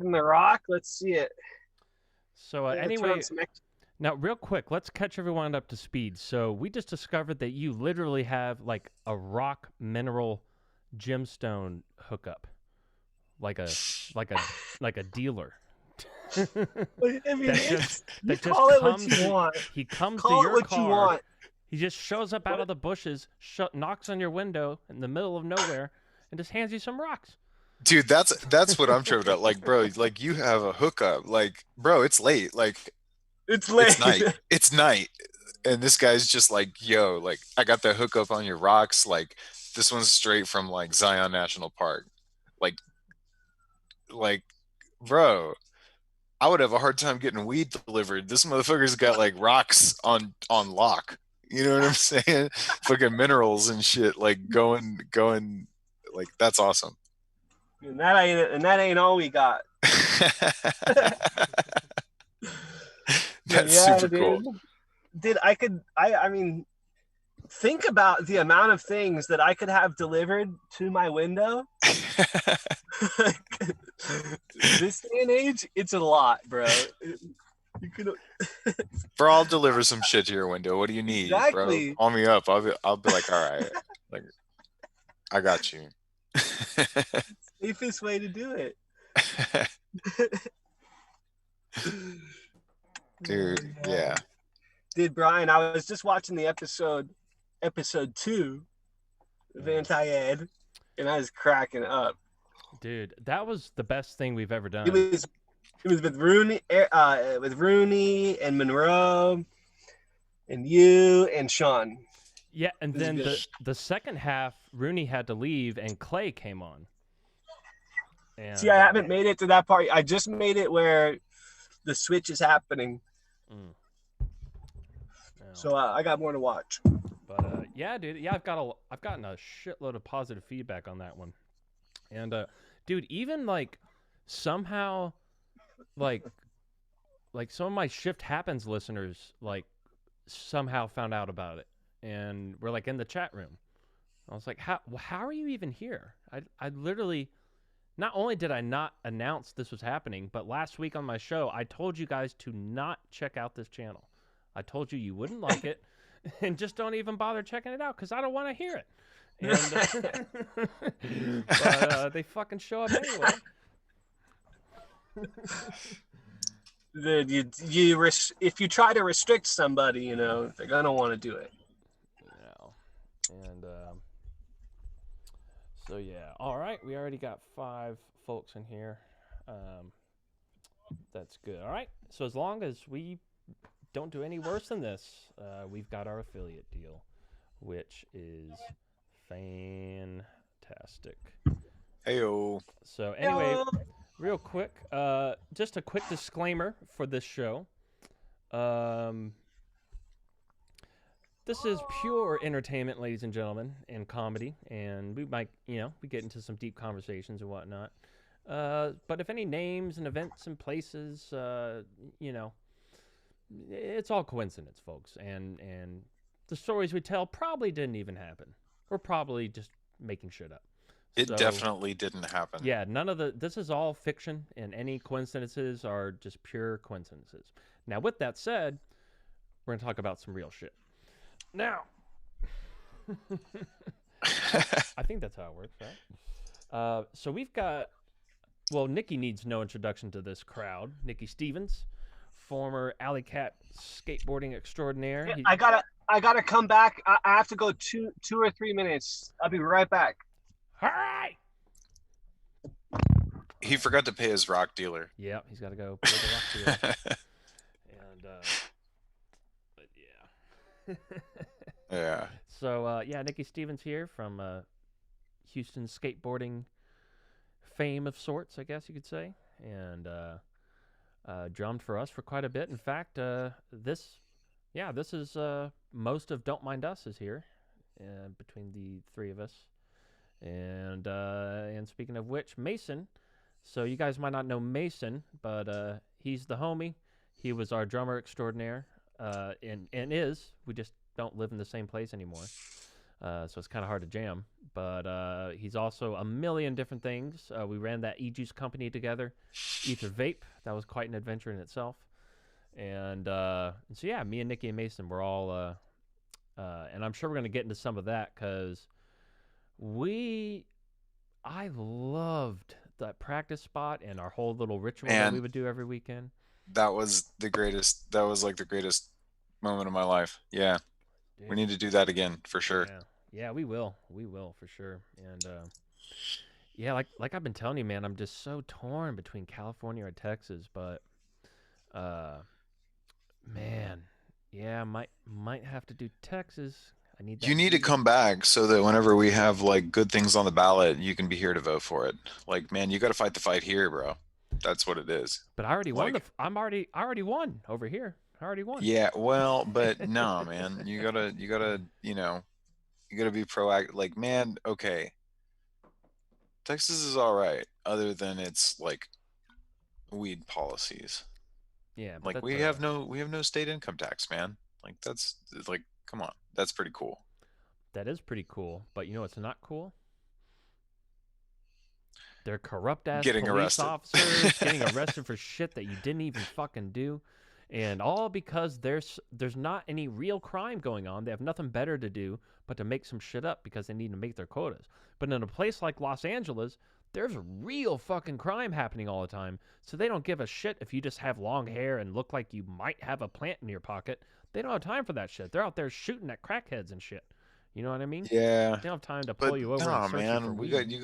in the rock. Let's see it. So Turn anyway, on some now real quick, let's catch everyone up to speed. So we just discovered that you literally have like a rock mineral gemstone hookup, like a like a like a dealer. I mean, that just it's you that just call it what comes you to want. he comes to Call it your what you car. want. He just shows up out What? of the bushes, knocks on your window in the middle of nowhere, and just hands you some rocks. Dude, that's what I'm tripping at. Like, bro, like you have a hookup. Like, bro, it's late. Like, It's it's late. night. It's night. And this guy's just like, yo, like I got the hookup on your rocks. Like, this one's straight from like Zion National Park. Like, like, bro, I would have a hard time getting weed delivered. This motherfucker's got like rocks on lock. You know what I'm saying? Fucking minerals and shit, like going like that's awesome. And that ain't all we got. But That's yeah, super dude. cool. I mean, think about the amount of things that I could have delivered to my window. This day and age, it's a lot, bro. You could Bro, I'll deliver some shit to your window. What do you need, bro? exactly Call me up. I'll be like, all right, like I got you. safest way to do it. Oh, Dude, yeah. yeah. Dude, Brian, I was just watching the episode 2 of Mm. Anti-Ed, and I was cracking up. Dude, that was the best thing we've ever It done. was it was with Rooney and Monroe and you and Sean. Yeah, and It was then good. the second half, Rooney had to leave, and Clay came on. See, And I haven't made it to that part. I just made it where the switch is happening, mm, no. so I got more to watch. But yeah, dude, yeah, I've gotten a shitload of positive feedback on that one. And dude, even like somehow like some of my Shift Happens listeners like somehow found out about it and we're like in the chat room. I was like, how are you even here? I literally, not only did I not announce this was happening, but last week on my show I told you guys to not check out this channel. I told you you wouldn't like it, and just don't even bother checking it out because I don't want to hear it. And but they fucking show up anyway. If you try to restrict somebody, they're gonna want to do it. And so yeah, all right, we already got 5 folks in here. That's good. All right, so as long as we don't do any worse than this, we've got our affiliate deal, which is fantastic. Heyo. So anyway, real quick, just a quick disclaimer for this show. This is pure entertainment, ladies and gentlemen, and comedy, and we might, we get into some deep conversations and whatnot. But if any names and events and places, it's all coincidence, folks, and the stories we tell probably didn't even happen. We're probably just making shit up. It So, definitely didn't happen. yeah, this is all fiction, and any coincidences are just pure coincidences. Now, with that said, we're going to talk about some real shit. Now, I think that's how it works, right? So we've got, well, Nicky needs no introduction to this crowd. Nicky Stevens, former Alley Cat skateboarding extraordinaire. Yeah, I gotta come back. I have to go 2 or 3 minutes. I'll be right back. All right. He forgot to pay his rock dealer. Yeah, he's got to go pay the rock dealer. And, but yeah. Yeah. So, yeah, Nicky Stevens here from Houston skateboarding fame of sorts, I guess you could say. And drummed for us for quite a bit. In fact, this is most of Don't Mind Us is here between the 3 of us. And speaking of which, Mason. So you guys might not know Mason, but he's the homie. He was our drummer extraordinaire, and is. We just don't live in the same place anymore. so it's kind of hard to jam. But he's also a million different things. We ran that e-juice company together, Ether Vape. That was quite an adventure in itself. And so yeah, me and Nicky and Mason were all, and I'm sure we're gonna get into some of that because I loved that practice spot and our whole little ritual that we Man, would do every weekend. that was the greatest. That was like the greatest moment of my life. Yeah, we Dude, need to do that again for sure. yeah, yeah, we will for sure. And yeah, like I've been telling you, man, I'm just so torn between California or Texas. But uh, man, yeah, might have to do Texas. I need You that need to weed. come back so that whenever we have like good things on the ballot, you can be here to vote for it. Like, man, you got to fight the fight here, bro. That's what it is. But I already won Like, I already won over here. I already won. yeah, well, but no, man, you gotta be proactive. Like, man, okay, Texas is all right, other than its like weed policies. Yeah, but Like, that's we have no state income tax, man. Like, that's like, come on, that's pretty cool. that is pretty cool. But you know what's not cool? They're corrupt ass Getting police arrested. officers getting arrested for shit that you didn't even fucking do. And all because there's not any real crime going on. They have nothing better to do but to make some shit up because they need to make their quotas. But in a place like Los Angeles, there's real fucking crime happening all the time. So they don't give a shit if you just have long hair and look like you might have a plant in your pocket. They don't have time for that shit. They're out there shooting at crackheads and shit. You know what I mean? Yeah, They don't have time to but pull you over and nah, search you for man, weed. you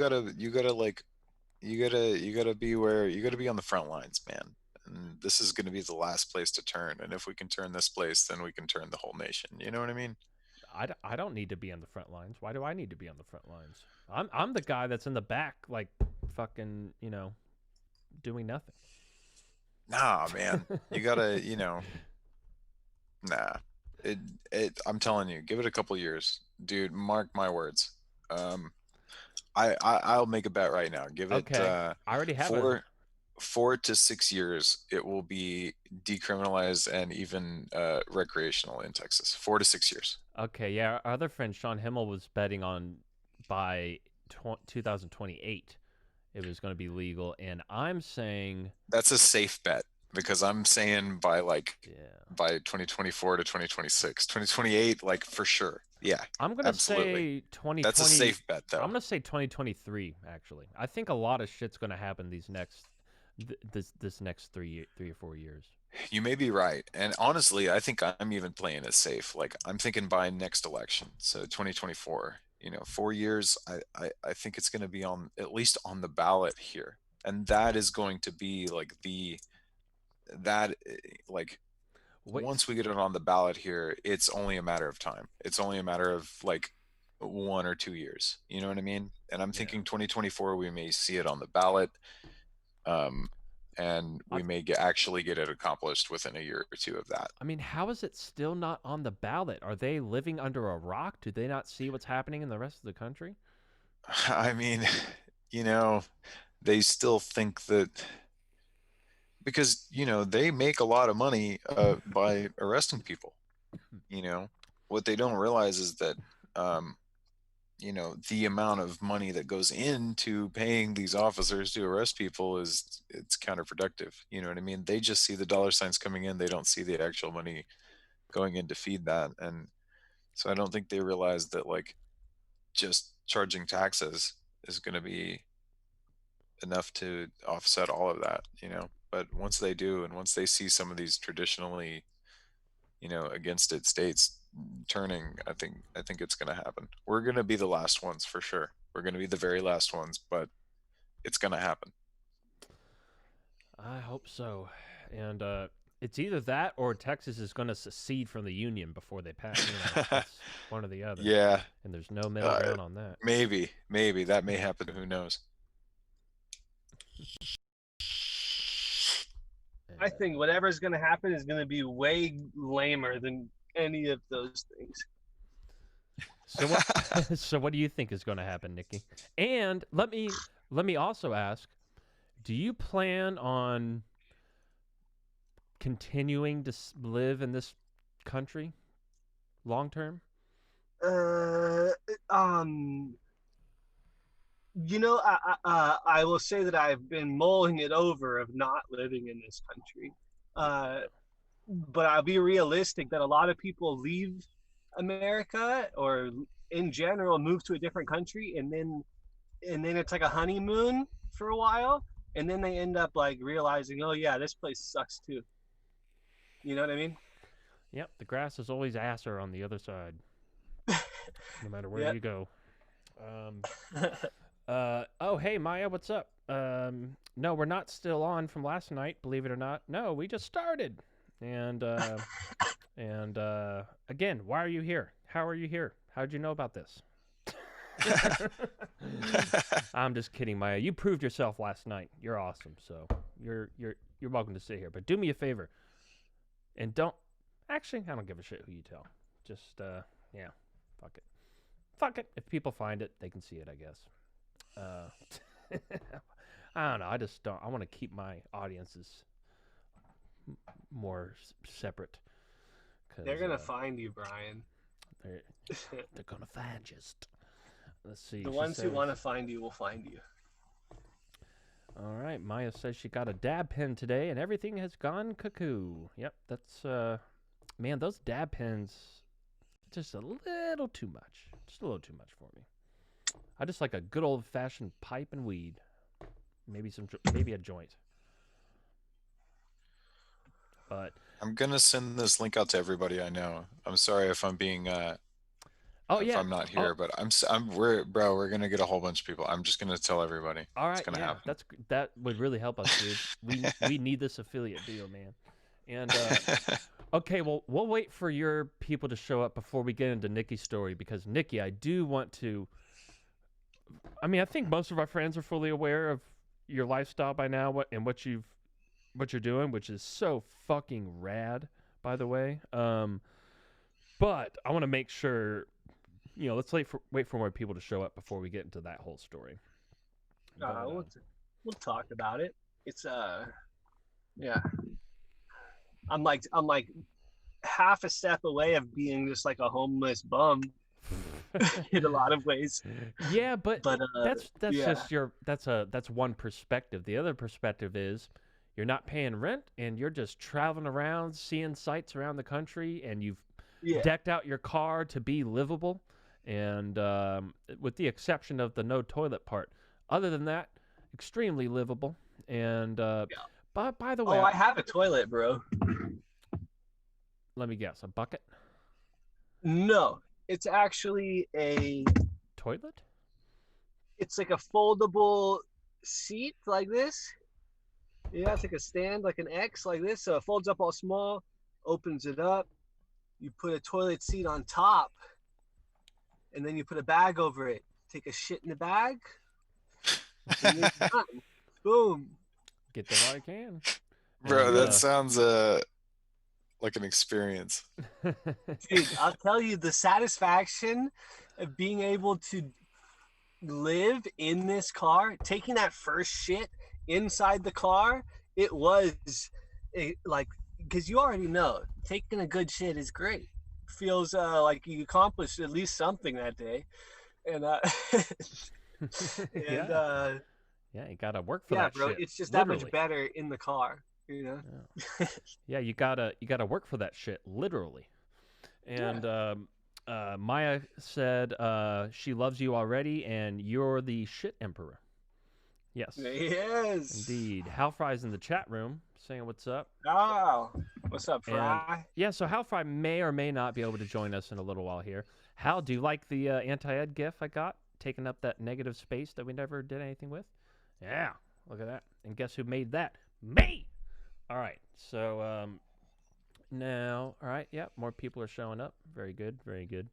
gotta like you gotta be you gotta be on the front lines, man. And this is gonna be the last place to turn. And if we can turn this place, then we can turn the whole nation. You know what I mean? I don't need to be on the front lines. Why do I need to be on the front lines? I'm the guy that's in the back, like fucking, doing nothing. Nah, man, you gotta, nah. It I'm telling you, give it a couple years, dude. Mark my words. Um, I'll make a bet right now. Give it Okay, I already have a. 4 to 6 years. It will be decriminalized and even recreational in Texas. 4 to 6 years. Okay, yeah, our other friend Sean Himmel was betting on by 2028 it was going to be legal, and I'm saying, That's a safe bet because I'm saying yeah, by 2024 to 2026, 2028, like for sure. Yeah, I'm gonna absolutely. say That's a 2020. safe bet I'm though. gonna say 2023. Actually, I think a lot of shit's gonna happen this next 3 or 4 years. You may be right. And honestly, I think I'm even playing it safe. Like I'm thinking by next election. So 2024, 4 years, I think it's going to be on at least on the ballot here. And that is going to be like that, like Wait, once we get it on the ballot here, it's only a matter of time. It's only a matter of like 1 or 2 years. You know what I mean? And I'm yeah. thinking 2024, we may see it on the ballot. Um, and I we may actually get it accomplished within a year or two of that. I mean, how is it still not on the ballot? Are they living under a rock? Do they not see what's happening in the rest of the country? I mean, you know, they still think that because, they make a lot of money by arresting people. You know, what they don't realize is that, um, the amount of money that goes into paying these officers to arrest people it's counterproductive. You know what I mean? They just see the dollar signs coming in. They don't see the actual money going in to feed that. And so I don't think they realize that like just charging taxes is going to be enough to offset all of that. But once they do, and once they see some of these traditionally, against it states turning, I think it's going to happen. We're going to be the last ones for sure. We're going to be the very last ones, but it's going to happen. I hope so. And it's either that or Texas is going to secede from the union before they pass. It's one or the other. Yeah, And there's no middle uh, ground on that. maybe that may happen. Who knows? I think whatever's going to happen is going to be way lamer than any of those things. So what? So what do you think is going to happen, Nicky? And let me also ask: do you plan on continuing to live in this country long term? Uh, um, I will say that I've been mulling it over of not living in this country. Uh, but I'll be realistic that a lot of people leave America or in general move to a different country and then it's like a honeymoon for a while and then they end up like realizing, oh yeah, this place sucks too. You know what I mean? Yep, the grass is always asser on the other side, no matter where Yeah. you go. Um, oh, hey, Maya, what's up? No, we're not still on from last night, believe it or not. No, we just started. And, again, why are you here? How are you here? How'd you know about this? I'm just kidding, Maya. You proved yourself last night. You're awesome. So you're welcome to sit here. But do me a favor and don't. Actually, I don't give a shit who you tell. Just yeah, fuck it. Fuck it. If people find it, they can see it. I guess. I don't know. I just don't. I want to keep my audiences more separate. They're gonna find you, Brian. They're gonna find you. Let's see. The ones who want to find you will find you. All right. Maya says she got a dab pen today and everything has gone cuckoo. Yep. That's, man, those dab pens, just a little too much. Just a little too much for me. I just like a good old fashioned pipe and weed. Maybe a joint. But I'm gonna send this link out to everybody I know. I'm sorry if I'm being if I'm not here, but we're gonna get a whole bunch of people. I'm just gonna tell everybody. All right, it's gonna happen. that would really help us, dude. We need this affiliate deal, man. And okay, well, we'll wait for your people to show up before we get into Nicky's story because Nicky, I do want to. I mean, I think most of our friends are fully aware of your lifestyle by now, what you're doing, which is so fucking rad, by the way. But I want to make sure, let's wait for more people to show up before we get into that whole story. We'll talk about it. It's yeah. I'm like half a step away of being just like a homeless bum in a lot of ways. Yeah, but that's yeah. just that's one perspective. The other perspective is you're not paying rent and you're just traveling around seeing sights around the country and you've decked out your car to be livable and with the exception of the no toilet part. Other than that, extremely livable. And by the way, I have a toilet, bro. Let me guess, a bucket? No, it's actually a toilet. It's like a foldable seat like this. Yeah, it's like a stand, like an X, like this. So it folds up all small, opens it up. You put a toilet seat on top, and then you put a bag over it. Take a shit in the bag. And it's done. Boom. Get the right can. Bro, that sounds like an experience. Dude, I'll tell you the satisfaction of being able to live in this car, taking that first shit inside the car, it was like, because you already know taking a good shit is great. Feels like you accomplished at least something that day. And you gotta work for that bro, shit. it's just literally. That much better in the car, you know. Yeah, you gotta work for that shit, literally. And Maya said she loves you already, and you're the shit emperor. Yes. Yes. Indeed. Hal Fry's in the chat room saying what's up. Oh, what's up, Fry? And, so Hal Fry may or may not be able to join us in a little while here. Hal, do you like the anti-ed gif I got? Taking up that negative space that we never did anything with? Yeah, look at that. And guess who made that? Me! All right, so now, all right, more people are showing up. Very good, very good.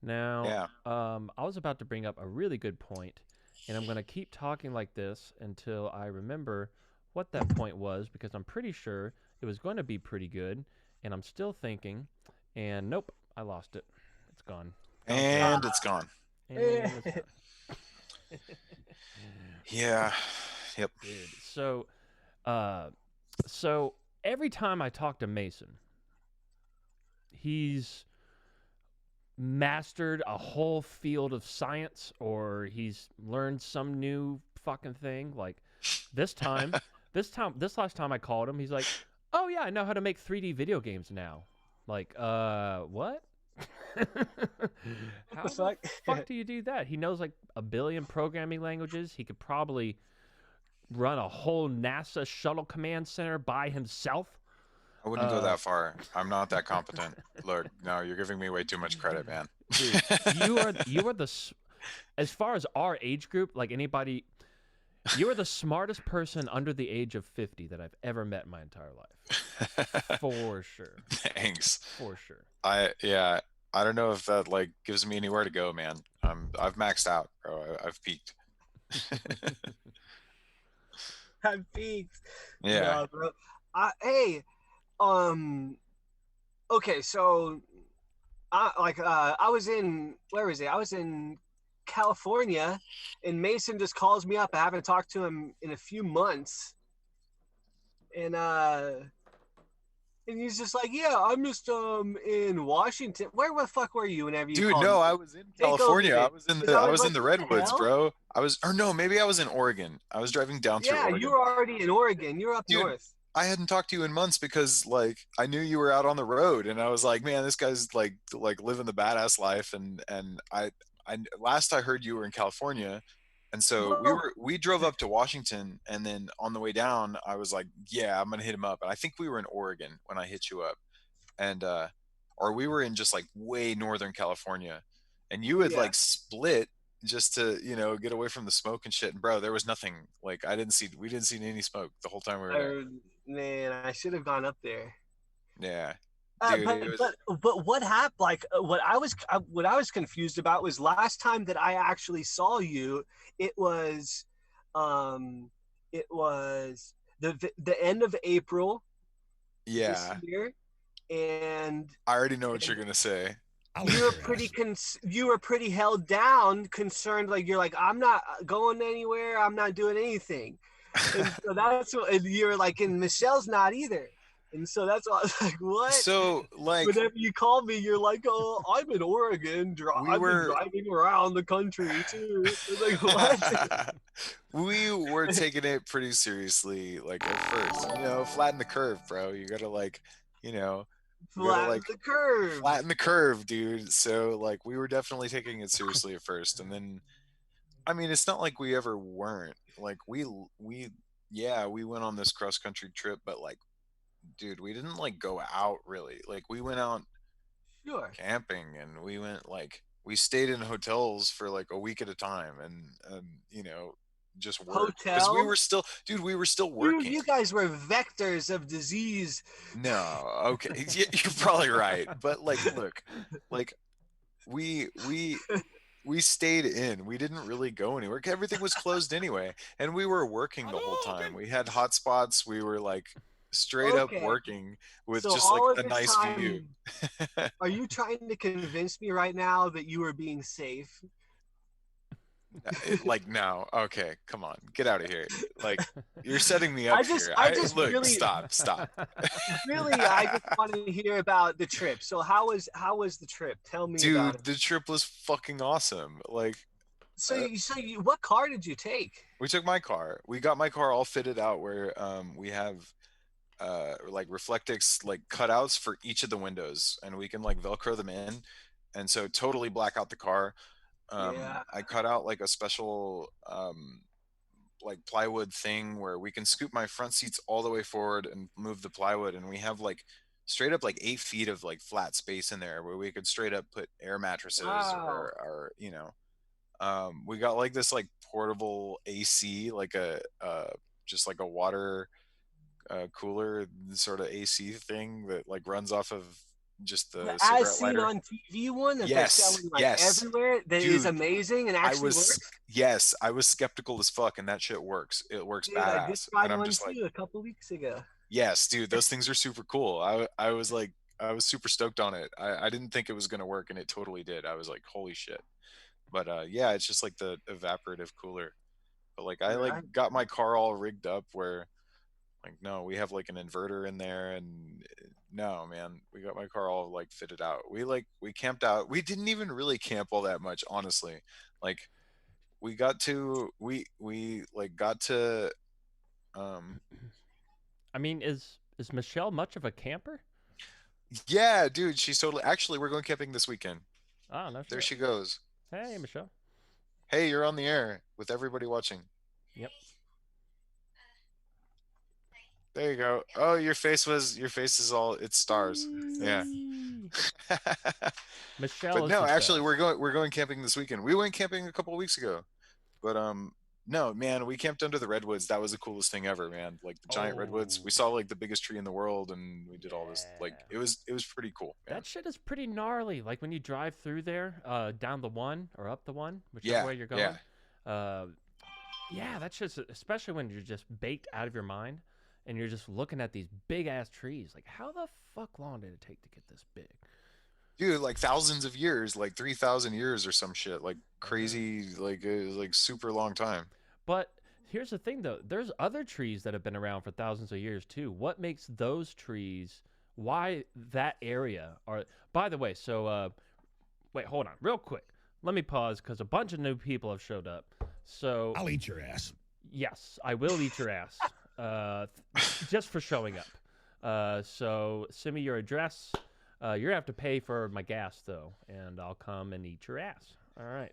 Now, I was about to bring up a really good point, and I'm going to keep talking like this until I remember what that point was, because I'm pretty sure it was going to be pretty good, and I'm still thinking, and nope, I lost it. It's gone. And it's gone. And it's gone. Yeah. Yep. Dude, so every time I talk to Mason, he's mastered a whole field of science or he's learned some new fucking thing. Like this time, this last time I called him, he's like, "Oh yeah, I know how to make 3D video games now." Like, what? What the How the fuck? fuck do you do that? He knows like a billion programming languages. He could probably run a whole NASA shuttle command center by himself. I wouldn't go that far. I'm not that competent. Look, no, you're giving me way too much credit, man. Dude, you are as far as our age group, like anybody, you are the smartest person under the age of 50 that I've ever met in my entire life. For sure. Thanks. For sure. Yeah, I don't know if that like gives me anywhere to go, man. I've maxed out, bro. I've peaked. I'm peaked. Yeah. No, bro. Hey, um, okay, so I was in where was it? I was in California, and Mason just calls me up. I haven't talked to him in a few months, and he's just like, yeah, I'm just in Washington. Where the fuck were you whenever you Dude, called no, me? I was in Take over, California. dude. 'Cause I was in like, the what the redwoods, hell? bro. Or no, maybe I was in Oregon. I was driving down through Yeah, you Oregon. were already in Oregon. You're up Dude, north. I hadn't talked to you in months because like I knew you were out on the road and I was like, man, this guy's like living the badass life and I last I heard you were in California. And so Well, we drove up to Washington and then on the way down I was like, yeah, I'm gonna hit him up. And I think we were in Oregon when I hit you up. And or we were in just like way northern California. And you had yeah. like split just to, get away from the smoke and shit. And bro, there was nothing like we didn't see any smoke the whole time we were there. Man, I should have gone up there. Yeah, Uh, dude, but it was. but but what happened? Like what I was confused about was last time that I actually saw you, it was, um, it was the end of April this Yeah, year, and I already know what you're gonna say. you were pretty held down, concerned. Like you're like, I'm not going anywhere. I'm not doing anything, and so that's what. And you're like, and Michelle's not either. And so that's why I was like, what? So like Whenever you call me, you're like, oh, I'm in Oregon. we I've been were driving around the country too. It's like, what? we were taking it pretty seriously like at first, flatten the curve, bro. You gotta like, you know, we gotta Flatten like the curve. flatten the curve, dude. So like we were definitely taking it seriously at first, and then I mean it's not like we ever weren't. Like we yeah, we went on this cross country trip, but like dude, we didn't like go out really. Like we went out Sure. camping and we stayed in hotels for like a week at a time and just worked because we Hotel. were still dude, we were still You working. you guys were vectors of disease. No, okay. You're probably right. But like look, like we stayed in. We didn't really go anywhere. Everything was closed anyway. And we were working the whole time. We had hotspots. We were like straight up Okay. working with So just like all of a this nice view. time, are you trying to convince me right now that you were being safe? Like no, okay, come on, get out of here. Like you're setting me up here. I just Look, really, stop. really, I just wanted to hear about the trip. So how was the trip? Tell me about Dude, it. the trip was fucking awesome. Like What car did you take? we took my car. We got my car all fitted out where we have like Reflectix like cutouts for each of the windows and we can like velcro them in and so totally black out the car. Yeah. I cut out like a special like plywood thing where we can scoop my front seats all the way forward and move the plywood and we have like straight up like 8 feet of like flat space in there where we could straight up put air mattresses Wow. or we got like this like portable AC like a just like a water cooler sort of AC thing that like runs off of just The the as cigarette seen lighter. on TV one that they're Yes, selling like yes, everywhere that is dude. amazing and I actually was works. yes, I was skeptical as fuck, and that shit works. It works Dude, I just badass, tried and I'm one just like, too a couple weeks ago. yes, dude, those things are super cool. I was like, I was super stoked on it. I didn't think it was gonna work, and it totally did. I was like, holy shit. But yeah, it's just like the evaporative cooler. But like I like Right. got my car all rigged up where Like, no, we have like an inverter in there, and no, man, we got my car all like fitted out. We camped out. We didn't even really camp all that much, honestly. Like, we like got to um I mean, is Michelle much of a camper? yeah, dude, she's totally actually we're going camping this weekend. Oh, no There shit. she goes. Hey, Michelle. Hey, you're on the air with everybody watching. Yep. There you go. Oh, your face is all it's stars. Yeah. Whee! Michelle But is no, the actually best. we're going camping this weekend. We went camping a couple of weeks ago. But no, man, we camped under the redwoods. That was the coolest thing ever, man. Like the giant redwoods. Oh, We saw like the biggest tree in the world and we did all this like yeah. it was pretty cool, man. That shit is pretty gnarly. Like when you drive through there, down the one or up the one, whichever Yeah, way you're yeah. going. Uh, yeah, that's just especially when you're just baked out of your mind and you're just looking at these big ass trees. Like, how the fuck long did it take to get this big? Dude, like thousands of years, like 3,000 years or some shit. Like Uh, crazy, like it was like super long time. but here's the thing, though. There's other trees that have been around for thousands of years too. What makes those trees? Why that area? Are by the way. So wait, hold on, real quick. Let me pause because a bunch of new people have showed up. So I'll eat your ass. yes, I will eat your ass. Just for showing up. So send me your address. You're gonna have to pay for my gas though, and I'll come and eat your ass. All right.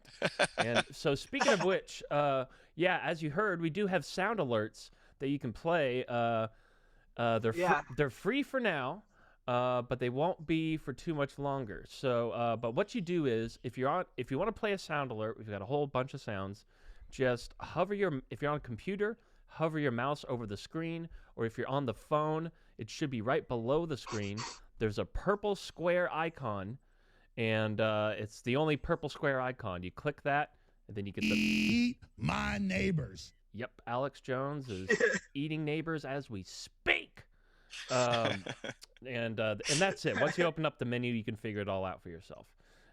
And so speaking of which, yeah, as you heard, we do have sound alerts that you can play. Yeah. They're free for now, but they won't be for too much longer. So, but what you do is if you want to play a sound alert, we've got a whole bunch of sounds. Just if you're on a computer, hover your mouse over the screen, or if you're on the phone, it should be right below the screen. There's a purple square icon, and it's the only purple square icon. You click that, and then you get the. Eat my neighbors. Yep, Alex Jones is eating neighbors as we speak. Um, and that's it. Once you open up the menu, you can figure it all out for yourself.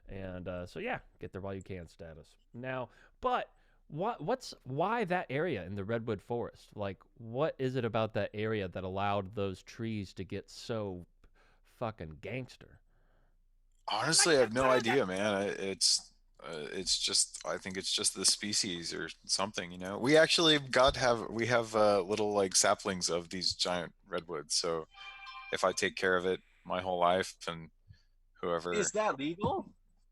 And so yeah, get there while you can status. Now, but why that area in the redwood forest? Like, what is it about that area that allowed those trees to get so fucking gangster? Honestly, I have no idea, man. It's just I think it's just the species or something, you know. We actually we have little like saplings of these giant redwoods. So if I take care of it my whole life and Is whoever that legal?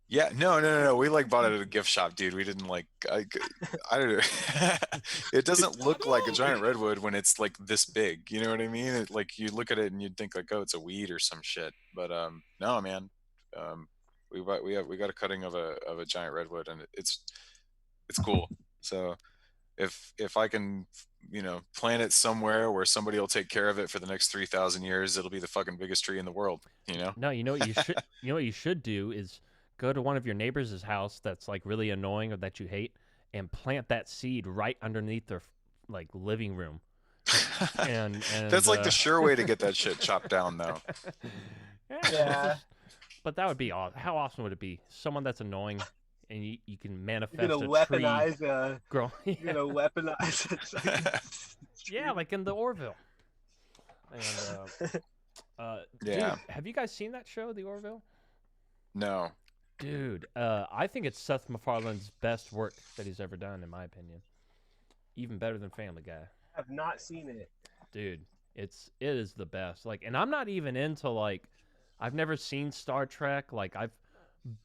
yeah, no. We like bought it at a gift shop, dude. We didn't like I don't know. It doesn't look like a giant redwood when it's like this big. You know what I mean? Like you look at it and you'd think like, oh, it's a weed or some shit. But no, man. Um, we got a cutting of a giant redwood and it's cool. So if I can plant it somewhere where somebody will take care of it for the next 3,000 years, it'll be the fucking biggest tree in the world. You know? No, you know what you should you know what you should do is go to one of your neighbors' house that's like really annoying or that you hate and plant that seed right underneath their like living room. And That's like the sure way to get that shit chopped down, though. yeah, Yeah. but that would be awesome. How awesome would it be? Someone that's annoying and you can manifest You're gonna a tree weaponize growing. you're gonna weaponize it. Yeah, like in the Orville. And Yeah. dude, have you guys seen that show, The Orville? No. Dude, I think it's Seth MacFarlane's best work that he's ever done, in my opinion. Even better than Family Guy. I've not seen it. Dude, it is the best. Like, and I'm not even into like, I've never seen Star Trek. Like, I'll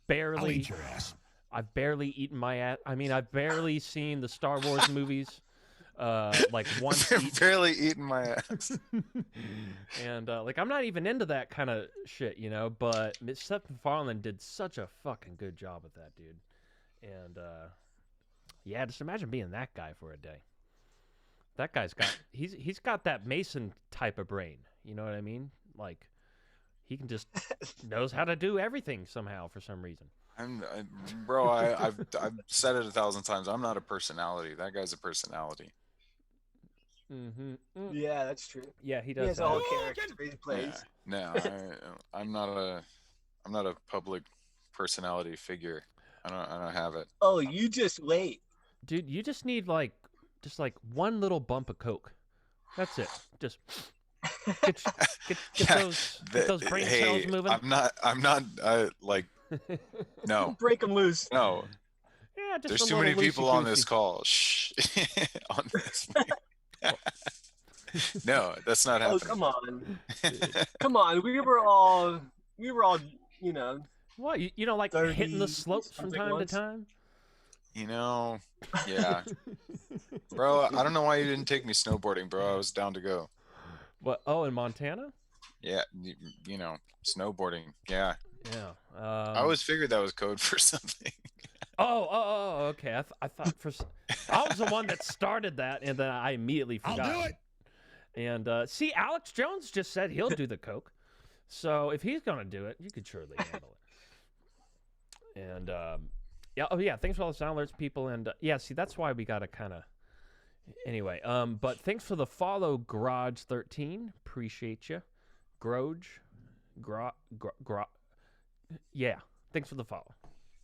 barely, eat your ass. I've barely eaten my ass. I mean, I've barely seen the Star Wars movies. Like once each. Barely eating my ass. And like, I'm not even into that kind of shit, you know. But Seth MacFarlane did such a fucking good job with that, dude. And yeah, just imagine being that guy for a day. That guy's got he's got that Mason type of brain. You know what I mean? Like, he can just knows how to do everything somehow for some reason. Bro, I've said it 1,000 times. I'm not a personality. That guy's a personality. Mm-hmm. Yeah, that's true. Yeah, he He does. has a whole character he plays. No, I'm not a public personality figure. I don't have it. Oh, you just wait. Dude, you just need like one little bump of coke, That's it. Just get Yeah, those brain cells hey, moving. I'm not like no, Break them loose. no. Yeah, just There's a too little many people loosey on this goosey. call. Shh. On this. No, that's not Oh, happening. come on. Dude. Come on. We were all, you know, What you don't like hitting the 30 slopes from something time to once. time? You know, yeah, bro. I don't know why you didn't take me snowboarding, bro. I was down to go. What? Oh, in Montana? Yeah, you know, snowboarding. Yeah, Yeah. I always figured that was code for something. Okay. I thought I was the one that started that, and then I immediately I'll forgot. do it. And see, Alex Jones just said he'll do the coke. So if he's gonna do it, you could surely handle it. And yeah, oh yeah, thanks for all the sound alerts, people. And yeah, see, that's why we gotta kind of. Anyway, but thanks for the follow, Garage13. Appreciate you, Groge, yeah. Thanks for the follow.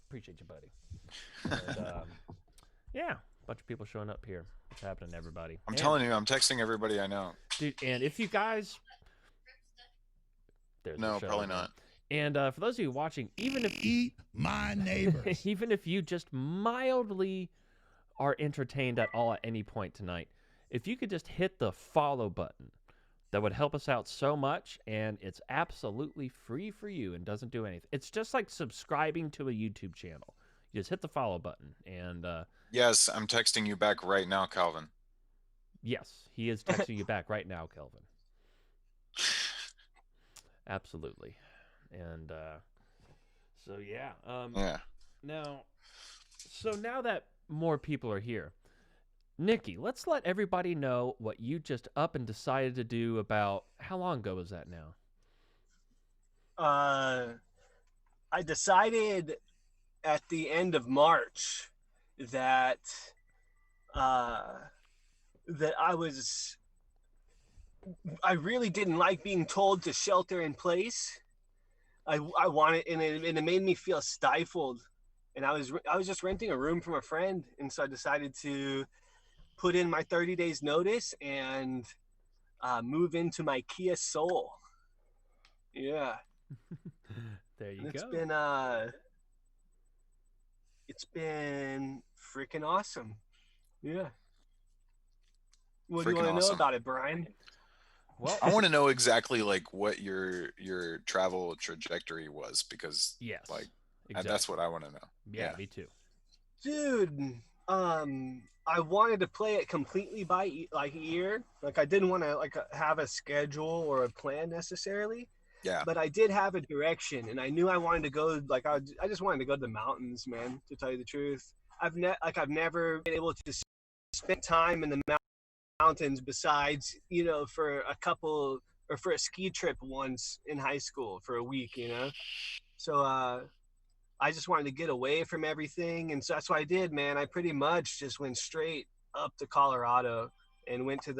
Appreciate you, buddy. And, yeah, a bunch of people showing up here. What's happening, everybody? I'm telling you, I'm texting everybody I know. Dude, and if you guys, there's No, probably not. And for those of you watching, even if Eat my neighbors. even if you just mildly are entertained at all at any point tonight, if you could just hit the follow button, that would help us out so much, and it's absolutely free for you and doesn't do anything. It's just like subscribing to a YouTube channel. You just hit the follow button, and Yes, I'm texting you back right now, Calvin. yes, he is texting you back right now, Kelvin. Absolutely. And so yeah. Yeah. Now that more people are here, Nicky, let's let everybody know what you just up and decided to do about how long ago was that now? I decided at the end of March that that I really didn't like being told to shelter in place. I wanted, and it made me feel stifled. And I was just renting a room from a friend, and so I decided to put in my 30 days notice and move into my Kia Soul. Yeah. There you And go. it's been freaking awesome. Yeah. What do you Freaking want to know awesome. about it, Brian? Well, I want to know exactly like what your travel trajectory was, because yes, like exactly. that's what I want to know. Yeah, Yeah. me too. Dude, I wanted to play it completely by ear. Like I didn't want to have a schedule or a plan necessarily. Yeah. But I did have a direction, and I knew I wanted to go. Like I just wanted to go to the mountains, man. To tell you the truth, I've never been able to spend time in the mountains besides, for a couple or for a ski trip once in high school for a week, So I just wanted to get away from everything, and so that's what I did, man. I pretty much just went straight up to Colorado and went to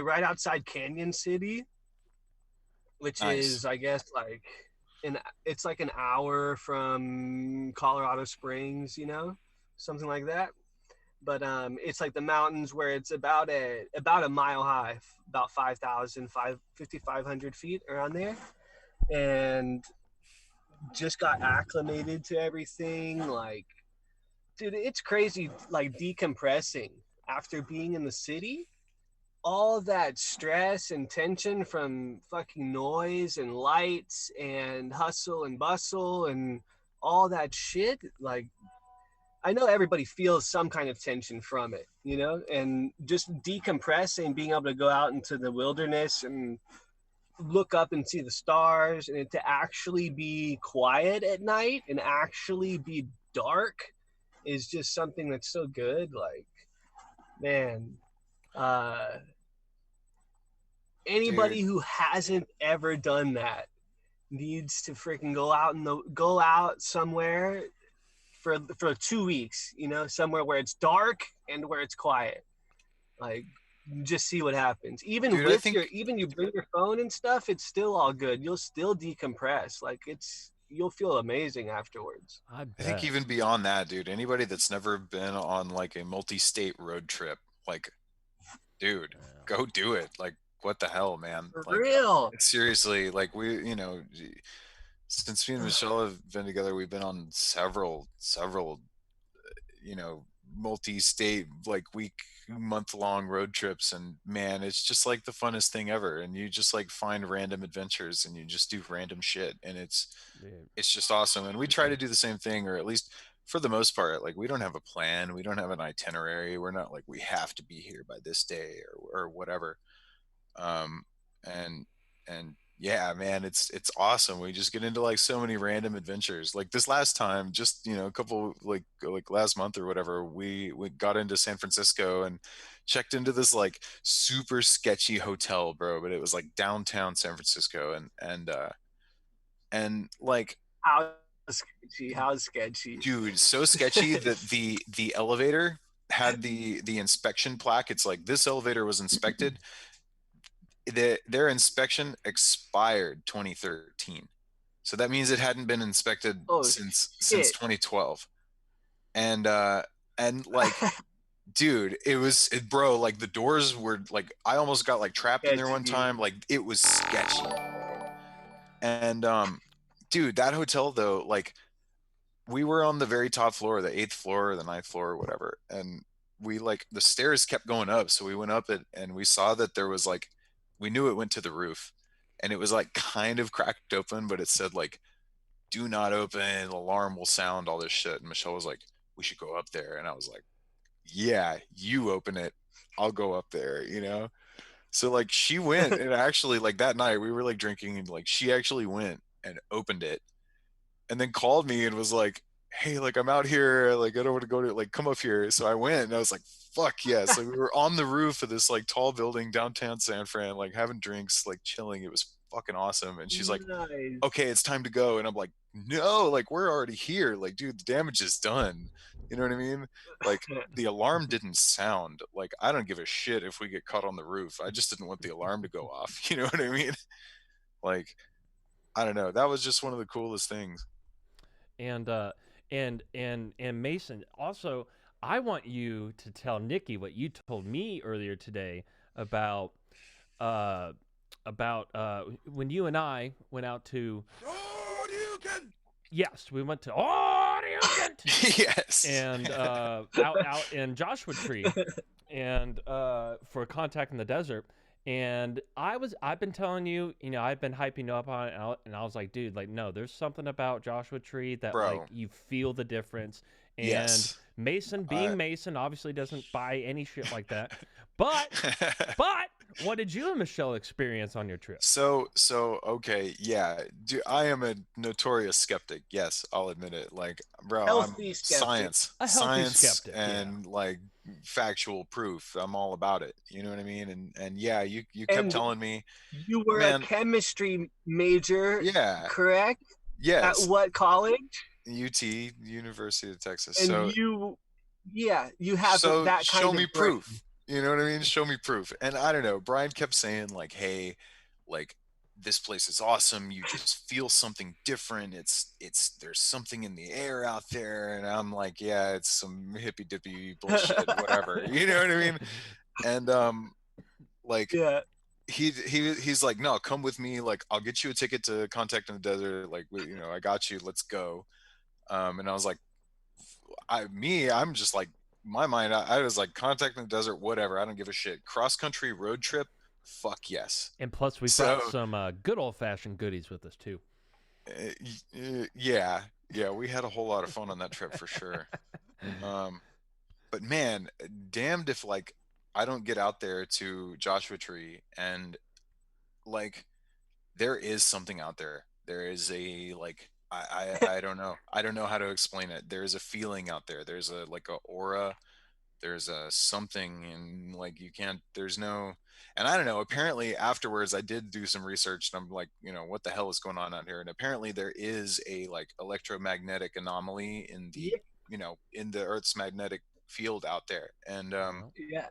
right outside Canyon City, which Nice. is, I guess, it's like an hour from Colorado Springs, something like that. But it's like the mountains where it's about a mile high, about 5,500 feet around there, and just got acclimated to everything. Like, dude, it's crazy, like decompressing after being in the city. All that stress and tension from fucking noise and lights and hustle and bustle and all that shit, like I know everybody feels some kind of tension from it, and just decompressing, being able to go out into the wilderness and look up and see the stars, and to actually be quiet at night and actually be dark is just something that's so good. Like, man, anybody who hasn't ever done that needs to freaking go out somewhere for 2 weeks, somewhere where it's dark and where it's quiet. Like, just see what happens. Even Dude, even you bring your phone and stuff, it's still all good. You'll still decompress. Like, you'll feel amazing afterwards. I think even beyond that, dude, anybody that's never been on like a multi-state road trip, like dude, Yeah. go do it. Like, what the hell, man? For Like, real. seriously, like since me and Michelle have been together, we've been on several, you know, multi-state, like month-long road trips, and man, it's just like the funnest thing ever. And you just like find random adventures, and you just do random shit, and Dude. it's just awesome. And we try to do the same thing, or at least for the most part. Like, we don't have a plan, we don't have an itinerary, we're not like we have to be here by this day or whatever. um and and yeah, man, it's awesome. We just get into like so many random adventures. Like this last time, just a couple, like last month or whatever, we got into San Francisco and checked into this like super sketchy hotel, bro, but it was like downtown San Francisco. And like, How sketchy? How sketchy? dude, so sketchy that the elevator had the inspection plaque. It's like, this elevator was inspected, their inspection expired 2013, so that means it hadn't been inspected Oh since shit! 2012. And like, dude, bro, like the doors were like, I almost got like trapped in there one Sketchy. time. Like, it was sketchy. And dude, that hotel though, like, we were on the very top floor, the eighth floor or the ninth floor or whatever, and we like, the stairs kept going up, so we went up it and we saw that there was like, we knew it went to the roof, and it was like kind of cracked open, but it said like, do not open, alarm will sound, all this shit. And Michelle was like, we should go up there. And I was like, yeah, you open it, I'll go up there, so like, she went, and actually, like, that night we were like drinking, and like, she actually went and opened it, and then called me and was like, hey, like, I'm out here, like, I don't want to go to, like, come up here. So I went, and I was like, fuck yes. Like, we were on the roof of this like tall building downtown San Fran, like having drinks, like chilling. It was fucking awesome. And she's like, Nice. okay, it's time to go. And I'm like, no, like, we're already here. Like, dude, the damage is done. You know what I mean? Like, the alarm didn't sound. Like, I don't give a shit if we get caught on the roof. I just didn't want the alarm to go off. You know what I mean? Like, I don't know. That was just one of the coolest things. And and Mason, also, I want you to tell Nicky what you told me earlier today about uh when you and I went out to, yes, we went to Yes. and out in Joshua Tree, and for Contact in the Desert. And I've been telling you, I've been hyping you up on it, and I was like, dude, like, no, there's something about Joshua Tree that, like, Bro. you feel the difference. And Yes. Mason, I being Mason, obviously doesn't buy any shit like that. But what did you and Michelle experience on your trip? so okay, yeah. I am a notorious skeptic. Yes, I'll admit it. Like, bro, I'm Healthy skeptic. A healthy science skeptic, yeah. and like factual proof. I'm all about it. You know what I mean? And yeah, you kept And telling me, you were a man, chemistry major, yeah, correct? At yes, what college? UT, University of Texas. And So you have so that show kind me of brain. proof. You know what I mean? Show me proof. And I don't know, Brian kept saying like, hey, like, this place is awesome, you just feel something different, it's there's something in the air out there. And I'm like, yeah, it's some hippy dippy bullshit, whatever. You know what I mean? And like, Yeah. he's like, no, come with me, like, I'll get you a ticket to Contact in the Desert, like, I got you, let's go. And I was like, I'm just like, my mind, I was like, Contact in the Desert, whatever, I don't give a shit. Cross country road trip, fuck yes. And plus, we brought So some good old fashioned goodies with us too. yeah, we had a whole lot of fun on that trip for sure. um but man, damned if like I don't get out there to Joshua Tree, and like, there is something out there. There is a, like, I don't know, I don't know how to explain it. There's a feeling out there, there's a, like, a aura, there's a something, and like, you can't, there's no. And I don't know, apparently afterwards I did do some research, and I'm like, what the hell is going on out here? And apparently there is a like electromagnetic anomaly in the, Yeah. in the Earth's magnetic field out there. And Yeah. Yeah.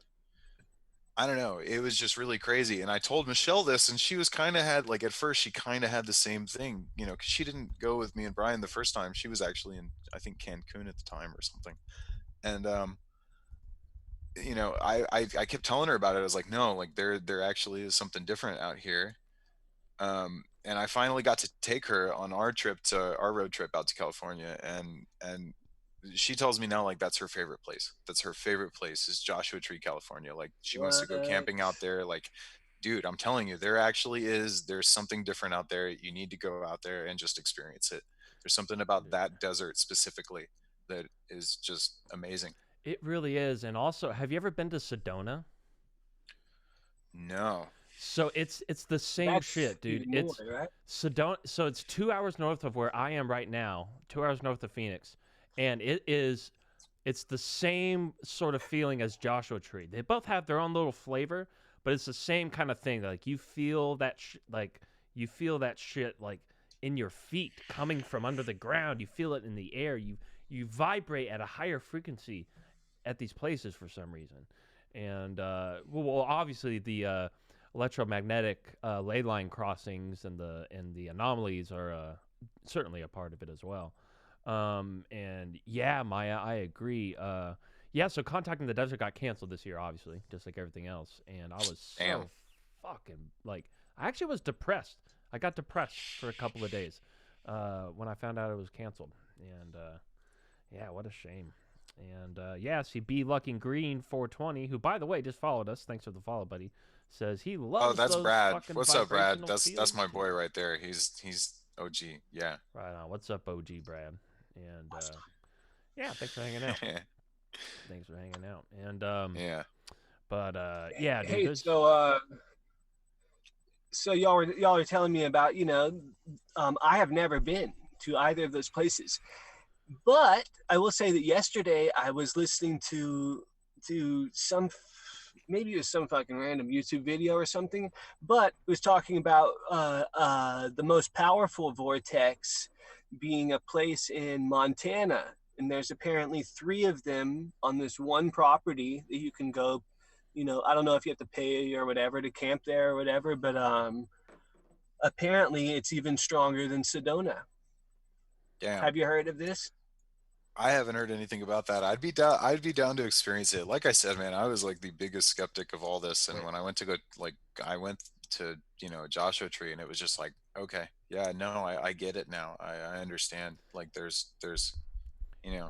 I don't know, it was just really crazy. And I told Michelle this, and she was kind of had, like, at first she kind of had the same thing, because she didn't go with me and Brian the first time. She was actually in, I think, Cancun at the time or something. And I kept telling her about it. I was like, no, like there actually is something different out here. And I finally got to take her on our road trip out to California, and she tells me now like that's her favorite place. That's her favorite place is Joshua Tree, California. Like she wants to go What? camping out there. Like, dude, I'm telling you, there's something different out there. You need to go out there and just experience it. There's something about that desert specifically that is just amazing. It really is. And also, have you ever been to Sedona? No. So it's the same That's shit, dude. even more, It's right? Sedona. So it's 2 hours north of where I am right now. 2 hours north of Phoenix, and it's the same sort of feeling as Joshua Tree. They both have their own little flavor, but it's the same kind of thing. Like you feel that shit like in your feet coming from under the ground. You feel it in the air. You vibrate at a higher frequency at these places for some reason. And well, obviously the electromagnetic ley line crossings and the anomalies are certainly a part of it as well. And yeah, Maya, I agree. Yeah, so Contacting the Desert got canceled this year, obviously, just like everything else. And I was Damn. so fucking like, I actually was depressed. I got depressed for a couple of days when I found out it was canceled. And yeah, what a shame. And yeah, see B Lucking Green 420, who by the way just followed us. Thanks for the follow, buddy. Says he Oh, loves that's those Brad. fucking What's up, Brad? vibrational That's fields. my boy right there. He's OG. Yeah. Right on. What's up, OG Brad? And yeah, thanks for hanging out. Thanks for hanging out. And Yeah. but yeah, dude. Hey, There's so y'all are telling me about, I have never been to either of those places, but I will say that yesterday I was listening to some, maybe it was some fucking random YouTube video or something, but it was talking about the most powerful vortex being a place in Montana, and there's apparently 3 of them on this one property that you can go. I don't know if you have to pay or whatever to camp there or whatever, but apparently it's even stronger than Sedona. Damn. Have you heard of this? I haven't heard anything about that. I'd be down. I'd be down to experience it. Like I said, man, I was like the biggest skeptic of all this, and when I went to go, like, I went to Joshua Tree, and it was just like, okay, yeah, no, I get it now. I understand. Like,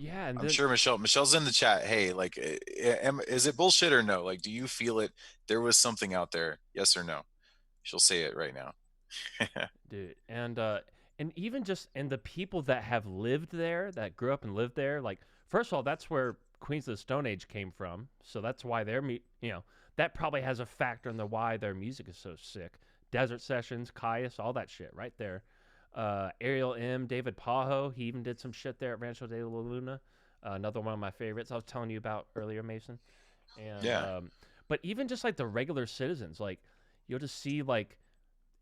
yeah, and I'm sure Michelle's in the chat. Hey, like, is it bullshit or no? Like, do you feel it? There was something out there, yes or no? She'll say it right now. dude, and even just and the people that have lived there, that grew up and lived there, like first of all, that's where Queens of the Stone Age came from, so that's why that probably has a factor in the why their music is so sick. Desert Sessions, Caius, all that shit right there. Ariel M, David Pajo, he even did some shit there at Rancho de la Luna. Another one of my favorites I was telling you about earlier, Mason. And Yeah. but even just like the regular citizens, like you'll just see like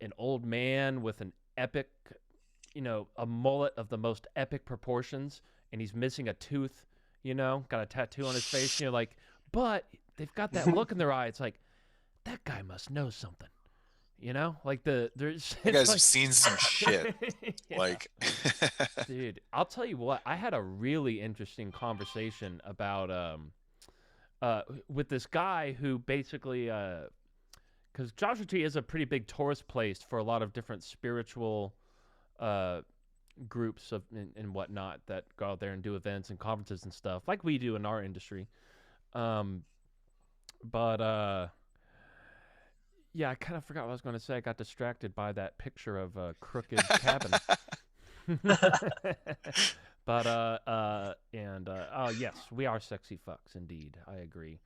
an old man with an epic, a mullet of the most epic proportions, and he's missing a tooth, got a tattoo on his face, like, but they've got that look in their eye. It's like, that guy must know something, like there's. You guys like, have seen some shit. yeah. Like, dude, I'll tell you what, I had a really interesting conversation about, with this guy who basically, because Joshua Tree is a pretty big tourist place for a lot of different spiritual groups and whatnot that go out there and do events and conferences and stuff like we do in our industry. But yeah, I kind of forgot what I was going to say. I got distracted by that picture of a crooked cabin. But oh yes, we are sexy fucks indeed. I agree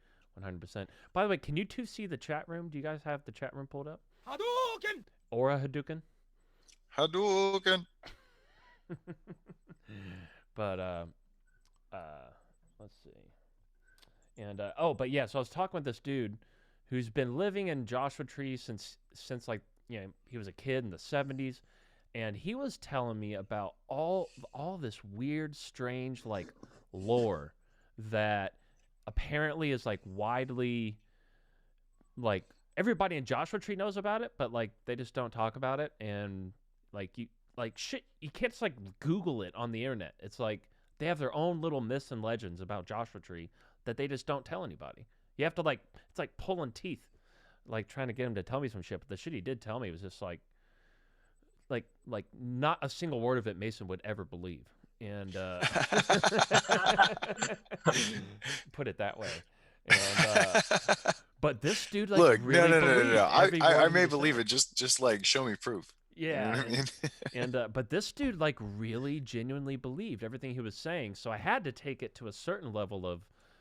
100%. By the way, can you two see the chat room? Do you guys have the chat room pulled up? Hadouken! Aura Hadouken? Hadouken. But let's see. And but yeah, so I was talking with this dude who's been living in Joshua Tree since like he was a kid in the 70s, and he was telling me about all this weird, strange like lore that apparently is like widely, like everybody in Joshua Tree knows about it, but like they just don't talk about it. And like shit, you can't just like Google it on the internet. It's like they have their own little myths and legends about Joshua Tree that they just don't tell anybody. You have to like, it's like pulling teeth, like trying to get him to tell me some shit. But the shit he did tell me was just like not a single word of it Mason would ever believe. And put it that way. And but this dude like Look, really believed every word I he may was believe saying. it. Just like show me proof. Yeah, You know what I mean? and but this dude like really genuinely believed everything he was saying, so I had to take it to a certain level of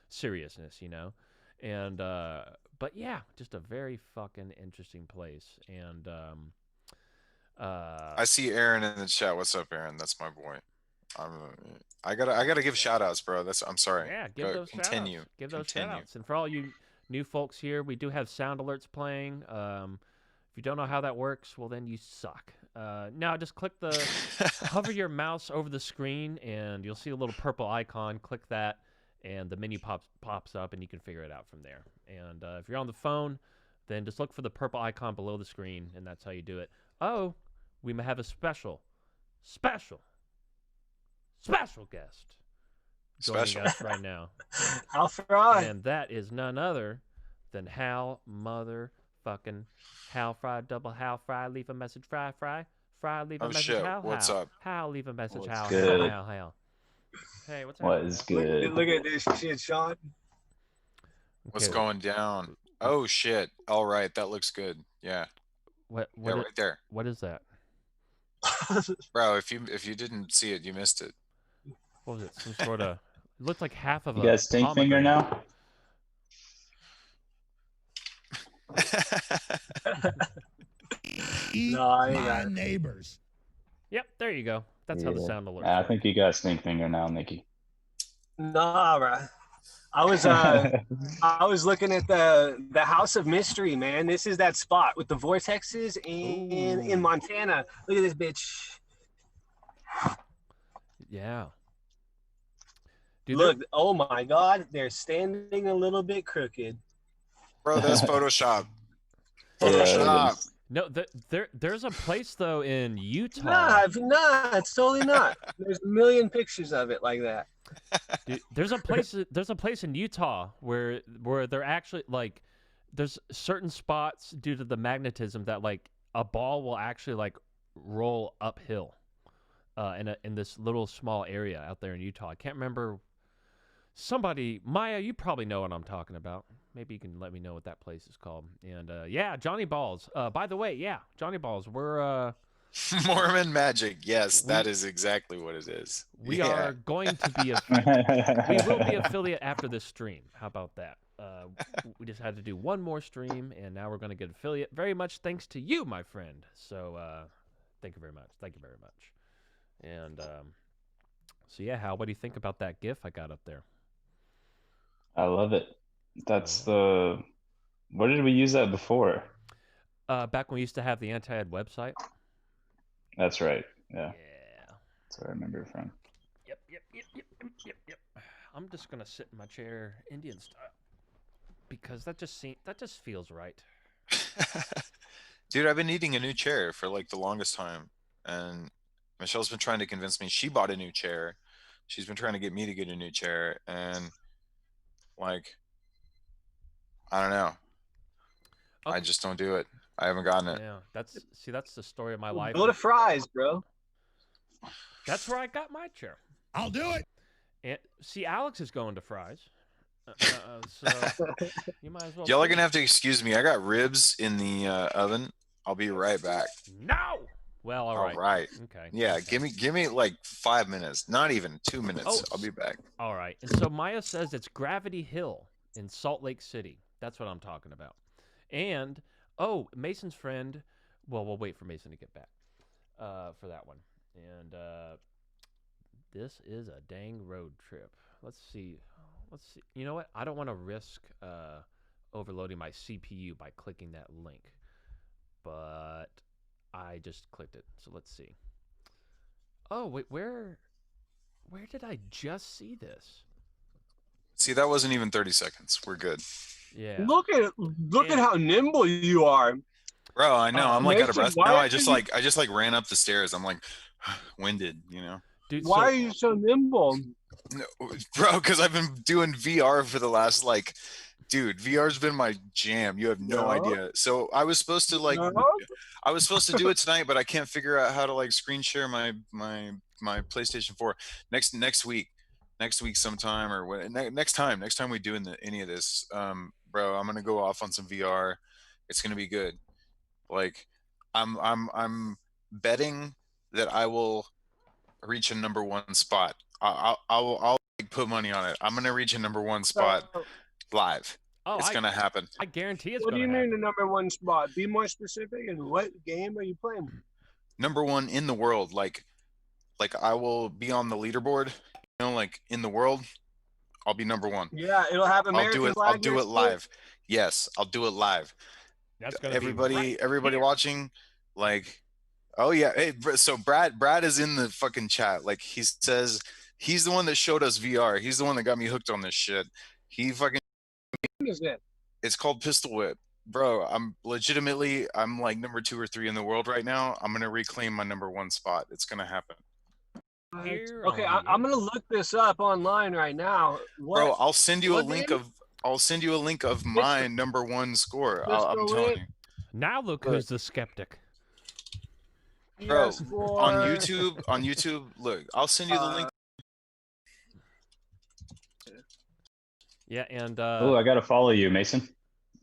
seriousness, you know. And but yeah, just a very fucking interesting place. And I see Aaron in the chat. What's up, Aaron? That's my boy. I gotta give shout outs, bro. I'm sorry. yeah, give Go, those continue. shout outs. Give those Continue. shout outs. And for all you new folks here, we do have sound alerts playing. If you don't know how that works, well then you suck. Now just click the hover your mouse over the screen and you'll see a little purple icon. Click that and the menu pops up and you can figure it out from there. And if you're on the phone, then just look for the purple icon below the screen and that's how you do it. Oh, we may have a special guest joining us right now. How fry? And that is none other than Hal motherfucking Hal Fry, double Hal Fry. Leave a message, Fry. Leave a Oh message, shit! Hal. What's Hal. up? Hal, leave a message, What's Hal. good? Hal. Hey, what's What happening? is good? Look at this shit, Sean. What's Okay, going down? Oh shit! All right, that looks good. Yeah, What yeah, right there, what is that? bro. If you didn't see it, you missed it. What was it? Some sort of. It looked like half of You a guys stink finger pomegranate. now? Eat No, I ain't my got it. neighbors. Yep, there you go. That's how the sound alerts I work. think you got stink finger now, Nicky. Nah, bro. I was looking at the House of Mystery, man. This is that spot with the vortexes in Ooh. Montana. Look at this bitch. Yeah. Dude, Look, oh my God, they're standing a little bit crooked. Bro, that's Photoshop. Yeah, Photoshop. it is. no, there's a place though in Utah. Nah, it's totally not. There's a million pictures of it like that. Dude, there's a place in Utah where they're actually like there's certain spots due to the magnetism that like a ball will actually like roll uphill in this little small area out there in Utah. I can't remember. Somebody, Maya, you probably know what I'm talking about. Maybe you can let me know what that place is called. And yeah, Johnny Balls. By the way, yeah, Johnny Balls. We're Mormon magic. Yes, that is exactly what it is. we Yeah. are going to be we will be affiliate after this stream. How about that? We just had to do one more stream, and now we're going to get affiliate. Very much thanks to you, my friend. So thank you very much. Thank you very much. And so yeah, Hal, what do you think about that GIF I got up there? I love it. That's the. Where did we use that before? Back when we used to have the anti-ed website. That's right. Yeah, Yeah. that's where I remember it from. Yep. I'm just gonna sit in my chair Indian style because that just feels right. Dude, I've been needing a new chair for like the longest time, and Michelle's been trying to convince me. She bought a new chair. She's been trying to get me to get a new chair, and like, I don't know. Okay. I just don't do it. I haven't gotten it. Yeah, that's the story of my life. Go to Fry's, bro. That's where I got my chair. I'll do it. And see, Alex is going to Fry's, so you might as well. Y'all are gonna have to excuse me. I got ribs in the oven. I'll be right back. No. Well, all right. All right. Okay. Yeah, okay. give me like 5 minutes. Not even 2 minutes. Oh, I'll be back. All right. And so Maya says it's Gravity Hill in Salt Lake City. That's what I'm talking about. And oh, Mason's friend. Well, we'll wait for Mason to get back for that one. And this is a dang road trip. Let's see. You know what? I don't want to risk overloading my CPU by clicking that link, but I just clicked it. So let's see. Oh wait, where did I just see this? See, that wasn't even 30 seconds. We're good. Yeah. Look at how nimble you are. Bro, I know. I'm like out of Mason, breath. why No, are I just ran up the stairs. I'm like winded, you know. Dude, Why are you so nimble? No, bro, because I've been doing VR for the last like Dude, VR's been my jam. You have no idea. So I was supposed to like, No? I was supposed to do it tonight, but I can't figure out how to like screen share my PlayStation 4 next week sometime or what next time we do any of this, bro, I'm gonna go off on some VR. It's gonna be good. Like, I'm betting that I will reach a number one spot. I'll like, put money on it. I'm gonna reach a number one spot So, live. Oh, It's gonna happen. I guarantee it's what do gonna you happen. mean the number one spot? Be more specific. And what game are you playing? Number one in the world. Like I will be on the leaderboard. You know, like in the world, I'll be number one. Yeah, it'll have American flag. I'll do it live. Yes, I'll do it live. That's gonna Everybody, be everybody here. watching, like, oh yeah. Hey, so Brad is in the fucking chat. Like he says, he's the one that showed us VR. He's the one that got me hooked on this shit. He fucking. What is it? It's called Pistol Whip. Bro, I'm like number 2 or 3 in the world right now. I'm gonna reclaim my number one spot. It's gonna happen. Here Okay, on the I'm gonna look this up online right now. What? Bro, I'll send you a what link game? of my number one score. I'm Pistol telling Whip? you. Now look Look. who's the skeptic. Bro, PS4. on YouTube, look, I'll send you the link. Yeah, and Oh, I gotta follow you, Mason.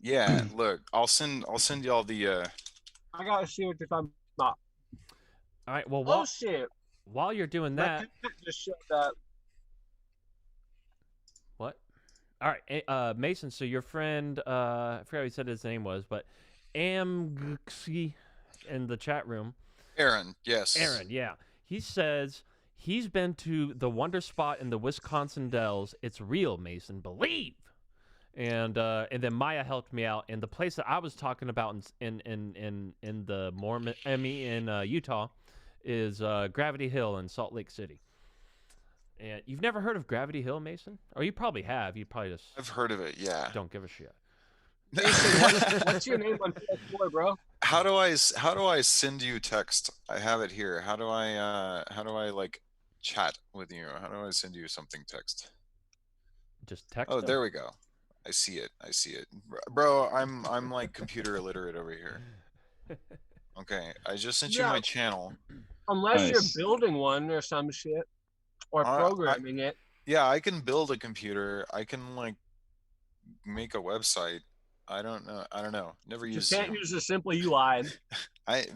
Yeah, look, I'll send y'all the I gotta see what you're talking about. all right. Well, Oh shit! while you're doing My that, cat just showed up. what? All right, Mason. So your friend, I forgot what he said his name was, but Amgxi in the chat room. Aaron, yes. Aaron, yeah. He says he's been to the Wonder Spot in the Wisconsin Dells. It's real, Mason. Believe. And then Maya helped me out. And the place that I was talking about in the Mormon, in Utah, is Gravity Hill in Salt Lake City. And you've never heard of Gravity Hill, Mason? Or you probably have. You probably just I've heard of it, yeah. don't give a shit. Mason, what's your name on PS4, bro? How do I send you text? I have it here. How do I like chat with you? How do I send you something text? Just text. Oh, him. there we go. I see it. Bro, I'm like computer illiterate over here. Okay, I just sent you Yeah. my channel. Unless Nice. you're building one or some shit, or programming it. Yeah, I can build a computer. I can like make a website. I don't know. Never You used can't Zoom. use a simple UI.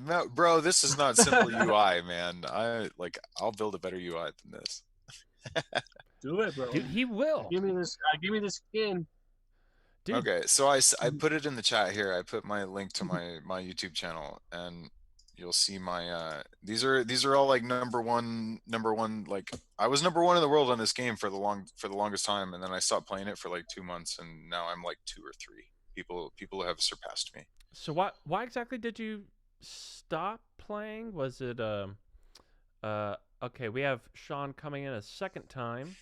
No, bro, this is not simple UI, man. I'll build a better UI than this. Do it, bro. Dude, he will. Give me this. Give me the skin. Dude, Okay, so I put it in the chat here. I put my link to my YouTube channel, and you'll see my these are all like number one like I was number one in the world on this game for the longest time, and then I stopped playing it for like 2 months, and now I'm like 2 or 3. People have surpassed me. So why exactly did you stop playing? Was it okay, we have Sean coming in a second time.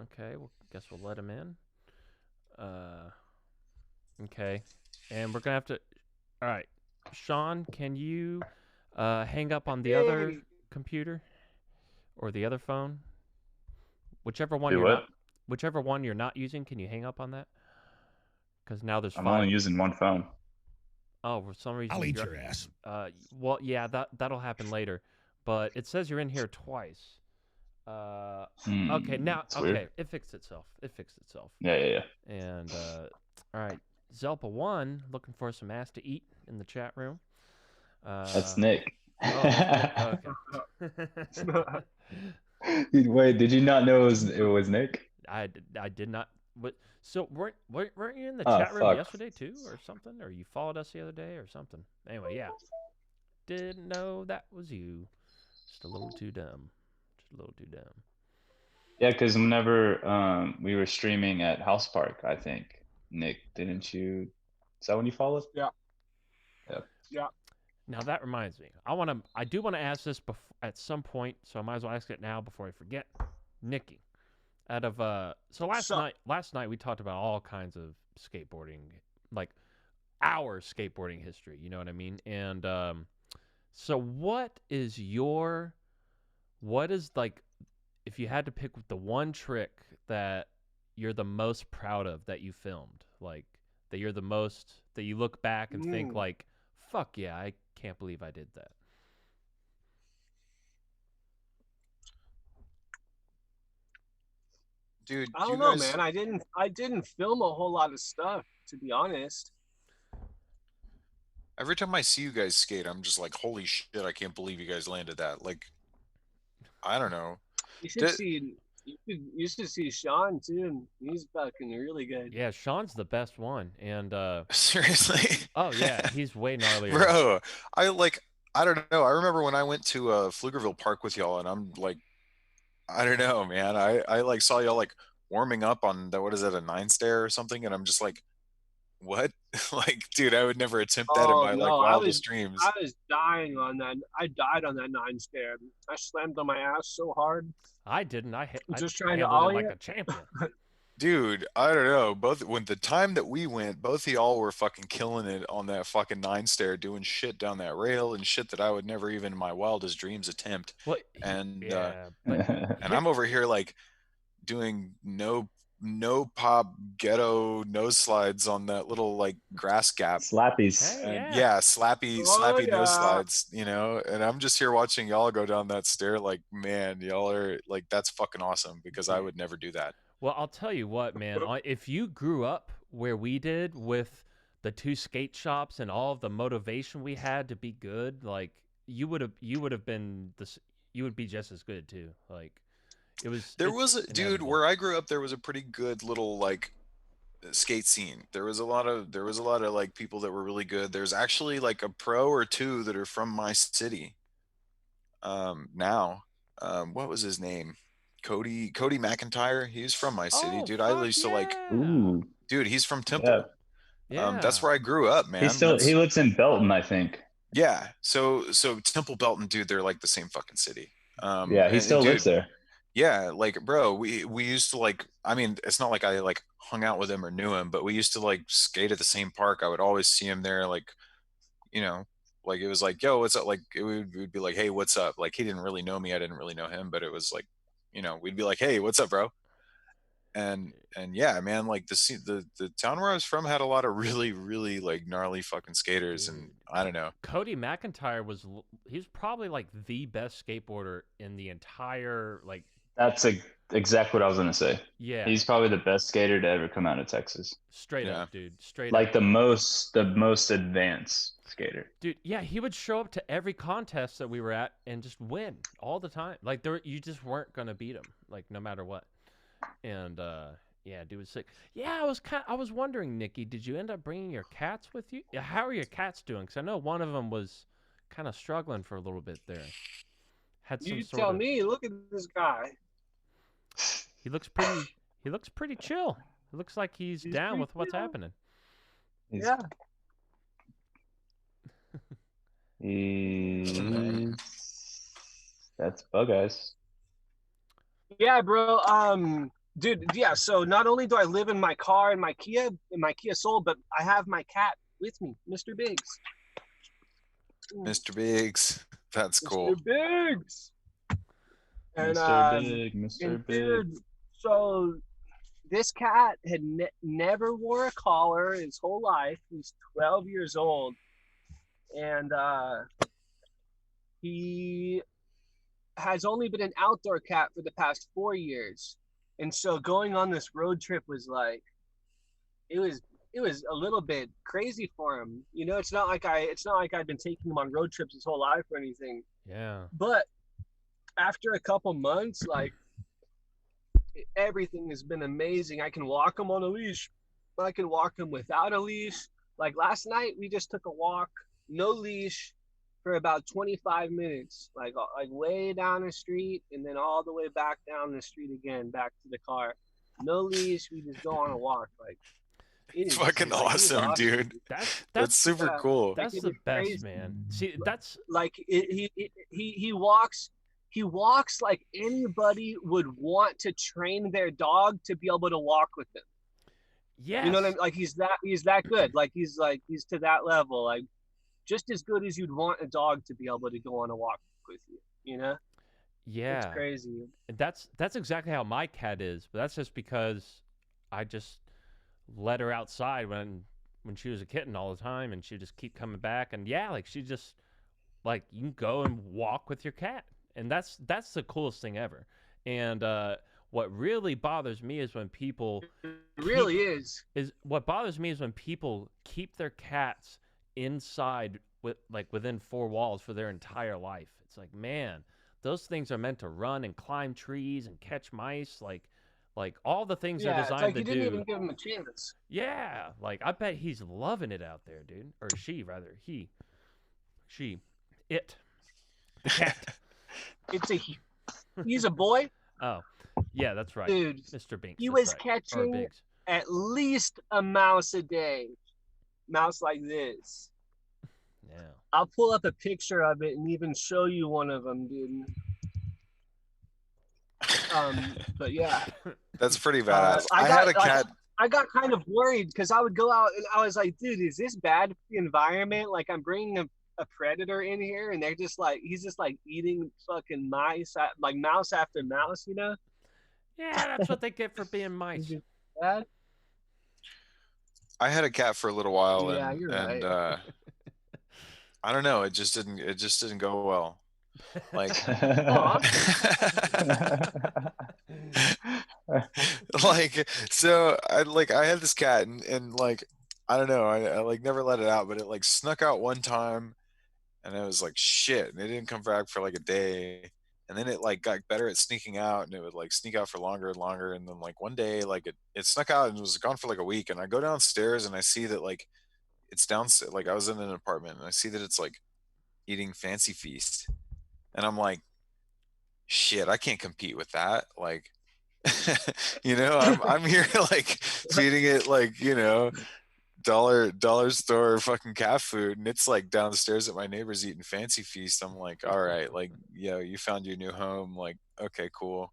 Okay, well, guess we'll let him in. Okay. And we're gonna have to all right. Sean, can you hang up on the other computer or the other phone? Whichever one whichever one you're not using, can you hang up on that? Because now there's 5. I'm only using one phone. Oh, for some reason. I'll eat your ass. Well, yeah, that'll happen later. But it says you're in here twice. Okay, now okay, weird. it fixed itself. Yeah. And all right, Zelpa1 looking for some ass to eat in the chat room. That's Nick. Oh, okay. Wait, did you not know it was Nick? I did not. But so weren't you in the Oh, chat room fuck. yesterday too, or something? Or you followed us the other day, or something? Anyway, yeah. Didn't know that was you. Just a little too dumb. Yeah, because whenever we were streaming at House Park, I think, Nick, didn't you? Is that when you followed? Yeah. Yep. Yeah. Now that reminds me. I do want to ask this at some point, so I might as well ask it now before I forget. Nicky, out of so last night we talked about all kinds of skateboarding, like our skateboarding history. You know what I mean? And so what is like, if you had to pick the one trick that you're the most proud of that you filmed? Like that you're the most that you look back and think like, fuck yeah, I can't believe I did that. Dude, I you don't know, guys. man. I didn't film a whole lot of stuff, to be honest. Every time I see you guys skate, I'm just like, holy shit! I can't believe you guys landed that. Like, I don't know. You should Did, see you should see Sean too, and he's fucking really good. Yeah, Sean's the best one, and seriously? oh yeah, he's way gnarlier. Bro, I like. I don't know. I remember when I went to Pflugerville Park with y'all, and I'm like, I don't know, man. I like saw y'all like warming up on that. What is that, a 9 stair or something? And I'm just like, what? Like, dude, I would never attempt that in Oh my like no, wildest dreams. I was dying on that. I died on that 9 stair. I slammed on my ass so hard, I didn't. I just trying to handled it ollie like it. a champion. Dude, I don't know. Both when the time that we went, both of y'all were fucking killing it on that fucking 9 stair, doing shit down that rail and shit that I would never even in my wildest dreams attempt. Well, And yeah, but and I'm over here like doing no pop ghetto nose slides on that little like grass gap. Slappies. hey, And yeah. yeah, slappy Oh slappy nose yeah. slides, you know. And I'm just here watching y'all go down that stair like, man, y'all are like, that's fucking awesome because I would never do that. Well, I'll tell you what, man. If you grew up where we did with the 2 skate shops and all of the motivation we had to be good, like you would have been this. You would be just as good too. Like it was. There It's was a dude inevitable. where I grew up. There was a pretty good little like skate scene. There was a lot of like people that were really good. There's actually like a pro or two that are from my city. Now, what was his name? Cody McIntyre. He's from my city, Oh dude. I fuck used to like, yeah! Ooh, dude. He's from yeah. Temple. Yeah. That's where I grew up, He's man. still he That's lives in Belton, I think. yeah. So Temple Belton, dude. They're like the same fucking city. Yeah, he And still lives dude, there. yeah, like bro, we used to like, I mean, it's not like I like hung out with him or knew him, but we used to like skate at the same park. I would always see him there, like, you know, like it was like, yo, what's up? Like it would be like, hey, what's up? Like he didn't really know me, I didn't really know him, but it was like, we'd be like, hey, what's up, bro? And yeah, man, like the town where I was from had a lot of really, really like gnarly fucking skaters, and Dude. I don't know. Cody McIntyre he's probably like the best skateboarder in the entire like That's exactly what I was gonna say. yeah, He's probably the best skater to ever come out of Texas. straight Yeah. up, dude. Straight Like up. the most advanced skater. Dude, yeah, he would show up to every contest that we were at and just win all the time. Like you just weren't gonna beat him, like no matter what. And yeah, dude was sick. Yeah, I was wondering, Nicky, did you end up bringing your cats with you? Yeah, how are your cats doing? Because I know one of them was kind of struggling for a little bit there. Had some You sort tell of. me. Look at this guy. He looks pretty. He looks pretty chill. It looks like he's down pretty with what's chill. happening. He's, Yeah. he's that's Bug Eyes. Yeah, bro. Dude, yeah. So not only do I live in my car in my Kia Soul, but I have my cat with me, Mr. Biggs. Mr. Biggs, that's cool. Mr. Biggs. And Mr. Big, Mr. and Big. dude, so this cat had never wore a collar his whole life. He's 12 years old, and he has only been an outdoor cat for the past 4 years. And so going on this road trip was like, it was a little bit crazy for him. You know, it's not like I'd been taking him on road trips his whole life or anything. Yeah. But after a couple months, like everything has been amazing. I can walk him on a leash. I can walk him without a leash. Like last night, we just took a walk, no leash, for about 25 minutes, like way down the street and then all the way back down the street again, back to the car. No leash, we just go on a walk. Like it is Fucking like, he's awesome, dude. That's super yeah, cool. that's it the is best, crazy. man. See, that's Like he walks like anybody would want to train their dog to be able to walk with him. yes. You know what I mean? Like he's that good. Like he's to that level. Like just as good as you'd want a dog to be able to go on a walk with you. You know? Yeah. It's crazy. That's exactly how my cat is, but that's just because I just let her outside when she was a kitten all the time, and she'd just keep coming back. And yeah, like she just like you can go and walk with your cat, and that's the coolest thing ever. And what really bothers me is when people It keep really is. is what bothers me is when people keep their cats inside with like within four walls for their entire life. It's like, man, those things are meant to run and climb trees and catch mice, like all the things they're Yeah, it's designed like to you didn't do. even give him a chance. Yeah, like I bet he's loving it out there, dude. Or she rather. She, it, the cat. He's a boy, Oh, yeah, that's right. dude. Mr. Binks. He that's was right. Or catching Biggs. at least a mouse a day. Mouse like this. Yeah. I'll pull up a picture of it and even show you one of them, dude. But yeah, That's pretty badass. I I got had a cat. I got kind of worried because I would go out and I was like, dude, is this bad for the environment? Like, I'm bringing a predator in here, and they're just like, he's just like eating fucking mice, like mouse after mouse, you know? Yeah, that's what they get for being mice. Is it bad? I had a cat for a little while, Yeah, and you're and right. I don't know. It just didn't go well. Like, Aw. like so I had this cat, and like I don't know. I like never let it out, but it like snuck out one time, and I was like shit, and it didn't come back for like a day. And then it like got better at sneaking out, and it would like sneak out for longer and longer. And then like one day, like it snuck out and was gone for like a week. And I go downstairs and I see that like it's downstairs. Like I was in an apartment and I see that it's like eating Fancy Feast, and I'm like, shit, I can't compete with that. Like, I'm here like feeding it like dollar store fucking cat food, and it's like downstairs at my neighbor's eating Fancy Feast. I'm like, all right, like, you found your new home, like, okay, cool.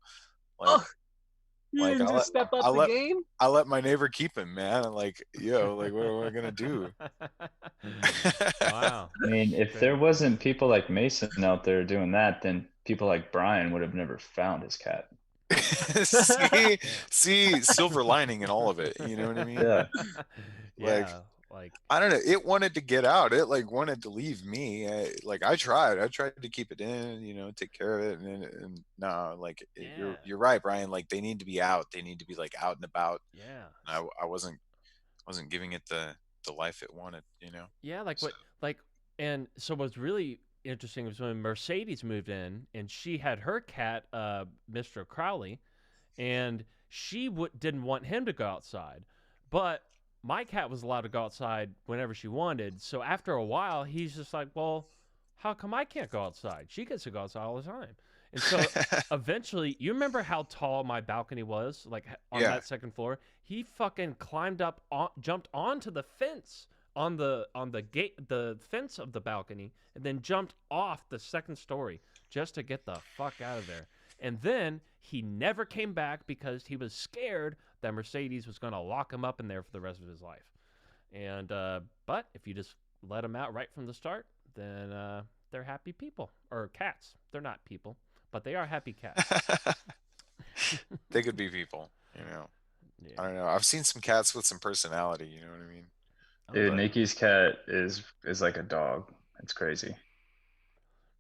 Like, Oh, you like didn't just step up I the let game? I let my neighbor keep him, man. And like, like what am I gonna do? Wow. I mean, if there wasn't people like Mason out there doing that, then people like Brian would have never found his cat. see silver lining in all of it, you know what I mean? Yeah. Like, Yeah, like I don't know. It wanted to get out. It like wanted to leave me. I tried. I tried to keep it in. Take care of it. And no, like Yeah. you're right, Brian. Like they need to be out. They need to be like out and about. yeah. I wasn't giving it the life it wanted. Yeah, like So, what like and so what's really interesting was when Mercedes moved in and she had her cat, Mr. Crowley, and she didn't want him to go outside. But my cat was allowed to go outside whenever she wanted. So after a while, he's just like, well, how come I can't go outside? She gets to go outside all the time. And so eventually, you remember how tall my balcony was, like on Yeah. that second floor? He fucking climbed up, jumped onto the fence on the gate, the fence of the balcony, and then jumped off the second story just to get the fuck out of there. And then he never came back because he was scared that Mercedes was going to lock him up in there for the rest of his life. And but if you just let them out right from the start, then they're happy people, or cats. They're not people, but they are happy cats. They could be people. Yeah. I don't know. I've seen some cats with some personality. You know what I mean? Dude, But- Nikki's cat is like a dog. It's crazy.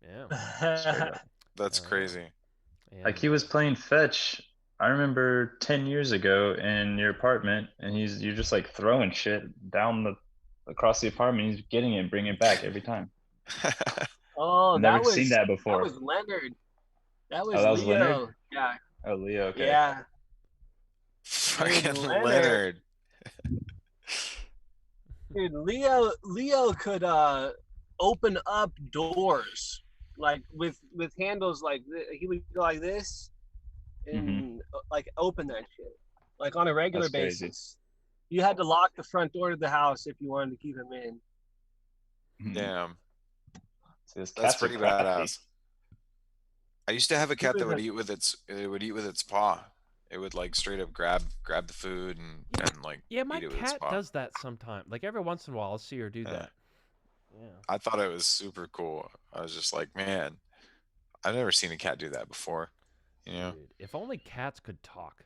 Yeah. Straight up. That's Oh, yeah. crazy. Like he was playing fetch. I remember 10 years ago in your apartment, and you're just like throwing shit across the apartment. He's getting it, and bringing it back every time. Oh, I've that never was seen that before. That was Leonard. That was that was Leo. Leonard? Yeah. Oh, Leo. Okay. Yeah. Fucking Leonard. Leonard. Dude, Leo could open up doors like with handles like he would go like this and like open that shit like on a regular That's crazy. basis. You had to lock the front door to the house if you wanted to keep him in. Mhm. Damn. See, this That's cats are pretty crafty. badass. I used to have a cat that was would eat with its paw. It would like straight up grab the food and like Yeah, my eat it with its cat paw. does that sometimes. Like every once in a while, I'll see her do Yeah. that. Yeah. I thought it was super cool. I was just like, man, I've never seen a cat do that before. Dude, if only cats could talk.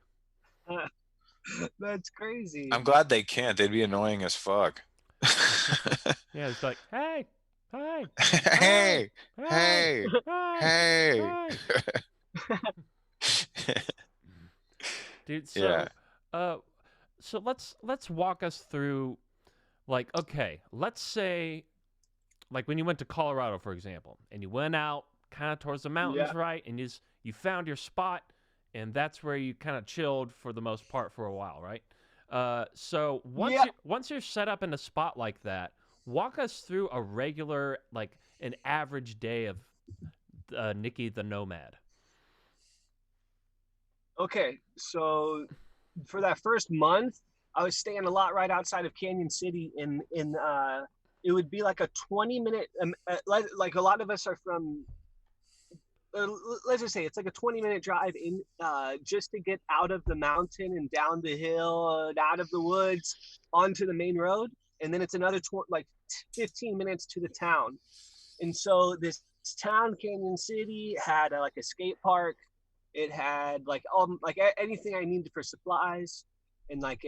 That's crazy. I'm glad they can't. They'd be annoying as fuck. Yeah, it's like, hey, hey, Hey, hey, hey, hey, hey. hey. Dude, Yeah. so let's walk us through, like, okay, let's say, like, when you went to Colorado, for example, and you went out kind of towards the mountains, Yeah. right? And you found your spot, and that's where you kind of chilled for the most part for a while, right? So Yeah. once you're set up in a spot like that, walk us through a regular, like, an average day of Nicky the Nomad. Okay, so for that first month, I was staying a lot right outside of Canyon City. It would be like a 20-minute. Like a lot of us are from. Let's just say it's like a 20-minute drive in just to get out of the mountain and down the hill and out of the woods onto the main road, and then it's another 15 minutes to the town. And so this town, Canyon City, had like a skate park. It had like anything I needed for supplies, and like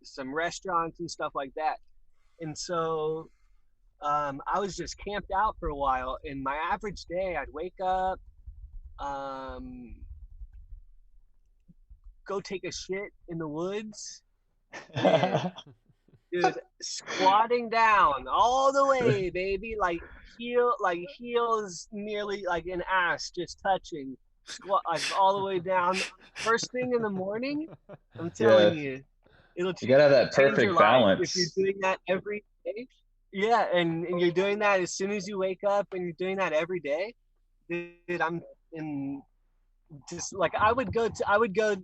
some restaurants and stuff like that. And so I was just camped out for a while. And my average day, I'd wake up, um, go take a shit in the woods, and dude, squatting down all the way, baby, like heels nearly like an ass just touching, squat like all the way down. First thing in the morning, I'm Yeah, telling you, it'll you gotta have that change your perfect life if you're balance. doing that every day. Yeah, and you're doing that as soon as you wake up, and you're doing that every day. Dude, I'm in just like I would go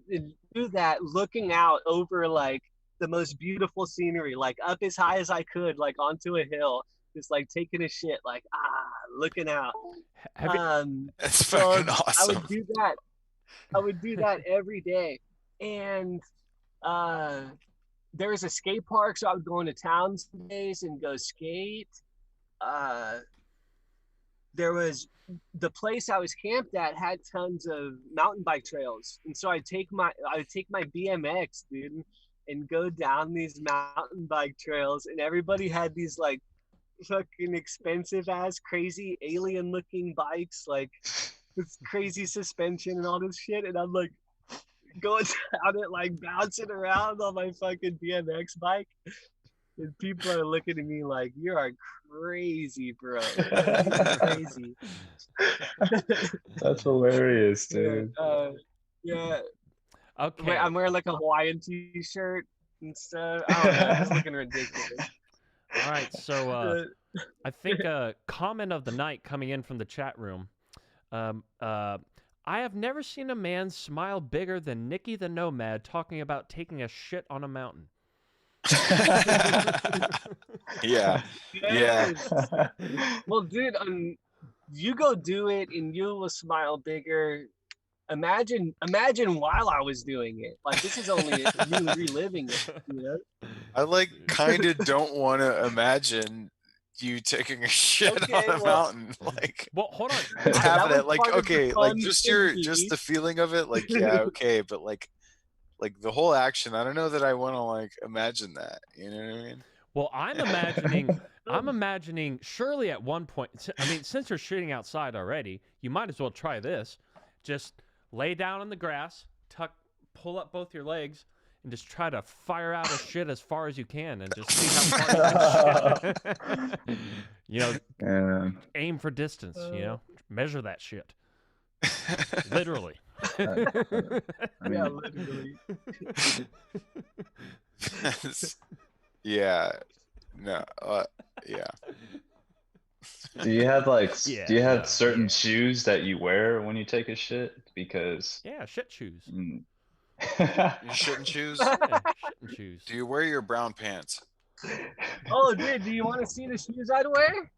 and do that looking out over like the most beautiful scenery, like up as high as I could, like onto a hill, just like taking a shit, like looking out. Have you? That's So fucking I awesome. would do that. I would do that every day. And uh there was a skate park, so I would go into town some days and go skate. Uh there was the place I was camped at had tons of mountain bike trails, and so I would take my BMX, dude, and go down these mountain bike trails, and everybody had these like fucking expensive ass crazy alien looking bikes, like with crazy suspension and all this shit, and I'm like going down it like bouncing around on my fucking BMX bike. And people are looking at me like, you are crazy, bro. You are crazy. That's hilarious, Yeah, dude. yeah. Okay. I'm wearing like a Hawaiian t-shirt and stuff. I don't know, just looking ridiculous. All right. So I think comment of the night coming in from the chat room. I have never seen a man smile bigger than Nicky the Nomad talking about taking a shit on a mountain. Yeah. Yeah. Yes. Well, dude, you go do it and you will smile bigger. Imagine while I was doing it. Like this is only me reliving it, you know? I like kind of don't want to imagine you taking a shit Okay, on a well, mountain. Like Well, hold on. just that having was it like part of the okay, like fun just thingy. the feeling of it, like yeah, okay, but like the whole action, I don't know that I want to like imagine that. You know what I mean? Well, I'm imagining surely at one point, I mean, since you're shooting outside already, you might as well try this. Just lay down on the grass, pull up both your legs, and just try to fire out a shit as far as you can and just see how far you can shit. You know, Yeah. aim for distance, you know, measure that shit. Literally. I Yeah, mean, literally. Yeah. No. Yeah. do you have Yeah, do you have no, certain yeah. shoes that you wear when you take a shit? Because Yeah, shit shoes. You shouldn't choose. Yeah, shit and shoes. Do you wear your brown pants? Oh, dude, do you want to see the shoes I'd wear?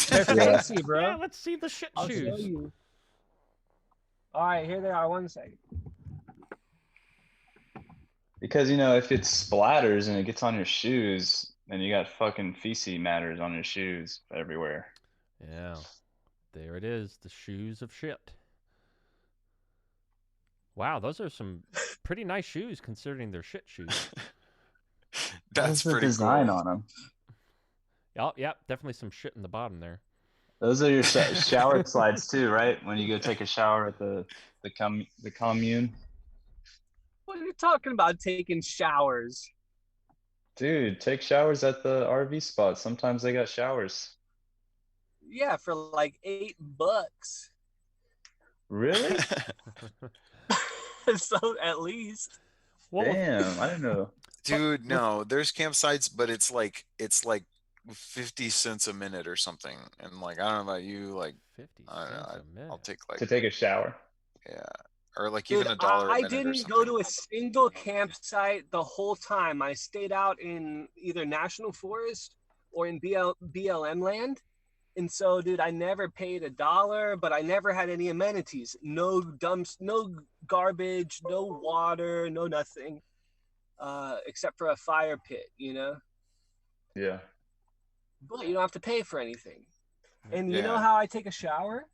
They're Yeah. fancy, bro. Yeah, let's see the shit I'll shoes. show you. All right, here they are. 1 second. Because if it splatters and it gets on your shoes, then you got fucking feces matters on your shoes everywhere. Yeah. There it is, the shoes of shit. Wow, those are some pretty nice shoes considering they're shit shoes. That's the pretty design cool. on them. Oh, yeah, definitely some shit in the bottom there. Those are your shower slides too, right? When you go take a shower at the commune. What are you talking about taking showers? Dude, take showers at the RV spot. Sometimes they got showers. Yeah, for like $8. Really? So at least. Well, Damn, I didn't know. Dude, no, there's campsites, but it's like 50 cents a minute or something. And like I don't know about you, like 50 I don't know, cents a minute. I'll take like To take a shower. yeah. Or like Dude, even $1 a I minute or didn't something. go to a single campsite the whole time. I stayed out in either National Forest or in BLM land. And so, dude, I never paid $1, but I never had any amenities. No dumps, no garbage, no water, no nothing, except for a fire pit, you know? Yeah. But you don't have to pay for anything. And you know Yeah. how I take a shower?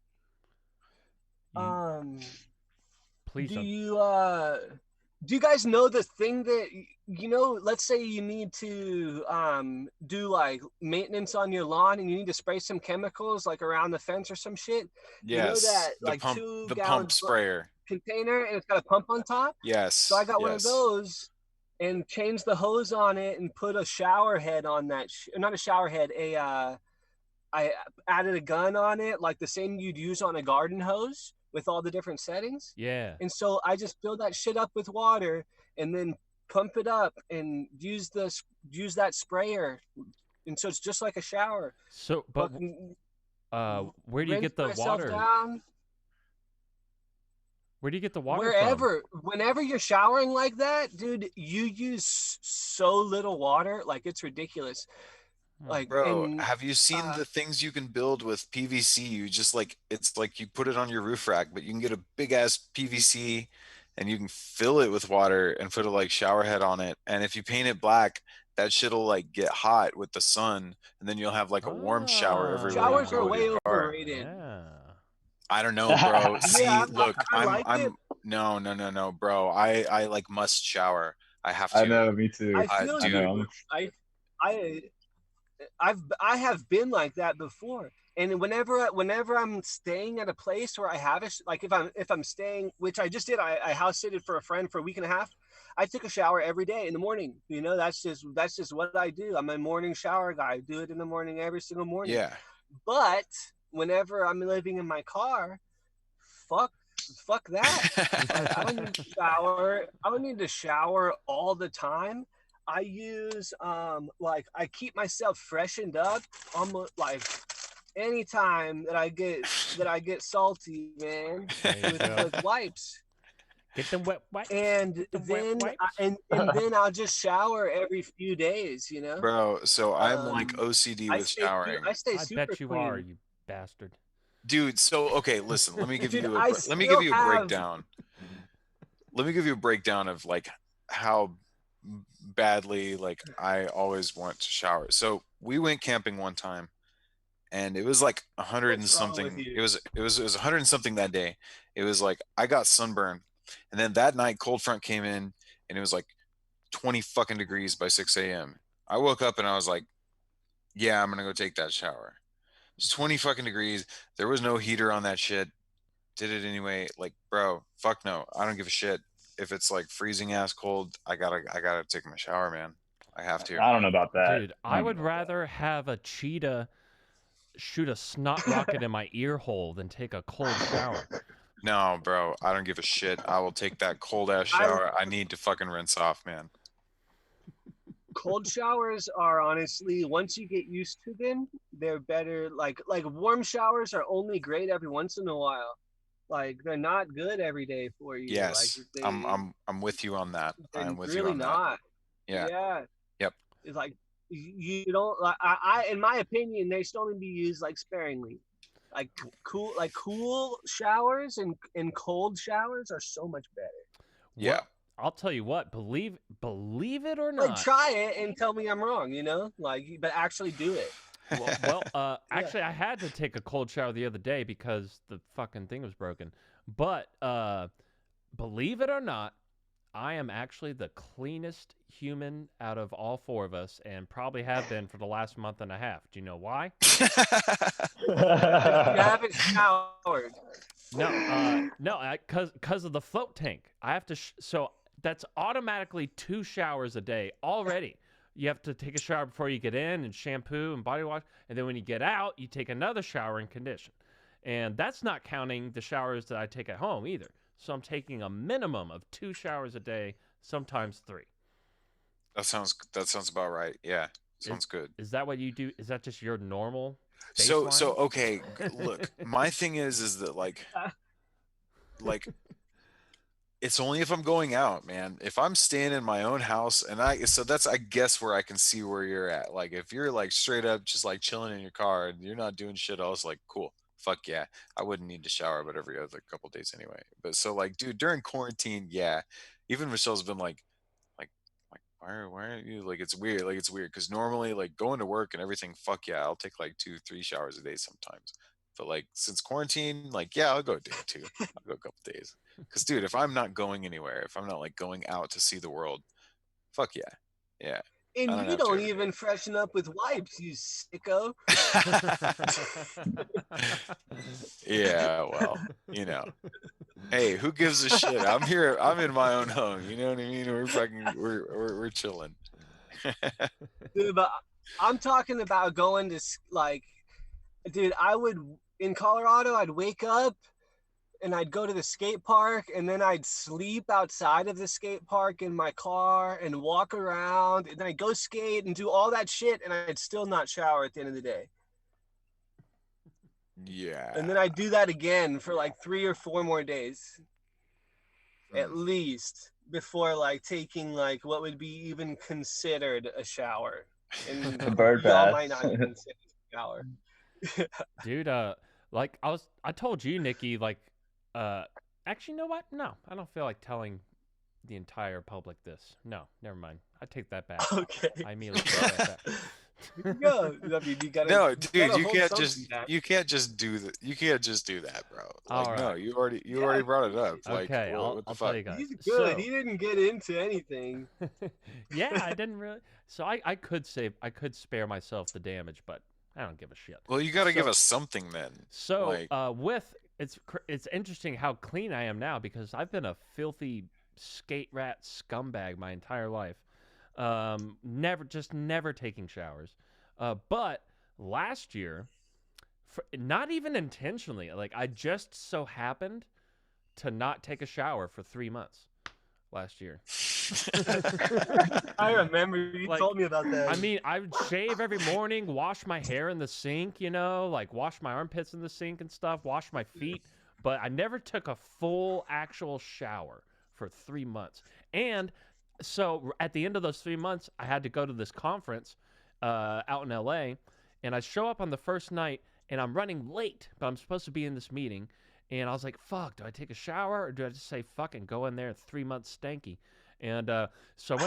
Please Do don't. you guys know the thing that let's say you need to do like maintenance on your lawn and you need to spray some chemicals like around the fence or some shit? You know Yes. that The like pump 2 the gallon pump sprayer. container and it's got a pump on top? Yes. So I got one of yes. those and changed the hose on it and put a shower head on that not a shower head, I added a gun on it, like the same you'd use on a garden hose with all the different settings. Yeah. And so I just fill that shit up with water and then pump it up and use that sprayer. And so it's just like a shower. So, but where do you get the water? Down. Where do you get the water Whenever you're showering like that, dude, you use so little water, like it's ridiculous. Like, bro, have you seen the things you can build with PVC? You just like it's like you put it on your roof rack, but you can get a big ass PVC and you can fill it with water and put a like shower head on it. And if you paint it black, that shit'll like get hot with the sun, and then you'll have like a warm shower everywhere. Showers you go are with way your car. overrated. Yeah. I don't know, bro. See, Yeah, look, I like it. No, bro. I like must shower. I have to. I know, me too. I feel dude. you. I have been like that before. And whenever I'm staying at a place where I have like if I'm staying, which I just did, I house sitted for a friend for a week and a half. I took a shower every day in the morning. You know, that's just what I do. I'm a morning shower guy. I do it in the morning every single morning. Yeah. But whenever I'm living in my car, fuck that. Like, I don't need to shower. I don't need to shower all the time. I use like I keep myself freshened up almost like anytime that I get salty, man, with wipes. Get them wet wipes. And then and then I'll just shower every few days, you know. Bro, so I'm like OCD with showering. I stay I super bet you clean. are, you bastard. Dude, so okay, listen, let me give Dude, you I let me give you a still have- breakdown. Let me give you a breakdown of like how badly like I always want to shower. So we went camping one time and it was like 100 and What's wrong with something. you? It was 100 and something that day. It was like I got sunburned. And then that night cold front came in and it was like 20 fucking degrees by 6 a.m. I woke up and I was like, yeah, I'm gonna go take that shower. It's 20 fucking degrees. There was no heater on that shit. Did it anyway. Like, bro, fuck no. I don't give a shit. If it's like freezing ass cold, I gotta take my shower, man. I have to. I don't know about that. Dude, I would rather have a cheetah shoot a snot rocket in my ear hole than take a cold shower. No, bro, I don't give a shit. I will take that cold ass shower. I need to fucking rinse off, man. Cold showers are honestly, once you get used to them, they're better. Like warm showers are only great every once in a while. Like they're not good every day for you. Yes, like, I'm with you on that. I'm with really you on not. that. Yeah. Yeah. Yep. It's like you don't like. I in my opinion, they should only be used like sparingly. Like cool showers and cold showers are so much better. Yeah. Well, I'll tell you what, believe it or not. Like try it and tell me I'm wrong, you know? Like, but actually do it. Actually, I had to take a cold shower the other day because the fucking thing was broken. But believe it or not, I am actually the cleanest human out of all four of us, and probably have been for the last month and a half. Do you know why? You haven't showered. No, because of the float tank. I have to. So that's automatically 2 showers a day already. You have to take a shower before you get in, and shampoo and body wash, and then when you get out, you take another shower and condition. And that's not counting the showers that I take at home either. So I'm taking a minimum of 2 showers a day, sometimes 3. That sounds about right. Yeah, sounds good. Is that what you do? Is that just your normal So baseline? okay, look, my thing is that like it's only if I'm going out, man. If I'm staying in my own house, and so that's, I guess, where I can see where you're at. Like if you're like straight up just like chilling in your car and you're not doing shit else, like cool, fuck yeah, I wouldn't need to shower, but every other couple days anyway. But so like, dude, during quarantine, yeah, even Michelle's been like, why aren't you, like, it's weird, because normally like going to work and everything, fuck yeah, I'll take like 2-3 showers a day sometimes. But like since quarantine, like yeah, I'll go a day or two. I'll go a couple days. Because dude, if I'm not going anywhere, if I'm not like going out to see the world, fuck yeah, yeah. I And don't you have to don't every even freshen up with wipes, you sicko. day. Yeah, well, you know. Hey, who gives a shit? I'm here. I'm in my own home. You know what I mean? We're chilling. Dude, but I'm talking about going to like, dude, I would in Colorado, I'd wake up and I'd go to the skate park and then I'd sleep outside of the skate park in my car and walk around and then I'd go skate and do all that shit and I'd still not shower at the end of the day. Yeah. And then I'd do that again for like 3 or 4 more days at least before like taking like what would be even considered a shower. And A bird y'all bath. might not consider it a shower. Dude, like I told you, Nicky, like, actually, you know what? No, I don't feel like telling the entire public this. No, never mind. I take that back. Okay. I immediately take that back. No, I mean, you gotta, No, dude, gotta you hold can't something just back. you can't just do that. You can't just do that, bro. Like, All no, right. you already Yeah, brought it up. Like, Okay, what the I'll fuck? tell you guys. He's good. So, He didn't get into anything. yeah, I didn't really. So I could spare myself the damage, but I don't give a shit. Well, you got to give So- us something then. So, Like, it's interesting how clean I am now because I've been a filthy skate rat scumbag my entire life. Never taking showers. But last year, not even intentionally, like I just so happened to not take a shower for 3 months last year. I remember you Like, told me about that. I mean, I would shave every morning, wash my hair in the sink, you know, like wash my armpits in the sink and stuff, wash my feet, but I never took a full actual shower for 3 months. And so at the end of those 3 months, I had to go to this conference out in LA, and I show up on the first night, and I'm running late, but I'm supposed to be in this meeting. And I was like, fuck, do I take a shower or do I just say fuck and go in there 3 months stanky? And so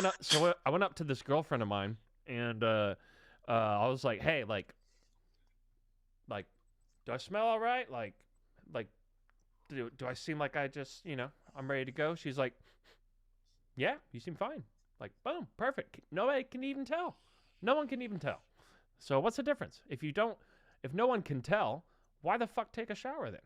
I went up to this girlfriend of mine, and I was like, hey, like, do I smell all right? Like, do I seem like I just, you know, I'm ready to go? She's like, yeah, you seem fine. Like, boom, perfect. Nobody can even tell. No one can even tell. So what's the difference? If no one can tell, why the fuck take a shower then?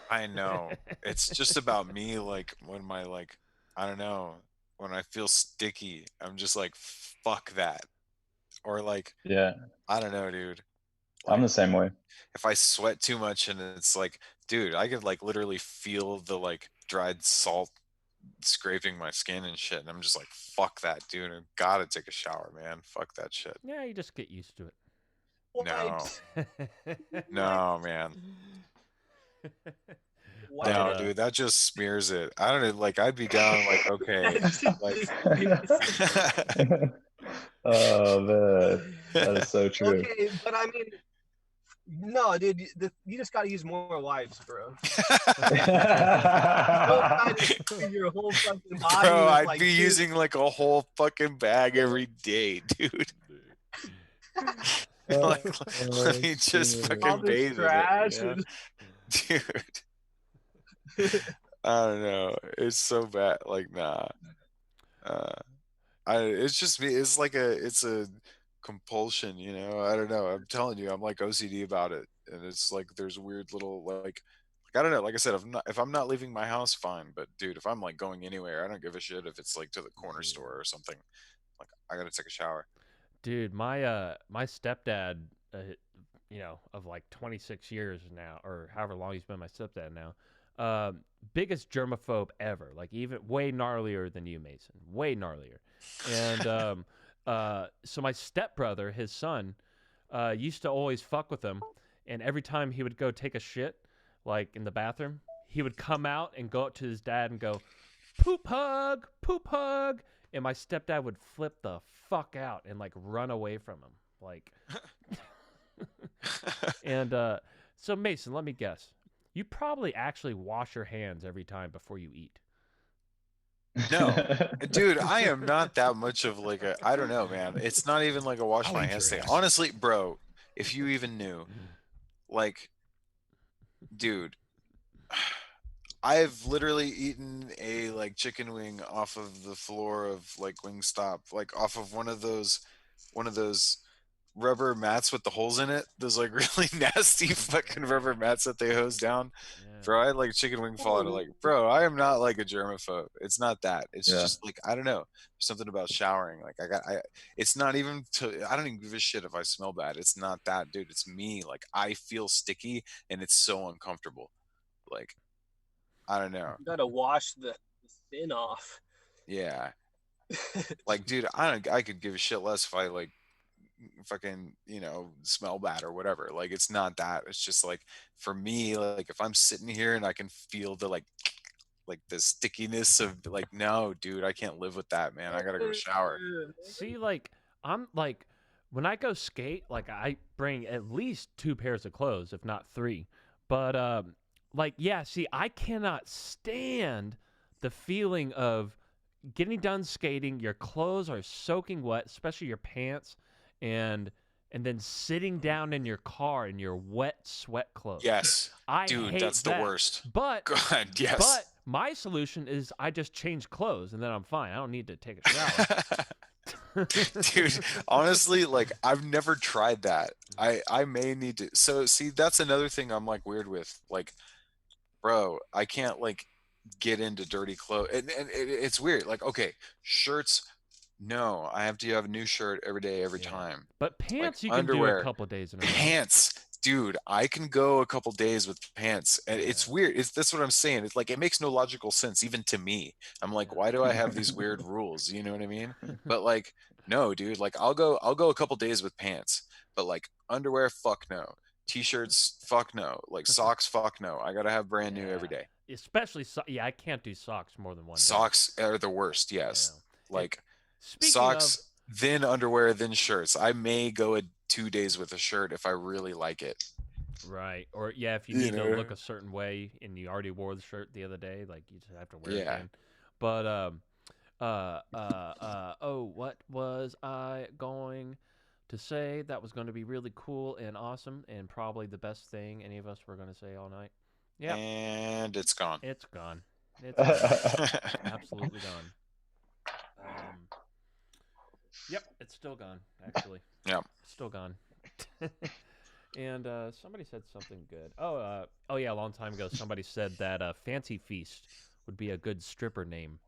I know. It's just about me, like, when my, like, I don't know, when I feel sticky, I'm just like, fuck that. Or like, Yeah, I don't know, dude. I'm the Like, same way. if I sweat too much and it's like, dude, I could like literally feel the like dried salt scraping my skin and shit, and I'm just like, fuck that, dude. I gotta take a shower, man. Fuck that shit. Yeah, you just get used to it. No, Wipes. no, man. Wipes. No, dude, that just smears it. I don't know, like, I'd be down, like, okay, like, Oh man, that is so true. Okay, but I mean, no, dude, you just gotta use more wipes, bro. Don't try to clean your whole fucking body. bro, with, I'd like, be two- using like a whole fucking bag every day, dude. Like, let me just dude. fucking all this bathe in it, trash. you know? Dude. I don't know. It's so bad. Like, nah. Uh, it's just me. It's a compulsion, you know. I don't know. I'm telling you, I'm like OCD about it, and it's like there's weird little I don't know. Like I said, if I'm not leaving my house, fine. But dude, if I'm like going anywhere, I don't give a shit if it's like to the corner Dude. store or something. Like I gotta take a shower. Dude, my stepdad, of like 26 years now, or however long he's been my stepdad now, biggest germaphobe ever. Like even way gnarlier than you, Mason. Way gnarlier. And so my stepbrother, his son, used to always fuck with him, and every time he would go take a shit, like in the bathroom, he would come out and go up to his dad and go, poop hug, and my stepdad would flip the fuck out and like run away from him, like. And so Mason, let me guess, you probably actually wash your hands every time before you eat. No, dude, I am not that much of like a. I don't know, man. It's not even like a wash I'll my eat hands your thing. ass. Honestly, bro, if you even knew, like, dude, I've literally eaten a like chicken wing off of the floor of like Wingstop, like off of one of those rubber mats with the holes in it. Those like really nasty fucking rubber mats that they hose down. Yeah. Bro, I had like chicken wing fall out of like, bro, I am not like a germaphobe. It's not that. It's Yeah. just like I don't know. There's something about showering. Like it's not even to I don't even give a shit if I smell bad. It's not that, dude. It's me. Like I feel sticky and it's so uncomfortable. Like I don't know. You gotta wash the sin off. Yeah. Like, dude, I could give a shit less if I like fucking, smell bad or whatever. Like it's not that. It's just like for me, like if I'm sitting here and I can feel the like the stickiness of like, no, dude, I can't live with that, man. I gotta go shower. See, like I'm like when I go skate, like I bring at least 2 pairs of clothes, if not 3. But like yeah, see, I cannot stand the feeling of getting done skating, your clothes are soaking wet, especially your pants, and then sitting down in your car in your wet sweat clothes. Yes. I Dude, hate that's the that. worst. But God, yes. but my solution is I just change clothes and then I'm fine. I don't need to take a shower. Dude, honestly, like I've never tried that. I may need to. So see, that's another thing I'm like weird with. Like, bro, I can't like get into dirty clothes, and it's weird. Like, okay, shirts. No, I have to have a new shirt every day, every Yeah. time. But Like pants you can do a underwear, couple days in a row. pants, dude. I can go a couple days with pants, and Yeah. it's weird. That's what I'm saying. It's like it makes no logical sense even to me. I'm like, Yeah. why do I have these weird rules? You know what I mean? But like, no, dude. Like, I'll go a couple days with pants, but like underwear, fuck no. T-shirts, fuck no. Like socks, fuck no. I gotta have brand new every day. Especially yeah, I can't do socks more than one day. Socks are the worst. Yes, Yeah. like Speaking socks, of, then underwear, then shirts. I may go 2 days with a shirt if I really like it. right, or yeah, if you You need to know? look a certain way and you already wore the shirt the other day, like you just have to wear it Yeah. again. But oh, what was I going to say that was going to be really cool and awesome and probably the best thing any of us were going to say all night? Yeah, And it's gone. it's gone. It's gone. Absolutely gone. Yep, it's still gone. Actually, Yeah. still gone. And somebody said something good. Oh yeah, a long time ago, somebody said that Fancy Feast would be a good stripper name,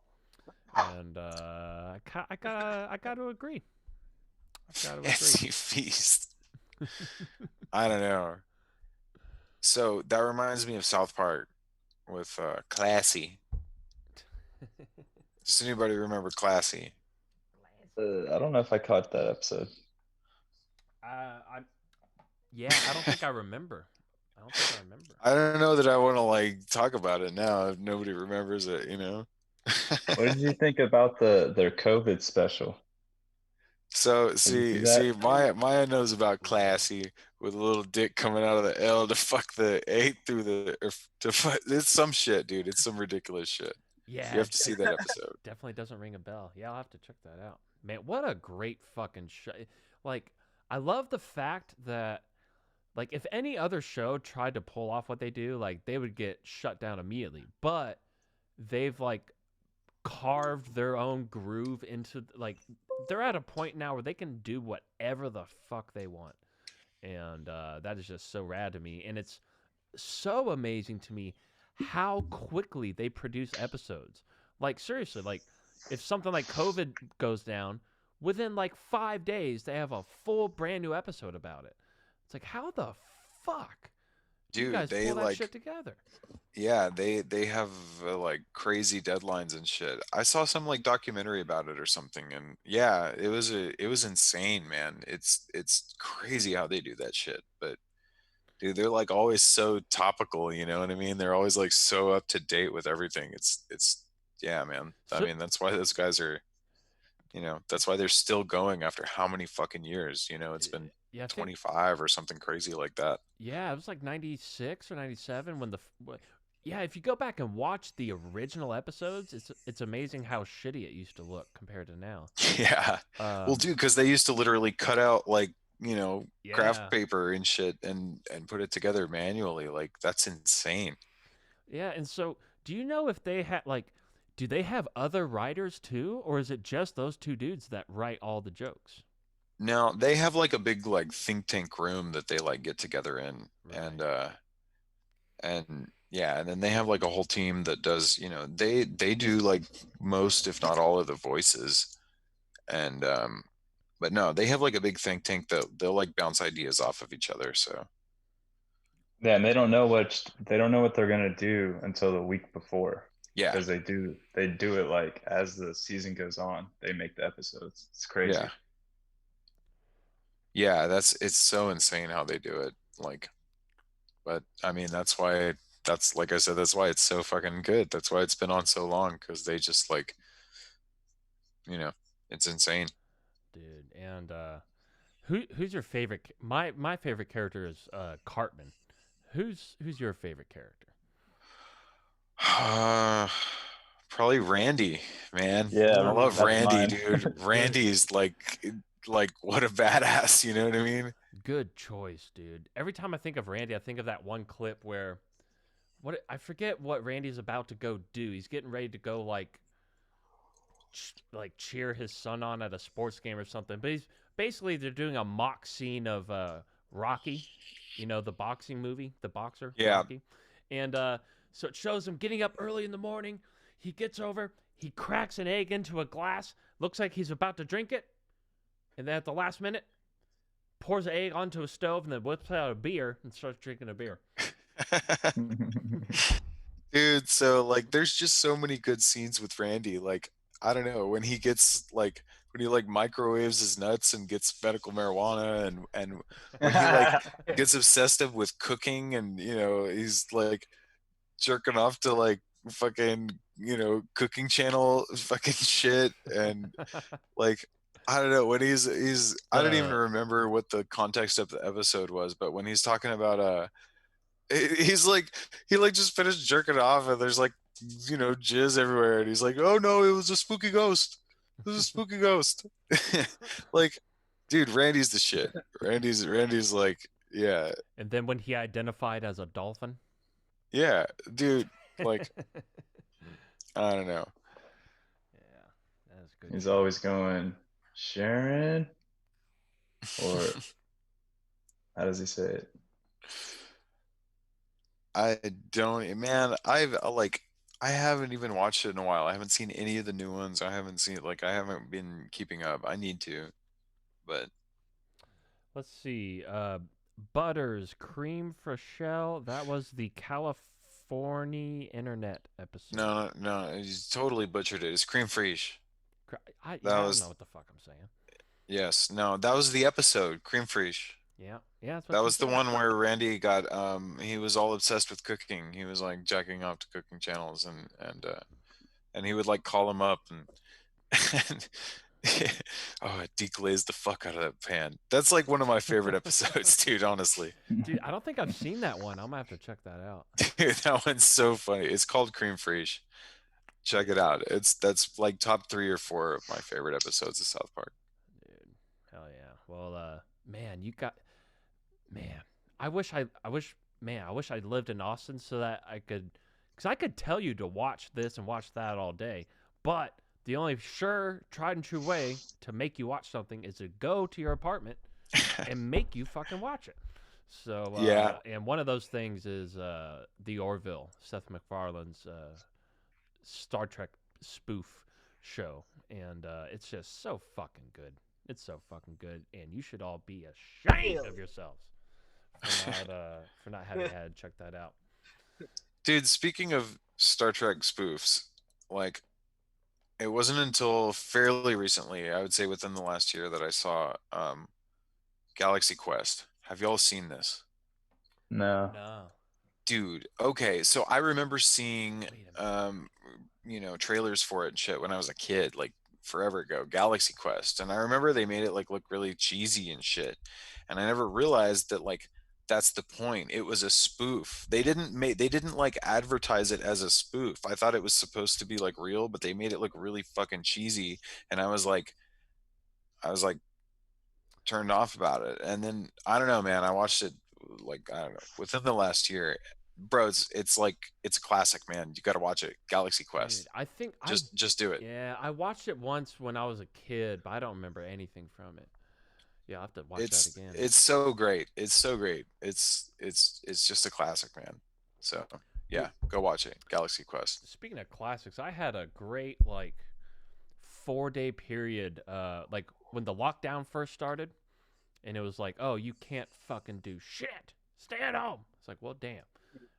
and I gotta agree. I gotta agree. Fancy feast. I don't know. So that reminds me of South Park with Classy. Does anybody remember Classy? I don't know if I caught that episode. I don't think I remember. I don't think I remember. I don't know that I want to like talk about it now if nobody remembers it, you know? What did you think about their COVID special? So Did you see see, that? Maya knows about Classy with a little dick coming out of the L to fuck the A through the or to fuck. It's some shit, dude. It's some ridiculous shit. Yeah, You have to see that episode. definitely doesn't ring a bell. Yeah, I'll have to check that out. Man, what a great fucking show! Like, I love the fact that, like, if any other show tried to pull off what they do, like, they would get shut down immediately. But they've like carved their own groove into like they're at a point now where they can do whatever the fuck they want, and that is just so rad to me. And it's so amazing to me how quickly they produce episodes. Like seriously, like if something like COVID goes down, within like 5 days they have a full brand new episode about it. It's like how the fuck do you Dude, guys they pull that like shit together? yeah, they have like crazy deadlines and shit. I saw some like documentary about it or something, and yeah, it was insane, man. It's crazy how they do that shit. But dude, they're like always so topical, you know what I mean? They're always like so up to date with everything. It's yeah, man. I So mean, that's why those guys are, that's why they're still going after how many fucking years, it's been yeah, I think 25 or something crazy like that. yeah, it was like 96 or 97 when yeah, if you go back and watch the original episodes, it's amazing how shitty it used to look compared to now. Yeah. Well, Um, dude, because they used to literally cut out like, craft yeah. paper and shit and put it together manually. Like that's insane. Yeah, and so do you know if they had like do they have other writers too, or is it just those two dudes that write all the jokes? Now they have like a big like think tank room that they like get together in, Right. and yeah, and then they have like a whole team that does, they do like most if not all of the voices. And but no, they have like a big think tank that they'll like bounce ideas off of each other. So Yeah, and they don't know what they're gonna do until the week before yeah, because they do it like as the season goes on. They make the episodes. It's yeah, crazy. yeah, it's so insane how they do it. Like, but I mean, that's like I said, that's why it's so fucking good. That's why it's been on so long, because they just like, you know, it's insane. Dude, and who's your favorite my favorite character is Cartman. Who's your favorite character? Probably Randy, man. I Yeah, love Ooh, that's Randy, mine. dude. good Randy's like what a badass, you know what I mean? good choice, dude. Every time I think of Randy, I think of that one clip where I forget what Randy's about to go do. He's getting ready to go like cheer his son on at a sports game or something. But he's basically they're doing a mock scene of Rocky, the boxing movie, the boxer Yeah. Rocky, and so it shows him getting up early in the morning. He gets over, he cracks an egg into a glass, looks like he's about to drink it, and then at the last minute pours the egg onto a stove and then whips out a beer and starts drinking a beer. Dude, so like there's just so many good scenes with Randy. Like, I don't know, when he like microwaves his nuts and gets medical marijuana, and when he like gets obsessive with cooking, and he's like jerking off to like fucking, cooking channel fucking shit. And like, I don't know, when he's I don't even the remember what the context of the episode was, but when he's talking about he's like, he like just finished jerking off, and there's like, jizz everywhere, and he's like, oh no, it was a spooky ghost. It was a spooky ghost. Like, dude, Randy's the shit. Randy's like, yeah, and then when he identified as a dolphin. yeah, dude, like, I don't know. Yeah, that's good He's shit. always going, Sharon, or how does he say it? I don't, man. I haven't even watched it in a while. I haven't seen any of the new ones. I haven't been keeping up. I need to, but Let's see. Butters, cream fraichel. That was the California internet episode. no, no, he's totally butchered it. It's cream fraiche. That Yeah, I don't know was what the fuck I'm saying. Yes, no, that was the episode, cream fraiche. Yeah, yeah, that's That what you was the said. one where Randy got he was all obsessed with cooking. He was like jacking off to cooking channels, and he would like call him up and oh, it deglazed the fuck out of that pan. That's like one of my favorite episodes, dude, honestly. Dude, I don't think I've seen that one. I'm gonna have to check that out. Dude, that one's so funny. It's called Cream Fraiche. Check it out. That's like top 3 or 4 of my favorite episodes of South Park. Dude, hell yeah. Well, man, man, I wish I lived in Austin so that I could because I could tell you to watch this and watch that all day, but the only sure, tried and true way to make you watch something is to go to your apartment and make you fucking watch it. So, Yeah. and one of those things is the Orville, Seth MacFarlane's Star Trek spoof show, and it's just so fucking good. It's so fucking good, and you should all be ashamed of yourselves for not having had check that out. Dude, speaking of Star Trek spoofs, like it wasn't until fairly recently, I would say within the last year, that I saw Galaxy Quest. Have y'all seen this? No. No. Dude, okay, so I remember seeing Wait a minute. trailers for it and shit when I was a kid, like forever ago, Galaxy Quest. And I remember they made it like look really cheesy and shit. And I never realized that like that's the point. It was a spoof. They didn't like advertise it as a spoof. I thought it was supposed to be like real, but they made it look really fucking cheesy. And I was like turned off about it. And then I don't know, man. I watched it like I don't know within the last year, bro. It's like it's a classic, man. You got to watch it. Galaxy Quest. Dude, I think Just do it. yeah, I watched it once when I was a kid, but I don't remember anything from it. Yeah, I'll have to watch that again. It's so great. It's so great. It's just a classic, man. So yeah, go watch it. Galaxy Quest. Speaking of classics, I had a great like 4-day period, like when the lockdown first started, and it was like, oh, you can't fucking do shit. Stay at home. It's like, well, damn.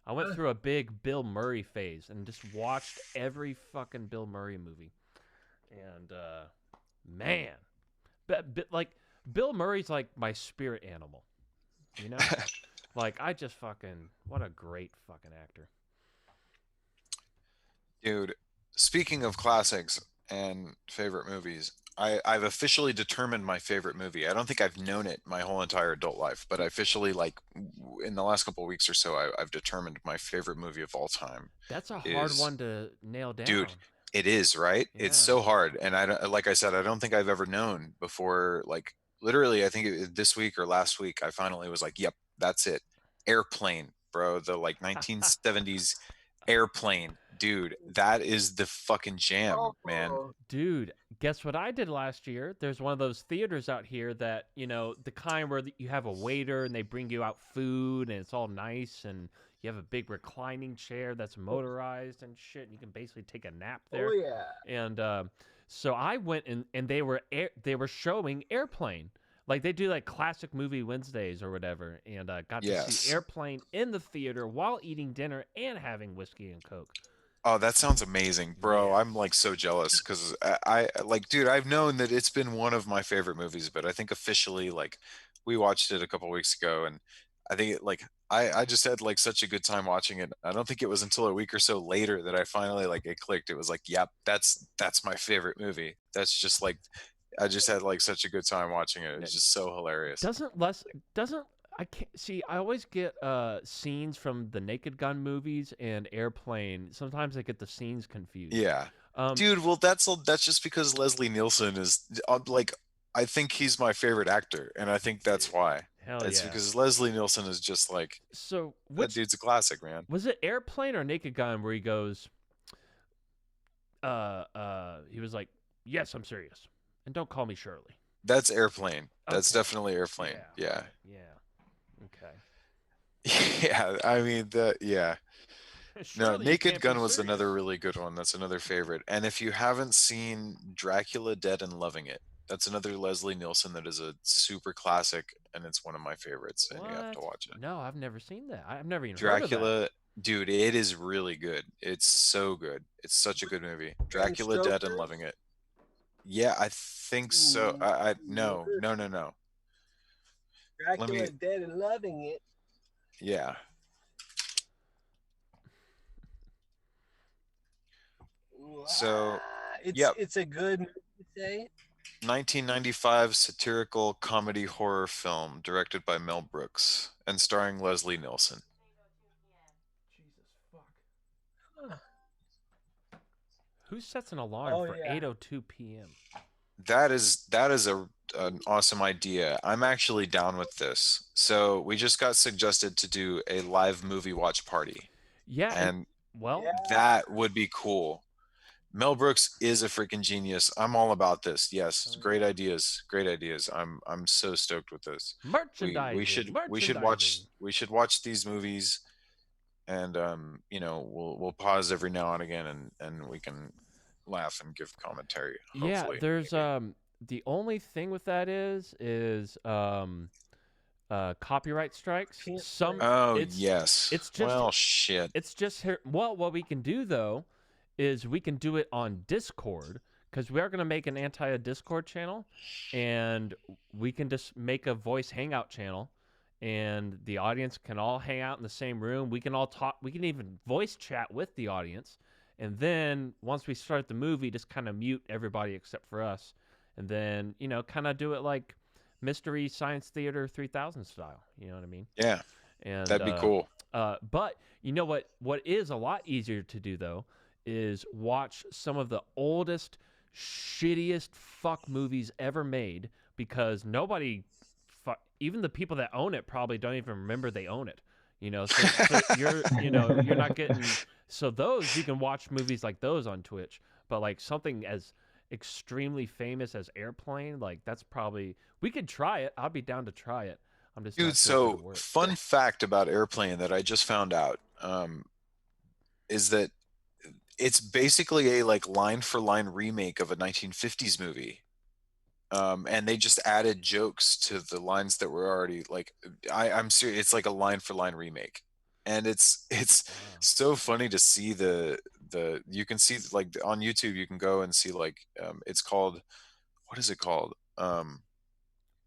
I went through a big Bill Murray phase and just watched every fucking Bill Murray movie. And man, like Bill Murray's like my spirit animal. You know? Like I just fucking what a great fucking actor. Dude, speaking of classics and favorite movies, I've officially determined my favorite movie. I don't think I've known it my whole entire adult life, but I officially, like, in the last couple of weeks or so, I've determined my favorite movie of all time. That's a hard one to nail down. Dude, it is, right? Yeah. It's so hard. And I don't, like I said, I don't think I've ever known before. Like, literally, I think this week or last week, I finally was like, yep, that's it. Airplane, bro. The like 1970s Airplane. Dude, that is the fucking jam, man. Dude, guess what I did last year? There's one of those theaters out here that, you know, the kind where you have a waiter and they bring you out food and it's all nice and you have a big reclining chair that's motorized and shit. And you can basically take a nap there. Oh yeah. And so I went and they were showing Airplane. Like they do like classic movie Wednesdays or whatever, and got to see Airplane in the theater while eating dinner and having whiskey and Coke. Oh, that sounds amazing, bro. Yeah. I'm like so jealous because I like, dude, I've known that it's been one of my favorite movies, but I think officially, like, we watched it a couple weeks ago, and I think it, like, I just had like such a good time watching it. I don't think it was until a week or so later that I finally like it clicked. It was like, yep, that's my favorite movie. That's just like, I just had like such a good time watching it. It's just so hilarious. Doesn't I can't see. I always get scenes from the Naked Gun movies and Airplane. Sometimes I get the scenes confused. Yeah, dude. Well, that's just because Leslie Nielsen is like, I think he's my favorite actor, and I think that's why. Hell it's yeah. because Leslie Nielsen is just like, so. That dude's a classic, man. Was it Airplane or Naked Gun where he goes? He was like, "Yes, I'm serious, and don't call me Shirley." That's Airplane. That's Okay. definitely Airplane. Yeah. Okay. Yeah, I mean yeah. No, Surely you Naked can't be Gun was serious. another really good one. That's another favorite. And if you haven't seen Dracula Dead and Loving It, that's another Leslie Nielsen that is a super classic, and it's one of my favorites, and you have to What? watch it. No, I've never seen that. I've never even heard of that. Dracula, dude, it is really good. It's so good. It's such a good movie. Dracula Dead and Loving It. Yeah, I think so. No. Dracula Dead and Loving It. Yeah. So, it's a good movie to say. 1995 satirical comedy horror film directed by Mel Brooks and starring Leslie Nielsen. Jesus fuck. Huh. Who sets an alarm for 8:02 p.m.? That is an awesome idea. I'm actually down with this. So we just got suggested to do a live movie watch party. Yeah, and Well, That would be cool. Mel Brooks is a freaking genius. I'm all about this. Yes, great ideas. Great ideas. I'm so stoked with this. merchandising, merchandising. We should watch these movies, and we'll pause every now and again, and we can laugh and give commentary. Yeah, Hopefully, there's maybe. the only thing with that is copyright strikes. Can't Some Oh it's yes. it's just Well, shit. it's just here. Well, what we can do though is we can do it on Discord because we are going to make an anti Discord channel, and we can just make a voice hangout channel, and the audience can all hang out in the same room. We can all talk. We can even voice chat with the audience, and then once we start the movie, just kind of mute everybody except for us, and then kind of do it like Mystery Science Theater 3000 style. You know what I mean? Yeah, And that'd be cool. but you know what is a lot easier to do though is watch some of the oldest, shittiest fuck movies ever made because nobody, even the people that own it probably don't even remember they own it. So you're not getting. So those you can watch movies like those on Twitch, but like something as extremely famous as Airplane, like that's probably we could try it. I'd be down to try it. I'm just Dude, not sure if it'll so work. fun fact about Airplane that I just found out is that it's basically a like line for line remake of a 1950s movie. And they just added jokes to the lines that were already like I'm serious. It's like a line for line remake, and it's Wow. so funny to see the you can see like on YouTube you can go and see like it's called what is it called?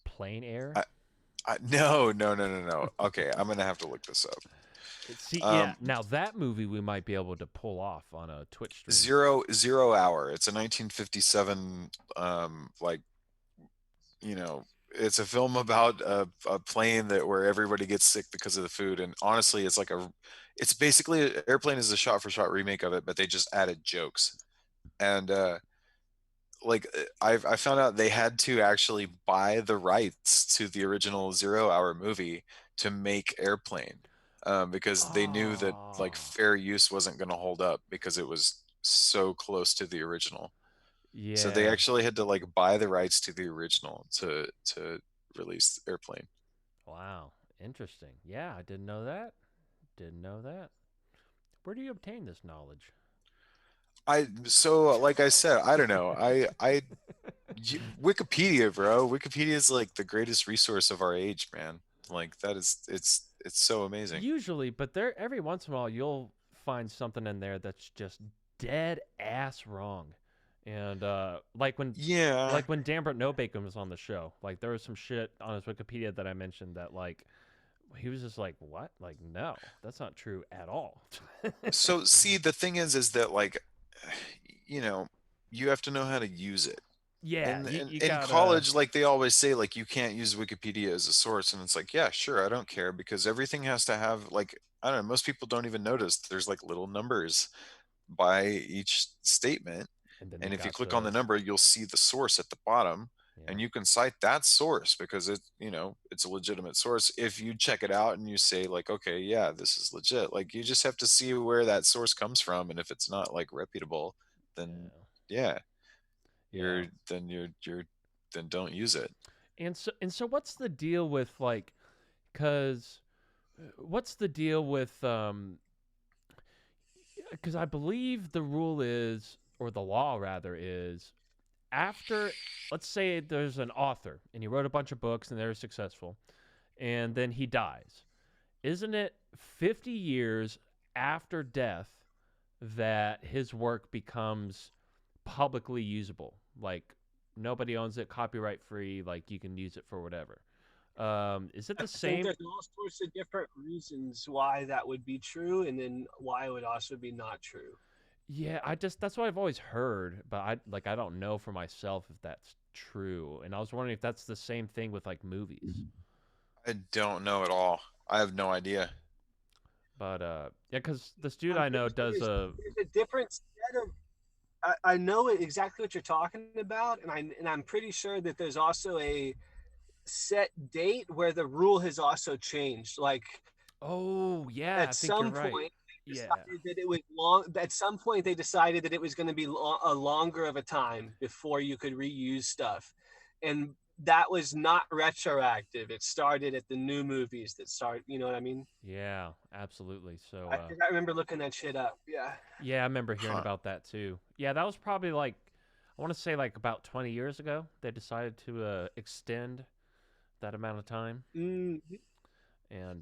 Plain Air. I, no. Okay, I'm gonna have to look this up. See, yeah. Um, Now that movie we might be able to pull off on a Twitch stream. Zero Hour. It's a 1957 like it's a film about a plane that where everybody gets sick because of the food. And honestly, it's basically Airplane is a shot for shot remake of it, but they just added jokes. And like I found out they had to actually buy the rights to the original 0 Hour movie to make Airplane, because they knew that like Oh, fair use wasn't going to hold up because it was so close to the original. So they yeah. actually had to like buy the rights to the original to release Airplane. Wow. Interesting. Yeah, I didn't know that. Didn't know that. Where do you obtain this knowledge? Like I said, I don't know. Wikipedia, bro. Wikipedia is like the greatest resource of our age, man. Like that is it's so amazing. Usually, but there every once in a while you'll find something in there that's just dead ass wrong. And Yeah. like when Dambert No Bacon was on the show, like there was some shit on his Wikipedia that I mentioned that like he was just like, "What? Like no, that's not true at all." So see, the thing is that like you know, you have to know how to use it. Yeah, And you in gotta. college, like they always say, like you can't use Wikipedia as a source, and it's like, yeah, sure, I don't care because everything has to have like I don't know. Most people don't even notice there's like little numbers by each statement, And then you and if you got click on the the number, you'll see the source at the bottom, yeah. and you can cite that source because it's a legitimate source. If you check it out and you say like, okay, yeah, this is legit, like you just have to see where that source comes from, and if it's not like reputable, then Yeah. yeah, Yeah. you're then don't use it. And so what's the deal with like cuz what's the deal with cuz I believe the rule is or the law rather is after let's say there's an author and he wrote a bunch of books and they're successful and then he dies. Isn't it 50 years after death that his work becomes publicly usable? Like nobody owns it, copyright free. Like you can use it for whatever. Is it I the think same? there's all sorts of different reasons why that would be true, and then why it would also be not true. Yeah, that's what I've always heard, but I don't know for myself if that's true. And I was wondering if that's the same thing with like movies. I don't know at all. I have no idea. But yeah, because this dude I'm I know pretty sure does a there's a different set of. I know exactly what you're talking about, and I'm pretty sure that there's also a set date where the rule has also changed. Like oh yeah, at I think you're some right. point decided that it was long. At some point, they decided that it was going to be a longer of a time before you could reuse stuff, and that was not retroactive. It started at the new movies that start. You know what I mean? Yeah, absolutely. So, I remember looking that shit up. Yeah. yeah, I remember hearing Huh. about that too. Yeah, that was probably like, I want to say like about 20 years ago. They decided to extend that amount of time, Mm, and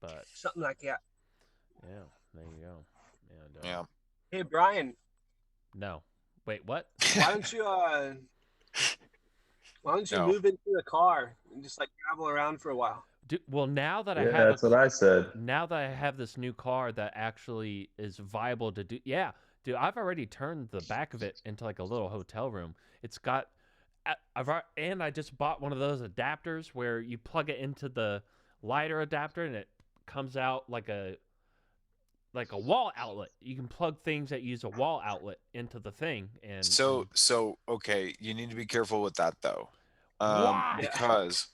but something like that. yeah, there you go. And Yeah. Hey Brian, no, wait, what? why don't you No. move into a car and just like travel around for a while? Well, now that I Yeah, have that's what I said. now that I have this new car that actually is viable to do, yeah, dude, I've already turned the back of it into like a little hotel room. It's got, and I just bought one of those adapters where you plug it into the lighter adapter and it comes out like a wall outlet. You can plug things that use a wall outlet into the thing, and So okay, you need to be careful with that though. Why? Yeah. Because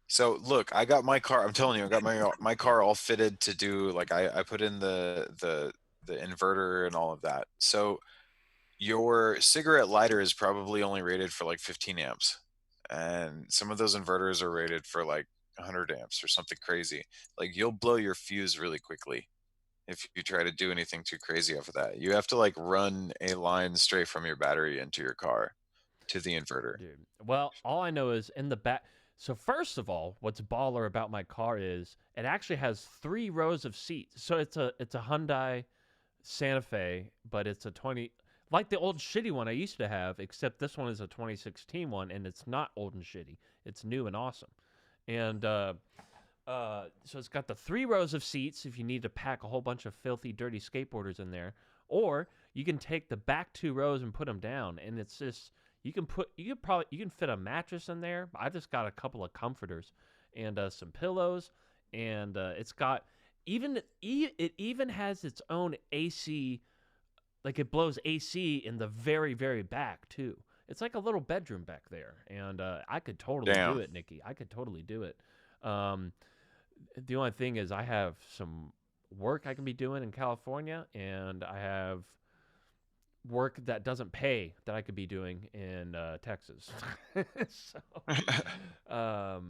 so look, I got my car. I'm telling you, I got my car all fitted to do like I put in the inverter and all of that. So your cigarette lighter is probably only rated for like 15 amps, and some of those inverters are rated for like 100 amps or something crazy. Like you'll blow your fuse really quickly if you try to do anything too crazy off of that. You have to like run a line straight from your battery into your car to the inverter. dude. Well, all I know is in the back. So first of all, what's baller about my car is it actually has 3 rows of seats. So it's a Hyundai Santa Fe, but it's a 20, like the old shitty one I used to have, except this one is a 2016 one, and it's not old and shitty. It's new and awesome. And so it's got the 3 rows of seats if you need to pack a whole bunch of filthy, dirty skateboarders in there, or you can take the back 2 rows and put them down, and it's just you can fit a mattress in there. I just got a couple of comforters and some pillows, and it's got it even has its own AC, like it blows AC in the very very back too. It's like a little bedroom back there, and I could totally do Damn. it, Nicky. I could totally do it. Um, the only thing is, I have some work I can be doing in California, and I have work that doesn't pay that I could be doing in Texas. So,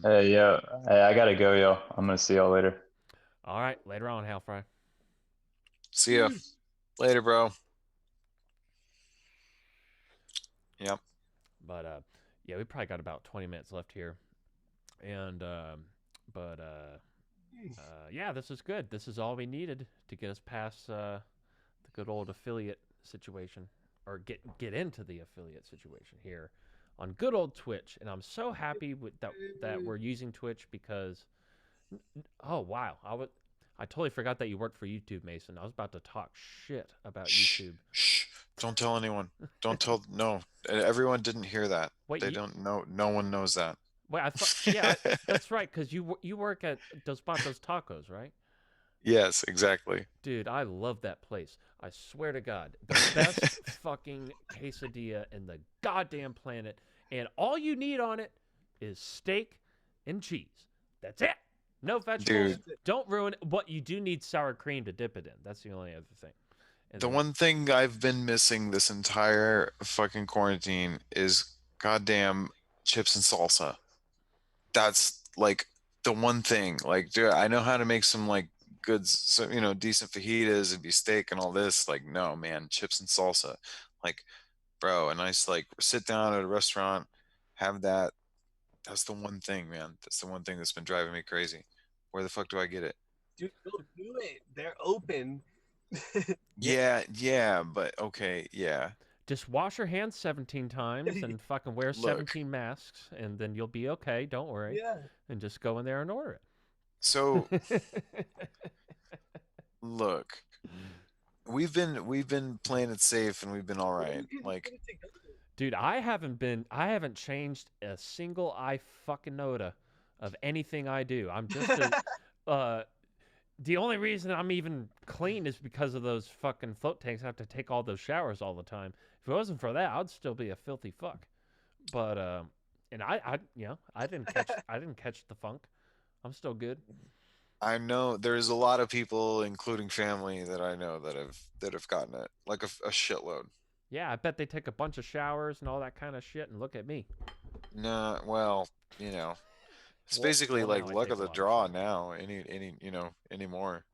Hey, yo, hey, I gotta go, yo. I'm gonna see y'all later. all right, later on, Halfry. See ya later, bro. Yep. But yeah, we probably got about 20 minutes left here, and but yeah, this is good. This is all we needed to get us past the good old affiliate situation, or get into the affiliate situation here on good old Twitch. And I'm so happy with that we're using Twitch because, oh wow, I totally forgot that you worked for YouTube, Mason. I was about to talk shit about Shh. YouTube. Shh. Don't tell anyone. Don't tell. No, everyone didn't hear that. Wait, They don't know. No one knows that. wait, I thought, yeah, that's right, because you work at Dos Patos Tacos, right? Yes, exactly. Dude, I love that place. I swear to God, the best fucking quesadilla in the goddamn planet. And all you need on it is steak and cheese. That's it. No vegetables. Dude. Don't ruin it. But you do need sour cream to dip it in. That's the only other thing. And The then- one thing I've been missing this entire fucking quarantine is goddamn chips and salsa. That's like the one thing. Like, dude, I know how to make some like good, so, decent fajitas and beefsteak and all this. Like, no, man, chips and salsa. Like, bro, a nice like sit down at a restaurant, have that. That's the one thing, man. That's the one thing that's been driving me crazy. Where the fuck do I get it? Dude, go do it. They're open. Yeah, but okay, yeah. just wash your hands 17 times and fucking wear Look. 17 masks, and then you'll be okay. Don't worry. Yeah. And just go in there and order So it. look, we've been playing it safe and we've been all right. Like, Dude, I haven't changed a single fucking iota of anything I do. I'm just the only reason I'm even clean is because of those fucking float tanks. I have to take all those showers all the time. If it wasn't for that, I'd still be a filthy fuck. But and I didn't catch the funk. I'm still good. I know there's a lot of people, including family, that I know that have gotten it, like a shitload. Yeah, I bet they take a bunch of showers and all that kind of shit. And look at me. Nah, well, you know, it's Well, basically well, like now I luck take of a the lot of draw showers. now. Anymore.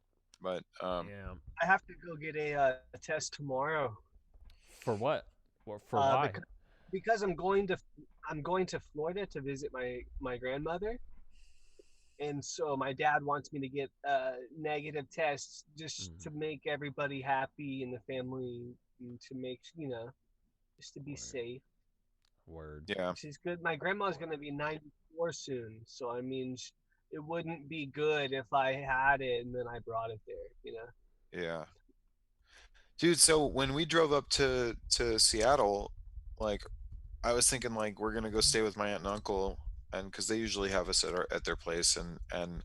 But Yeah. I have to go get a test tomorrow. For what? Or for Uh, why? because I'm going to Florida to visit my grandmother, and so my dad wants me to get negative tests just Mm, to make everybody happy in the family, and to make just to be word. safe, Word. yeah, which is good. My grandma's going to be 94 soon, so I mean, it wouldn't be good if I had it and then I brought it there. yeah, dude. So when we drove up to Seattle, like I was thinking like we're gonna go stay with my aunt and uncle, and because they usually have us at their place, and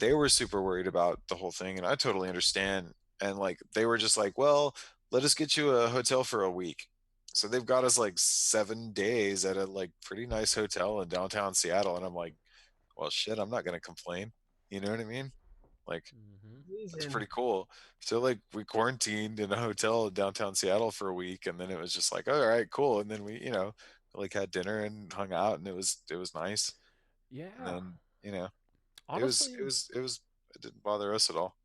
they were super worried about the whole thing, and I totally understand. And like they were just like, well, let us get you a hotel for a week. So they've got us like 7 days at a like pretty nice hotel in downtown Seattle, and I'm like, well, shit, I'm not gonna complain. You know what I mean? Like Mm-hmm. that's Amazing. pretty cool. So like we quarantined in a hotel in downtown Seattle for a week, and then it was just like, all right, cool. And then we, like had dinner and hung out, and it was nice. And Yeah. then, Honestly, it didn't bother us at all.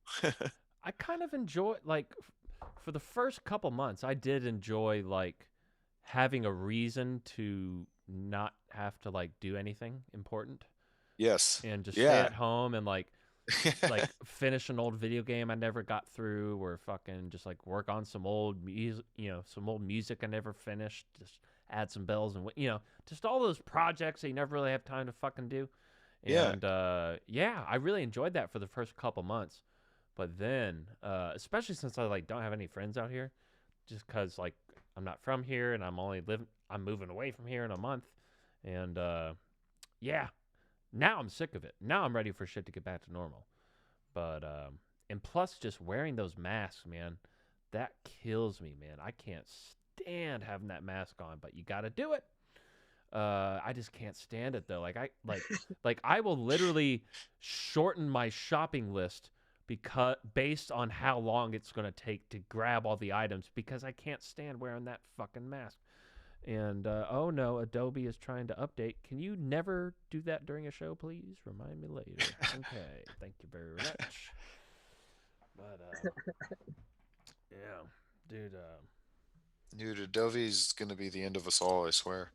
I kind of enjoy like for the first couple months, I did enjoy like having a reason to not have to like do anything important Yes. and just stay Yeah. at home and like finish an old video game I never got through, or fucking just like work on some old music, some old music I never finished, just add some bells and just all those projects that you never really have time to fucking do. Yeah. And yeah, I really enjoyed that for the first couple months. But then, especially since I like don't have any friends out here, just because like I'm not from here and I'm moving away from here in a month, and yeah, now I'm sick of it. Now I'm ready for shit to get back to normal. But and plus, just wearing those masks, man, that kills me, man. I can't stand having that mask on, but you got to do it. I just can't stand it though. Like I will literally shorten my shopping list because based on how long it's going to take to grab all the items because I can't stand wearing that fucking mask. And oh no, Adobe is trying to update. Can you never do that during a show, please? Remind me later. Okay, thank you very much. But yeah, dude. Dude, Adobe's gonna be the end of us all, I swear.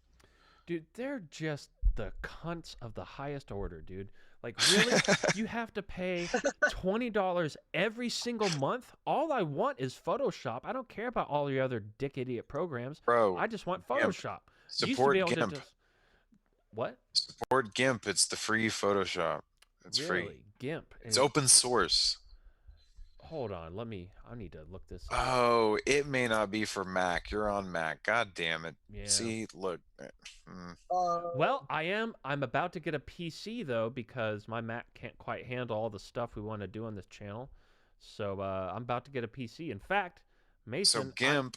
Dude, they're just the cunts of the highest order, dude. Like, really? You have to pay $20 every single month? All I want is Photoshop. I don't care about all your other dick idiot programs. Bro, I just want GIMP. Photoshop. You used to be Support able to GIMP. just. What? Support GIMP. It's the free Photoshop. It's free. Really? GIMP. It's open source. Hold on. I need to look this up. Oh, it may not be for Mac. You're on Mac. God damn it. Yeah. See, look. Well, I'm about to get a PC though because my Mac can't quite handle all the stuff we want to do on this channel. So I'm about to get a PC. In fact, So Mason, GIMP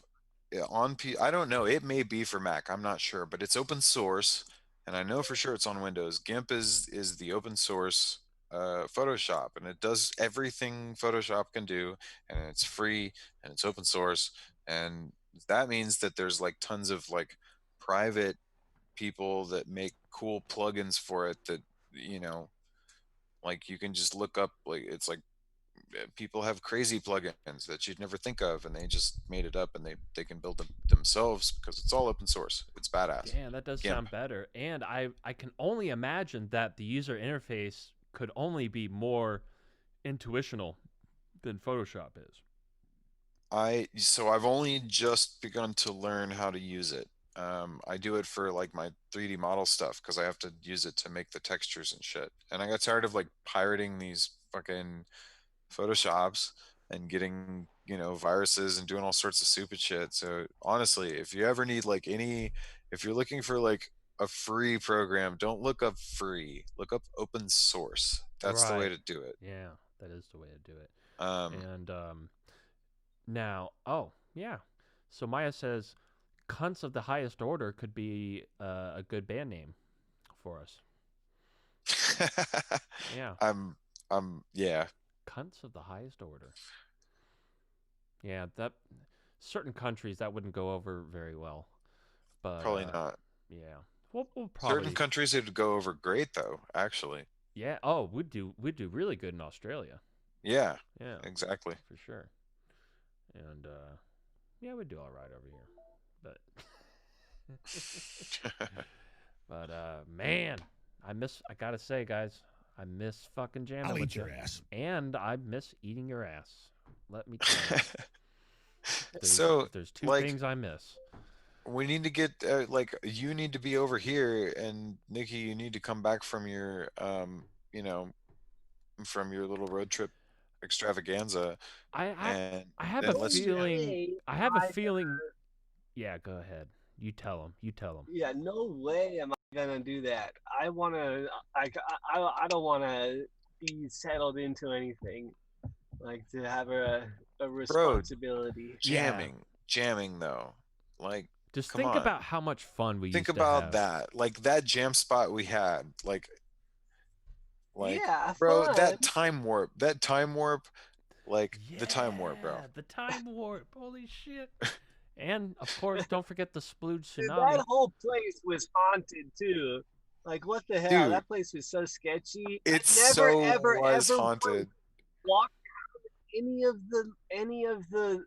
I don't know. It may be for Mac. I'm not sure, but it's open source, and I know for sure it's on Windows. GIMP is the open source Photoshop, and it does everything Photoshop can do, and it's free and it's open source, and that means that there's like tons of like private people that make cool plugins for it that like you can just look up, like it's like people have crazy plugins that you'd never think of, and they just made it up, and they can build them themselves because it's all open source. It's badass. damn, that does GIMP. sound better. And I can only imagine that the user interface could only be more intuitional than Photoshop is. I've only just begun to learn how to use it. I do it for like my 3D model stuff because I have to use it to make the textures and shit. And I got tired of like pirating these fucking Photoshops and getting, viruses and doing all sorts of stupid shit. So honestly, if you ever need like if you're looking for like a free program, don't look up free. Look up open source. That's the way Right. to do it. Yeah, that is the way to do it. Um, And now, oh yeah. So Maya says, "Cunts of the highest order" could be a good band name for us. Yeah. Yeah. Cunts of the highest order. Yeah, that certain countries that wouldn't go over very well, but Probably not. yeah, we'll Certain probably countries it'd go over great though, actually. yeah. Oh, we'd do really good in Australia. Yeah, Yeah, exactly. for sure. And yeah, we'd do all right over here, but man, I gotta say, guys, I miss fucking jamming I'll with eat you, your ass. and I miss eating your ass. Let me tell you, So, if there's two like, things I miss. we need to get like you need to be over here, and Nikki, you need to come back from your you know, from your little road trip extravaganza, I I, and I have a then let's feeling. Way I have a I feeling. Yeah, go ahead. You tell him. You tell him. Yeah, no way am I gonna do that. I wanna, I don't wanna be settled into anything, like to have a bro, responsibility. Yeah. jamming though. Like, Just come think on. about how much fun we Think used to about have. that. Like that jam spot we had. Like, Yeah, bro, fun. that time warp, like Yeah, the time warp, bro. the time warp. Holy shit. And of course, don't forget the splooge Dude, tsunami. that whole place was haunted too. Like, what the hell? Dude, That place was so sketchy. it I never, so ever, was ever haunted. walked any of the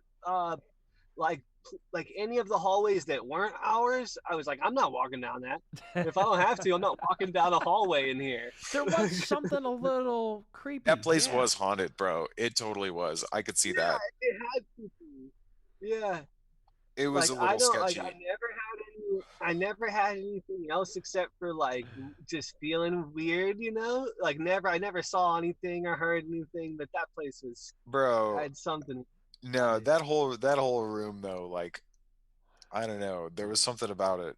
like any of the hallways that weren't ours. I was like, I'm not walking down that. If I don't have to, I'm not walking down a hallway in here. There was something a little creepy. That place yeah. was haunted, bro. It totally was. I could see Yeah, that. it had to be. Yeah. It was Like a I little don't like sketchy. I never had anything else except for like just feeling weird, you know? Like I never saw anything or heard anything, but that place was Bro, had something no, about it. that whole room though, like I don't know, there was something about it.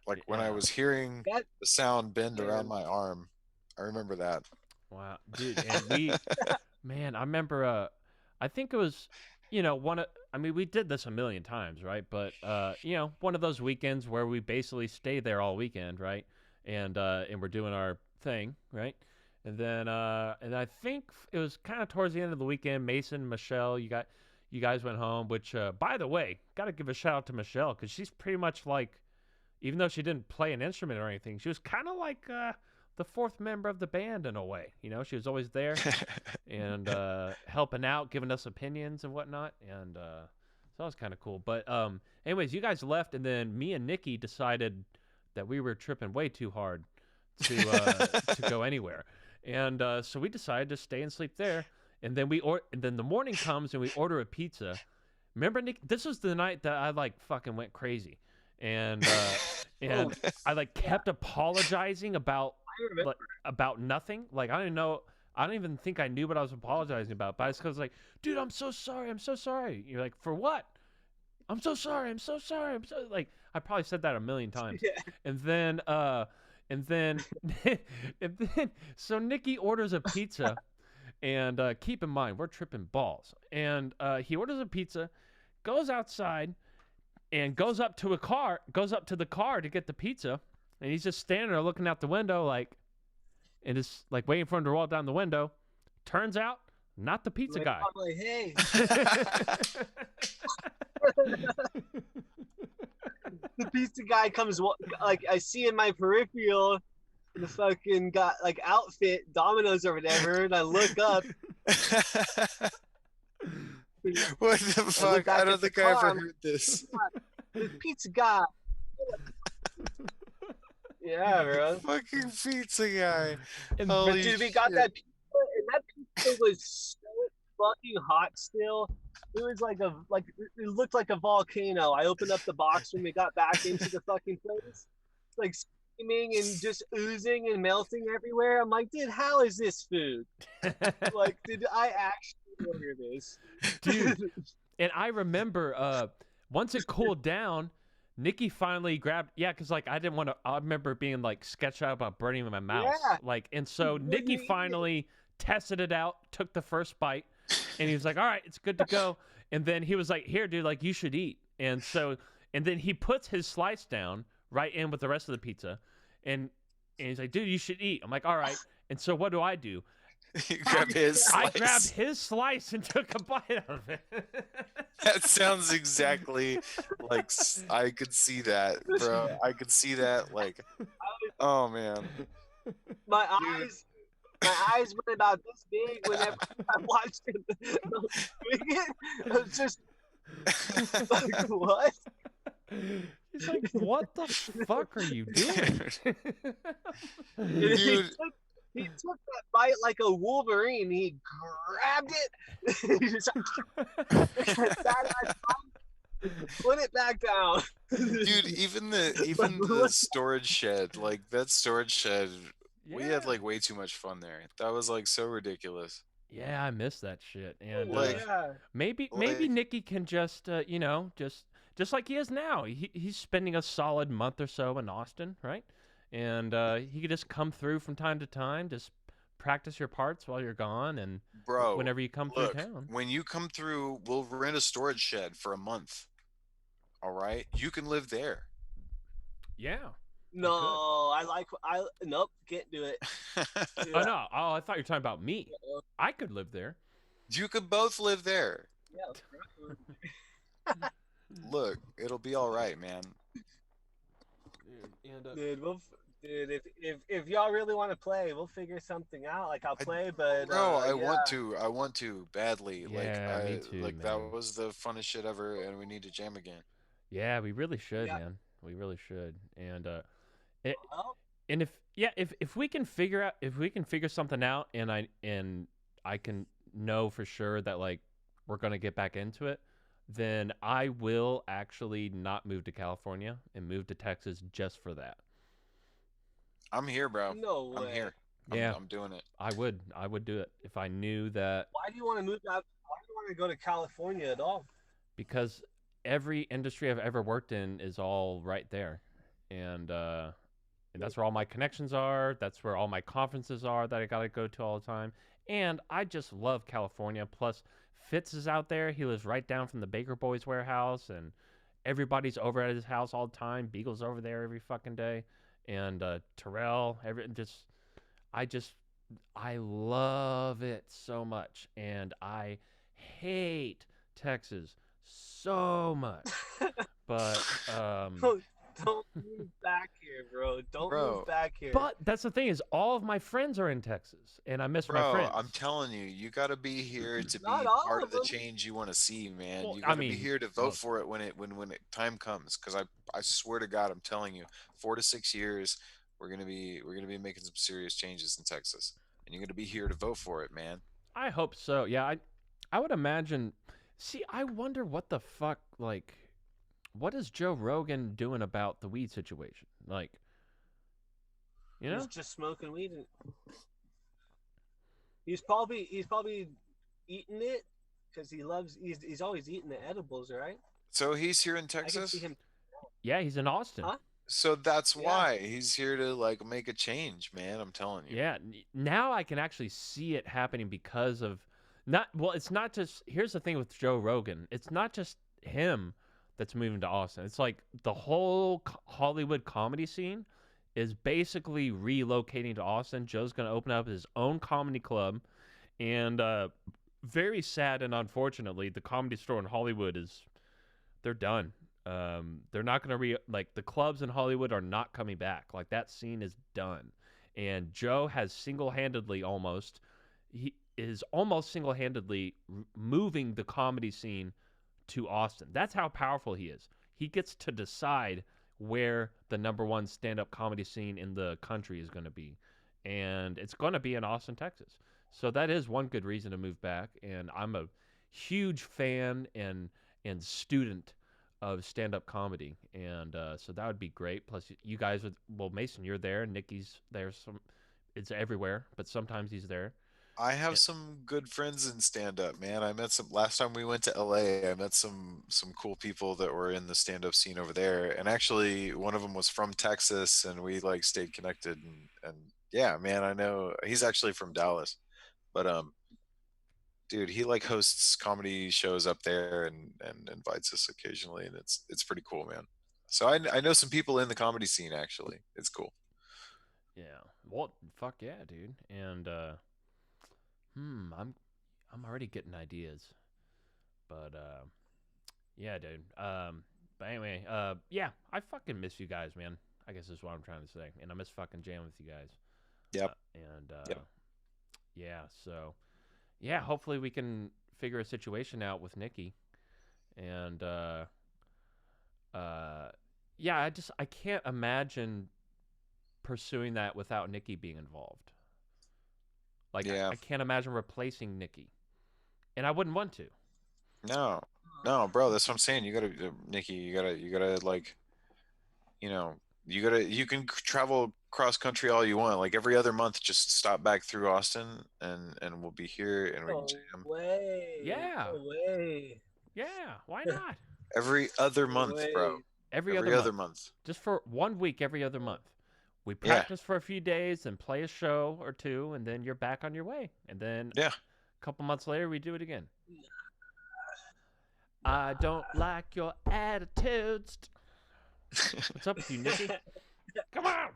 Like when I Yeah. was hearing That the sound bend yeah. around my arm, I remember that. Wow, dude, and man, I remember. I think it was, I mean, we did this a million times, right? But one of those weekends where we basically stay there all weekend, right? And we're doing our thing, right? And then, and I think it was kind of towards the end of the weekend. Mason, Michelle, you guys went home. Which, by the way, got to give a shout out to Michelle because she's pretty much like, even though she didn't play an instrument or anything, she was kind of like the fourth member of the band in a way. She was always there and helping out, giving us opinions and whatnot. And so that was kind of cool. But anyways, you guys left, and then me and Nicky decided that we were tripping way too hard to go anywhere. And so we decided to stay and sleep there. And then and then the morning comes and we order a pizza. Remember, Nick? This was the night that I like fucking went crazy, and I like kept apologizing about I remember. about nothing. Like I don't even think I knew what I was apologizing about. But it's because like, dude, I'm so sorry. I'm so sorry. You're like, for what? I'm so sorry. I'm so sorry. I'm so like I probably said that a million times. Yeah. And then and then and then so Nicky orders a pizza. And keep in mind, we're tripping balls. And he orders a pizza, goes outside, and goes up to the car to get the pizza. And he's just standing there looking out the window, like, and just like waiting for him to roll down the window. Turns out, not the pizza guy. I'm like, hey. The pizza guy comes like I see in my peripheral the fucking got like outfit Domino's or whatever, and I look up. What the fuck? I don't think I ever heard this. The pizza guy. Yeah, bro. Fucking pizza guy. And But Holy dude, we shit. got that pizza, and that pizza was so fucking hot still. It was like it looked like a volcano. I opened up the box when we got back into the fucking place, like steaming and just oozing and melting everywhere. I'm like, dude, how is this food? Like, did I actually order this? Dude. And I remember once it cooled down, Nicky finally grabbed, because like I didn't want to. I remember being like sketched out about burning my mouth, Yeah. like, and so Wouldn't Nicky eat it. finally tested it out, took the first bite, and he was like, "All right, it's good to go." And then he was like, "Here, dude, like you should eat." And then he puts his slice down right in with the rest of the pizza, and he's like, "Dude, you should eat." I'm like, "All right." And so what do? You grab his I slice. grabbed his slice and took a bite of it. That sounds exactly like I could see that, bro. I could see that. Like, oh man, My dude. eyes, my eyes went about this big whenever I watched him doing it. I was just like, what? He's like, what the fuck are you doing? And Dude. he took that bite like a Wolverine. He grabbed it. He just put it back down. Dude, even the storage shed, like that storage shed, we had Yeah. like way too much fun there. That was like so ridiculous. Yeah, I miss that shit. And Like- yeah. maybe like- Nicky can just just like he is now. He's spending a solid month or so in Austin, right? And he could just come through from time to time, just practice your parts while you're gone, and Bro, whenever you come look, through town. when you come through, we'll rent a storage shed for a month. All right, you can live there. Yeah. No, nope, can't do it. Oh no! Oh, I thought you were talking about me. I could live there. You could both live there. Yeah. Look, it'll be all right, man. Dude, if y'all really want to play, we'll figure something out. Like I'll play, but Bro, I yeah. want to badly. Yeah, like, me too, like man. that was the funnest shit ever, and we need to jam again. Yeah, we really should, Yeah. man. We really should. And Well, and if we can figure something out, and I can know for sure that like we're gonna get back into it, then I will actually not move to California and move to Texas just for that. I'm here, bro. no way. I'm here. Yeah. I'm doing it. I would do it if I knew that, Why do you want to move out? Why do you want to go to California at all? because every industry I've ever worked in is all right there, and that's where all my connections are. That's where all my conferences are that I gotta go to all the time. And I just love California. Plus, Fitz is out there. He lives right down from the Baker Boys warehouse, and everybody's over at his house all the time. Beagle's over there every fucking day, and Terrell. I love it so much, and I hate Texas so much. But Don't move back here, bro. Don't Bro. move back here. but that's the thing is, all of my friends are in Texas, and I miss my Bro, friends. I'm telling you, you got to be here to be Not all part of of the them. change you want to see, man. Well, You I got to mean, be here to vote look. for it when it time comes. Because I swear to God, I'm telling you, 4 to 6 years, we're gonna be making some serious changes in Texas, and you're gonna be here to vote for it, man. I hope so. Yeah, I would imagine. See, I wonder what the fuck, like, what is Joe Rogan doing about the weed situation? Like, you know? He's just smoking weed. He's probably eating it because he loves. He's always eating the edibles, right? So he's here in I can Texas. see him. Yeah, he's in Austin. Huh? So that's Yeah. why he's here to like make a change, man. I'm telling you. Yeah, now I can actually see it happening because of it's not just, here's the thing with Joe Rogan. It's not just him that's moving to Austin. It's like the whole Hollywood comedy scene is basically relocating to Austin. Joe's going to open up his own comedy club, and very sad and unfortunately, the Comedy Store in Hollywood they're done. They're not going to like the clubs in Hollywood are not coming back. Like that scene is done. And Joe has single-handedly moving the comedy scene to Austin. That's how powerful he is. He gets to decide where the #1 stand-up comedy scene in the country is going to be. And it's going to be in Austin, Texas. So that is one good reason to move back. And I'm a huge fan and student of stand-up comedy, and so that would be great. Plus, you guys Mason, you're there. Nicky's there. It's everywhere, but sometimes he's there. I have some good friends in stand up, man. I met some last time we went to LA. I met some cool people that were in the stand up scene over there. And actually one of them was from Texas, and we like stayed connected, and yeah, man, I know he's actually from Dallas. But dude, he like hosts comedy shows up there and invites us occasionally, and it's pretty cool, man. So I know some people in the comedy scene actually. It's cool. Yeah. Well, fuck yeah, dude. And I'm already getting ideas, but yeah, dude. But anyway, yeah, I fucking miss you guys, man. I guess is what I'm trying to say, and I miss fucking jamming with you guys. Yep. And Yep. yeah, so yeah, hopefully we can figure a situation out with Nicky, and uh, yeah, I can't imagine pursuing that without Nicky being involved. Like Yeah. I can't imagine replacing Nicky, and I wouldn't want to. No. No, bro, that's what I'm saying. You gotta, Nikki, you gotta like, you know, you can travel cross country all you want. Like every other month, just stop back through Austin and we'll be here and we can No jam. way. Yeah. No way. Yeah, why not? Every other No month, bro. way. Every Every other other month. month. Just for 1 week every other month. We Yeah. practice for a few days and play a show or two, and then you're back on your way. And then Yeah. a couple months later, we do it again. I don't like your attitudes. What's up with you, Nicky? Come on!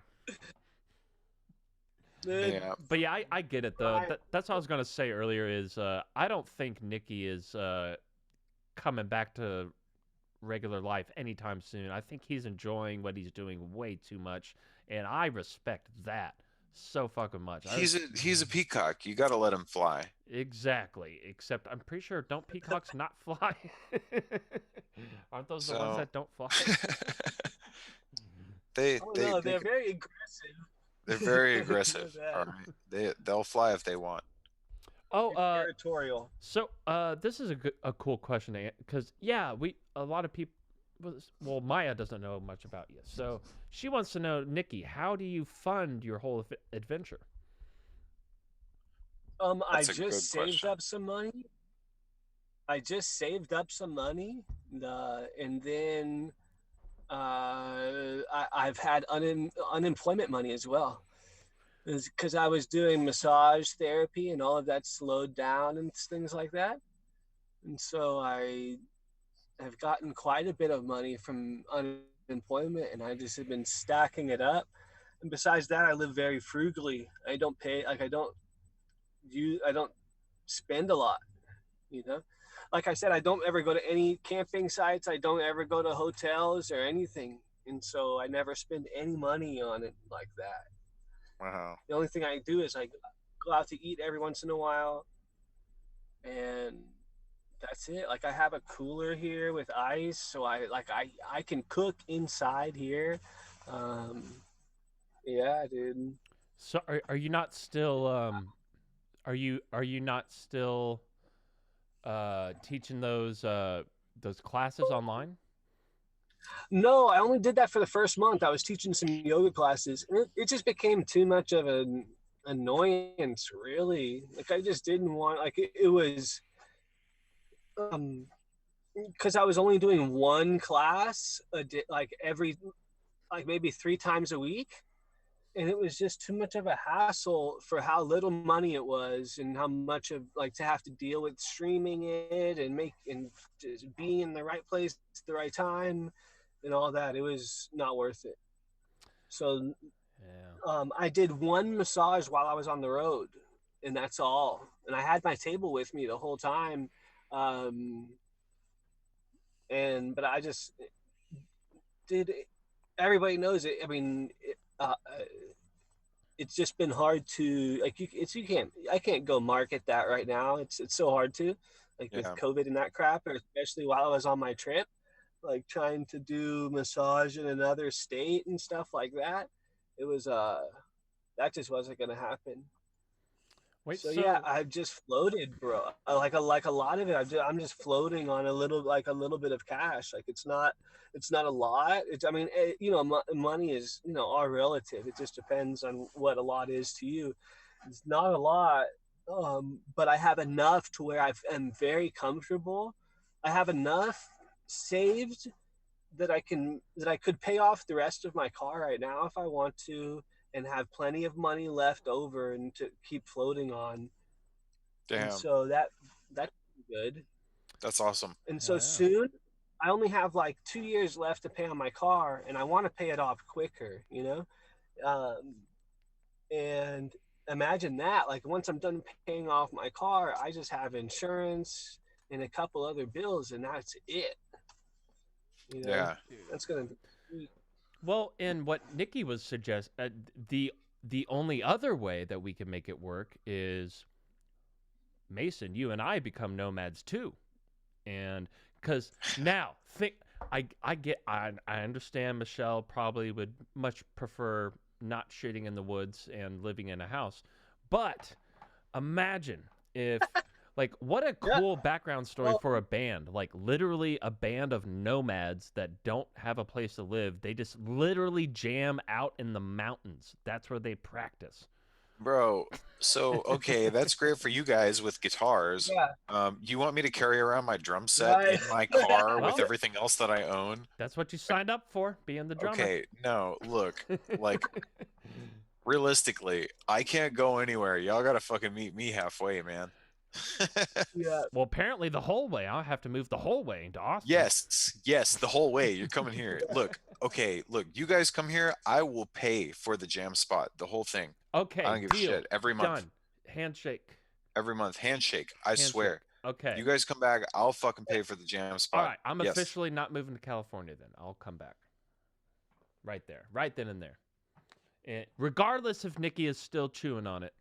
Yeah. But yeah, I get it, though. That's what I was going to say earlier is I don't think Nicky is coming back to regular life anytime soon. I think he's enjoying what he's doing way too much, and I respect that so fucking much. He's a peacock. You gotta let him fly. Exactly. Except I'm pretty sure don't peacocks not fly? Aren't those the ones So that don't fly? Oh no, they're very aggressive. they're very You know aggressive. that. All right. They'll fly if they want. Oh, Territorial. so this is a cool question because yeah, a lot of people. Well, Maya doesn't know much about you, so she wants to know, Nicky, how do you fund your whole adventure? I That's a good just saved question. up some money. I just saved up some money, and then I've had unemployment money as well, because I was doing massage therapy and all of that slowed down and things like that, and so I have gotten quite a bit of money from unemployment, and I just have been stacking it up. And besides that, I live very frugally. I don't pay like I don't spend a lot, you know. Like I said, I don't ever go to any camping sites. I don't ever go to hotels or anything, and so I never spend any money on it like that. Wow. The only thing I do is I go out to eat every once in a while, and that's it. Like I have a cooler here with ice, so I can cook inside here. Um, yeah, dude. So are you not still are you not still teaching those classes online? No, I only did that for the first month. I was teaching some yoga classes. And it just became too much of an annoyance, really. Like I just didn't want like it was um because I was only doing one class like every like maybe 3 times a week, and it was just too much of a hassle for how little money it was and how much of like to have to deal with streaming it and make and just being in the right place at the right time and all that. It was not worth it. So Yeah. I did one massage while I was on the road, and that's all. And I had my table with me the whole time, um, and but I just did. Everybody knows it. I mean, it's just been hard to like. You can't. I can't go market that right now. It's so hard to, like with Yeah. COVID and that crap, or especially while I was on my trip, like trying to do massage in another state and stuff like that. It was that just wasn't gonna happen. Wait, So so yeah, I've just floated, bro. Like a lot of it, I'm just floating on a little bit of cash. Like it's not a lot. It's I mean, you know, money is all relative. It just depends on what a lot is to you. It's not a lot, but I have enough to where I'm very comfortable. I have enough saved that I could pay off the rest of my car right now if I want to, and have plenty of money left over and to keep floating on. And Damn. so that's good. That's awesome. And so yeah. soon I only have like 2 years left to pay on my car, and I want to pay it off quicker, you know. And imagine that. Like once I'm done paying off my car, I just have insurance and a couple other bills, and that's it. You know, Yeah. that's gonna be sweet. Well, and what Nicky was the only other way that we can make it work is Mason, you and I become nomads too, and because now think I understand Michelle probably would much prefer not shitting in the woods and living in a house, but imagine if like what a Yeah. cool background story Well, for a band, like literally a band of nomads that don't have a place to live. They just literally jam out in the mountains. That's where they practice. Bro, so okay, that's great for you guys with guitars. yeah, You want me to carry around my drum set right. in my car with Well, everything else that I own? that's what you signed up for, being the drummer. Okay, no, look, like realistically, I can't go anywhere. Y'all gotta fucking meet me halfway, man. Yeah, Well, apparently the whole way. I'll have to move the whole way into Austin. Yes, the whole way. You're coming here. Look, okay, look, you guys come here. I will pay for the jam spot, the whole thing. Okay, I don't give a deal. shit. Every month. Done. Handshake. Every month. Handshake. I Handshake. swear. Okay. You guys come back, I'll fucking pay for the jam spot. All right, I'm Yes. officially not moving to California then. I'll come back. Right there. Right then and there. And regardless if Nicky is still chewing on it,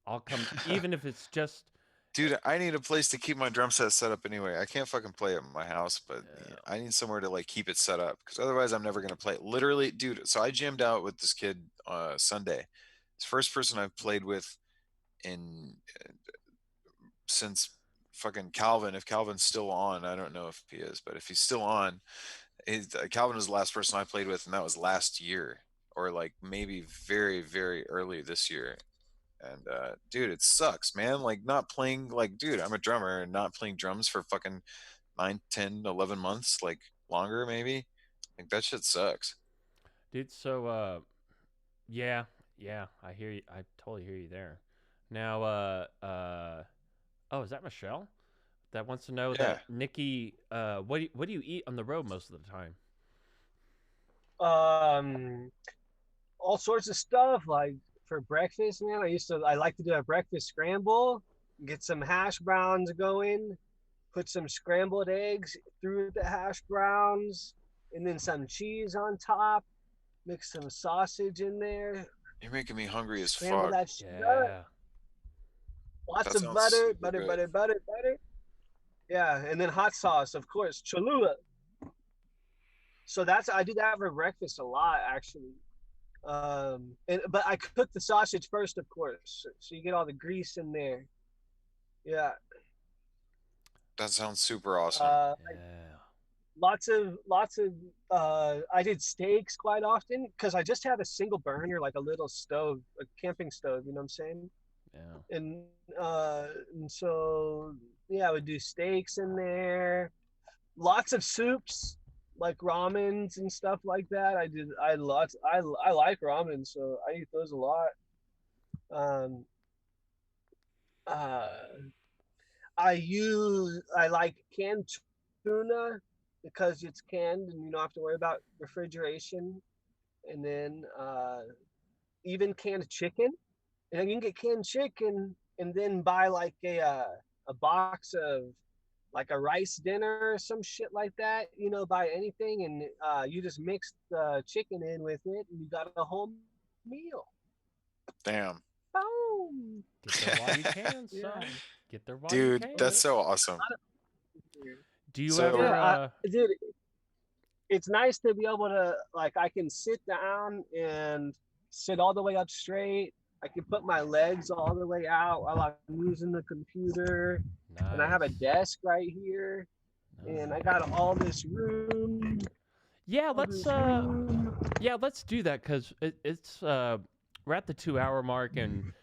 I'll come even if it's just Dude, I need a place to keep my drum set up anyway. I can't fucking play it in my house, but I need somewhere to like keep it set up because otherwise I'm never gonna play it. Literally, dude. So I jammed out with this kid Sunday. It's the first person I've played with in since fucking Calvin. If Calvin's still on, I don't know if he is, but if he's still on, Calvin was the last person I played with, and that was last year or like maybe very, very early this year. And dude, it sucks, man. Like not playing, like, dude, I'm a drummer and not playing drums for fucking 9, 10, 11 months, like longer maybe. Like that shit sucks. dude, so yeah, I hear you. I totally hear you there. Now oh, is that Michelle? That wants to know Yeah. that Nicky what do you eat on the road most of the time? All sorts of stuff like for breakfast, man. I like to do a breakfast scramble, get some hash browns going, put some scrambled eggs through the hash browns, and then some cheese on top. Mix some sausage in there. You're making me hungry as Scramble fuck. that shit up. Yeah. Lots That of sounds butter, super butter, good. butter, butter, butter. Yeah, and then hot sauce, of course, Cholula. So I do that for breakfast a lot, actually. But I cook the sausage first, of course, so you get all the grease in there. Yeah. That sounds super awesome. Yeah. Lots of I did steaks quite often because I just have a single burner, like a little stove, a camping stove, you know what I'm saying? Yeah. And so yeah, I would do steaks in there, lots of soups like ramens and stuff like that. I like ramen, so I eat those a lot. um uh I like canned tuna because it's canned and you don't have to worry about refrigeration. And then even canned chicken. And you can get canned chicken and then buy like a box of like a rice dinner or some shit like that. You know, buy anything and you just mix the chicken in with it and you got a whole meal. Damn. Boom. Get there while you can, son. Yeah. Get there while Dude, you can. that's so awesome. Do you So- ever Yeah, dude, it's nice to be able to like I can sit down and sit all the way up straight. I can put my legs all the way out while I'm using the computer, and I have a Nice. desk right here, and I got all this room. Yeah, all let's this room. yeah, let's do that because it's we're at the 2 hour mark and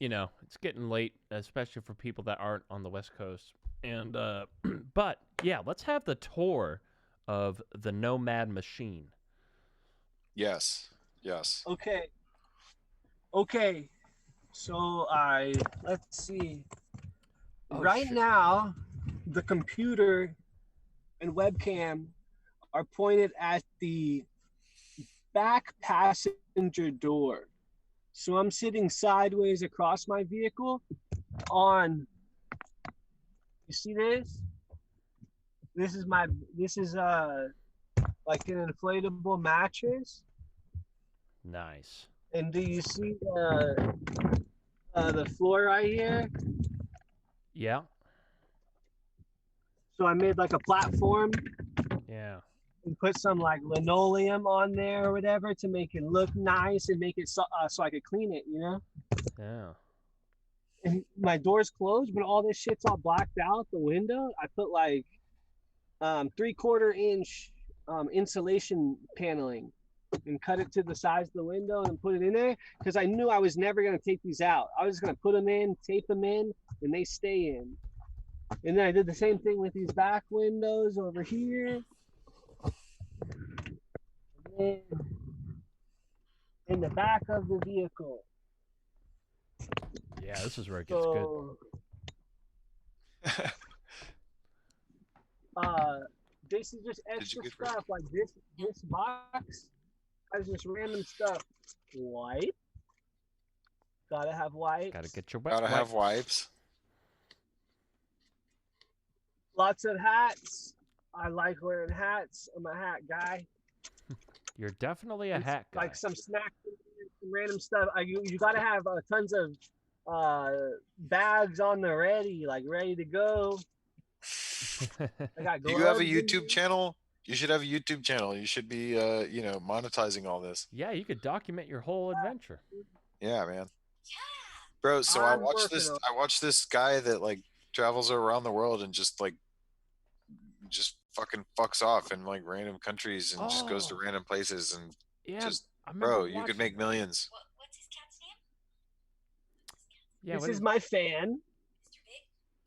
you know it's getting late, especially for people that aren't on the West Coast. And but yeah, let's have the tour of the Nomad Machine. Yes. Yes. Okay. So let's see. Oh, Right shit. now, the computer and webcam are pointed at the back passenger door. So I'm sitting sideways across my vehicle on, you see this? This is like an inflatable mattress. Nice. And do you see the floor right here? Yeah. So I made like a platform Yeah. and put some like linoleum on there or whatever to make it look nice and make it so I could clean it, you know? Yeah. And my door's closed, but all this shit's all blacked out the window. I put like 3/4 inch insulation paneling and cut it to the size of the window and put it in there because I knew I was never going to take these out. I was going to put them in, tape them in, and they stay in. And then I did the same thing with these back windows over here. And then in the back of the vehicle. Yeah, this is where it gets good. This is just extra stuff like this box has just random stuff. Wipe. Gotta have wipes. Gotta get your Gotta have wipes. Lots of hats. I like wearing hats. I'm a hat guy. You're definitely a hat guy. Like some snacks, some random stuff. You gotta have tons of bags on the ready, like ready to go. I got Do you have a YouTube channel? You should have a YouTube channel. You should be, you know, monetizing all this. Yeah, you could document your whole adventure. Yeah, man. Bro, so I watched this guy that like travels around the world and just fucking fucks off in like random countries and just goes to random places and bro, you could make millions. What's his cat's name? Yeah, this is my fan.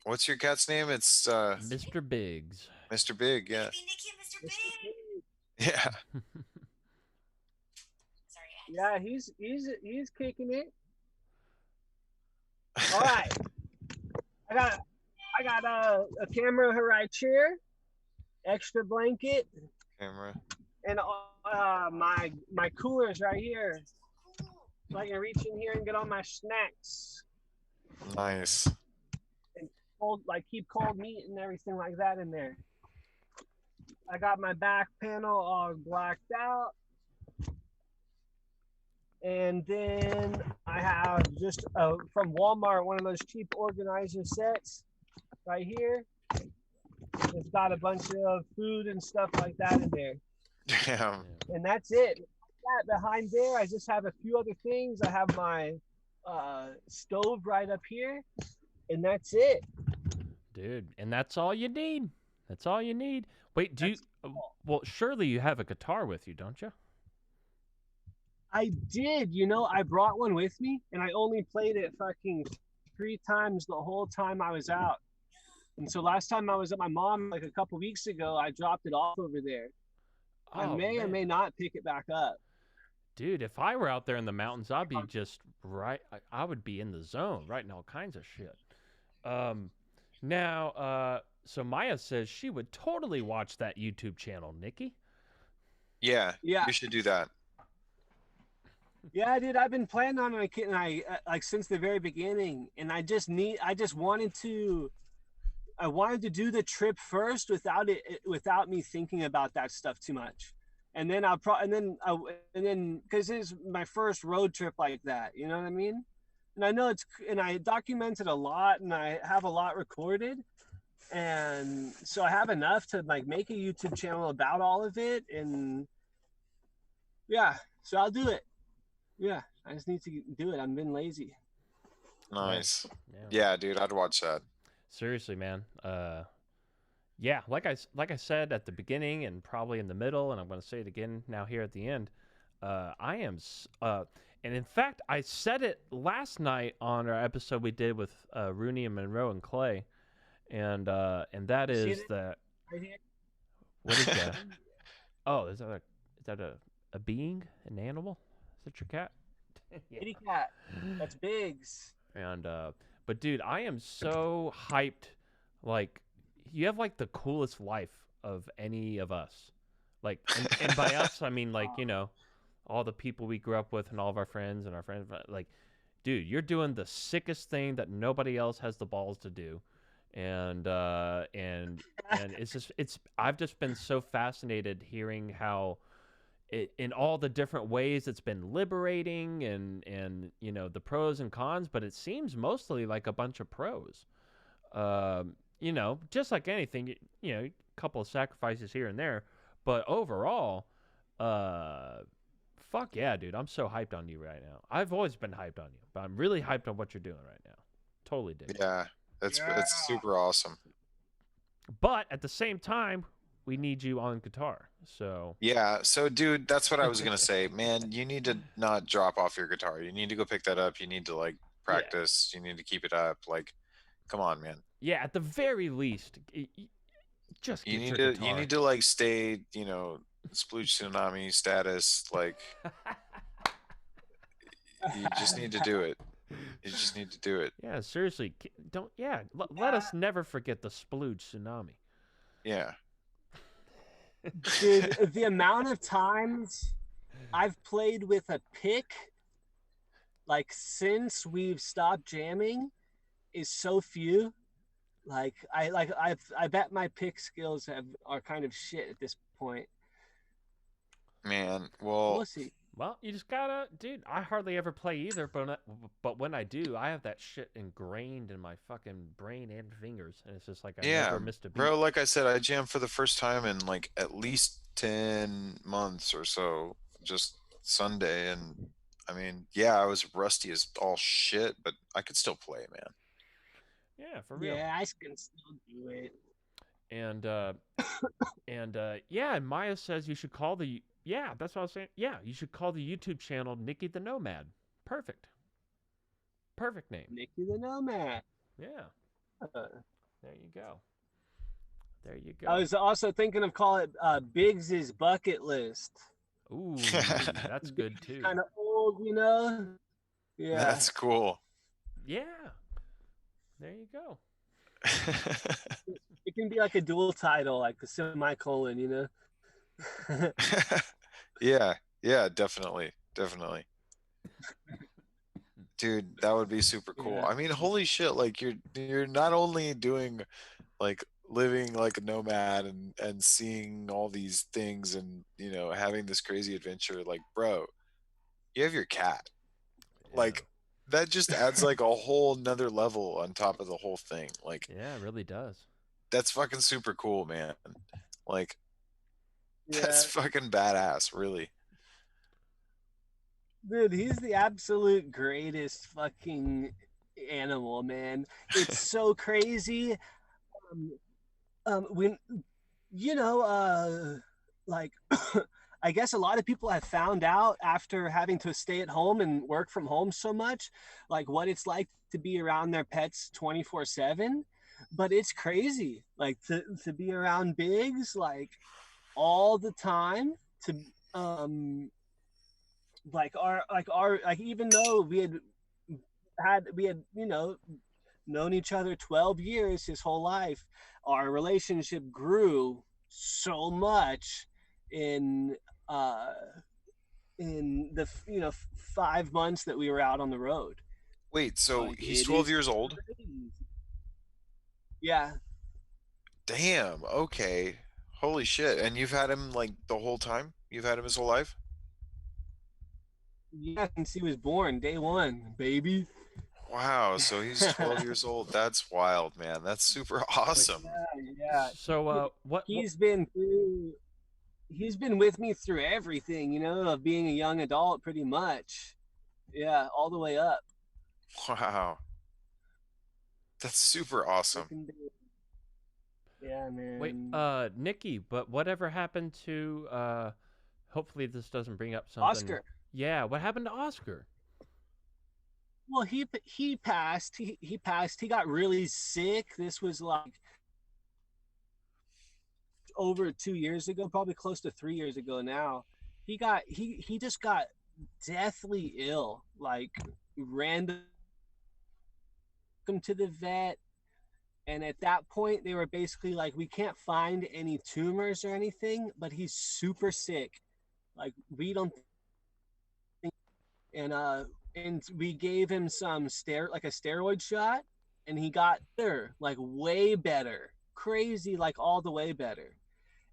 What's your cat's name? It's Mr. Biggs. Mr. Big, yeah. Nicky and Mr. Big. Yeah. Sorry. Yeah, he's kicking it. All right. I got a camera right here, extra blanket, Camera. and my coolers right here, so I can reach in here and get all my snacks. Nice. And keep cold meat and everything like that in there. I got my back panel all blacked out. And then I have just from Walmart, one of those cheap organizer sets right here. It's got a bunch of food and stuff like that in there. Damn. And that's it. That behind there, I just have a few other things. I have my stove right up here, and that's it. Dude, and that's all you need. That's all you need. Wait, well, surely you have a guitar with you, don't you? I did, you know, I brought one with me and I only played it fucking 3 times the whole time I was out. And so last time I was at my mom, like a couple weeks ago, I dropped it off over there. I may or may not pick it back up. Dude, if I were out there in the mountains, I'd be just right. I would be in the zone, writing all kinds of shit. Now, so Maya says she would totally watch that YouTube channel, Nicky. Yeah, you should do that. Yeah, dude, I've been planning on it, and I like since the very beginning, and I wanted to do the trip first without me thinking about that stuff too much, and then because it's my first road trip like that, you know what I mean? And I know and I documented a lot, and I have a lot recorded, and so I have enough to like make a YouTube channel about all of it, and yeah, so I'll do it. Yeah, I just need to do it. I've been lazy. Nice. Yeah, dude, I'd watch that. Seriously, man. Yeah, like I said at the beginning and probably in the middle, and I'm going to say it again now here at the end. I am, and in fact, I said it last night on our episode we did with Rooney and Monroe and Clay, and that is that. Right here. What is that? Oh, is that a being, an animal? Is that your cat? Kitty cat. That's Biggs. And but dude, I am so hyped. Like, you have like the coolest life of any of us. Like, and by us I mean like, you know, all the people we grew up with and all of our friends and our friends. Like, dude, you're doing the sickest thing that nobody else has the balls to do. And it's I've just been so fascinated hearing how it, in all the different ways it's been liberating and you know the pros and cons, but it seems mostly like a bunch of pros. You know, just like anything, you know, a couple of sacrifices here and there, but overall, fuck yeah, dude, I'm so hyped on you right now. I've always been hyped on you, but I'm really hyped on what you're doing right now. Totally dig it. Yeah, it's super awesome. But at the same time, we need you on guitar. So Yeah, so dude, that's what I was gonna say. Man, you need to not drop off your guitar. You need to go pick that up. You need to like practice. You need to keep it up. Like, come on, man. yeah, at the very least, just You get need your to guitar. like stay, you know, splooge tsunami status. Like, you just need to do it. You just need to do it. Yeah, seriously, don't. Yeah, let us never forget the splooge tsunami. Yeah. Dude, the amount of times I've played with a pick, like since we've stopped jamming, is so few. I bet my pick skills are kind of shit at this point. Man, well, We'll see. Well, you just gotta, dude. I hardly ever play either, but when I do, I have that shit ingrained in my fucking brain and fingers, and it's just like I yeah, never missed a beat. bro, like I said, I jammed for the first time in like at least 10 months or so, just Sunday. And I mean, yeah, I was rusty as all shit, but I could still play, man. Yeah, for real. Yeah, I can still do it. And yeah, and Maya says you should call the yeah, that's what I was saying. Yeah, you should call the YouTube channel Nicky the Nomad. Perfect. Perfect name. Nicky the Nomad. Yeah. Uh, There you go. There you go. I was also thinking of calling it Biggs's bucket list. Ooh, that's good too. Kind of old, you know. Yeah. That's cool. Yeah. There you go. It can be like a dual title, like a semicolon, you know. Yeah, yeah, definitely, definitely. Dude, that would be super cool. Yeah. I mean, holy shit, like you're not only doing like living like a nomad and seeing all these things and, you know, having this crazy adventure, like, bro, you have your cat. Like, that just adds like a whole nother level on top of the whole thing. Like, yeah, it really does. that's fucking super cool, man. Like, Yeah. that's fucking badass, really. Dude, he's the absolute greatest fucking animal, man. It's so crazy. When you know, like I guess a lot of people have found out after having to stay at home and work from home so much, like what it's like to be around their pets 24/7. But it's crazy, like to be around Biggs like all the time. To like even though we had you know known each other 12 years, his whole life, our relationship grew so much in the 5 months that we were out on the road. Wait, so Like, he's it 12 is years old? crazy. Yeah. Damn, okay. Holy shit. And you've had him like the whole time? You've had him his whole life? Yeah, since he was born, day one, baby. Wow, so he's 12 years old. That's wild, man. That's super awesome. Yeah. So what He's been with me through everything, you know, of being a young adult, pretty much. Yeah, all the way up. Wow. That's super awesome. Yeah, man. wait, Nicky, but whatever happened to hopefully this doesn't bring up something. Oscar. Yeah, what happened to Oscar? Well, he passed. He passed. He got really sick. This was like over 2 years ago, probably close to 3 years ago now. He just got deathly ill, like random to the vet. And at that point, they were basically like, we can't find any tumors or anything, but he's super sick. Like, we don't and we gave him some like a steroid shot, and he got better, like way better, crazy, like all the way better.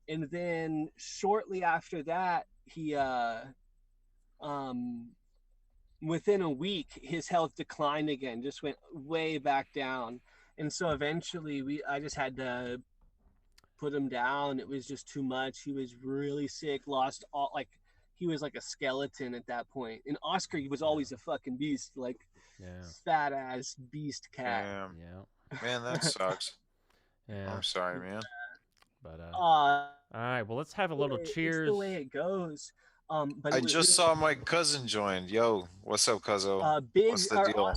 And then shortly after that, he um within a week his health declined again, just went way back down. And so eventually I just had to put him down. It was just too much. He was really sick, lost all, like he was like a skeleton at that point. And Oscar, he was always a fucking beast, like Yeah. fat ass beast cat. Damn. Yeah. Man, that sucks. Yeah. I'm sorry, man. But All right. Well, let's have a little It's cheers. the way it goes. But I it was just really, saw my cousin joined. Yo, what's up, cuzzo? big. What's the deal?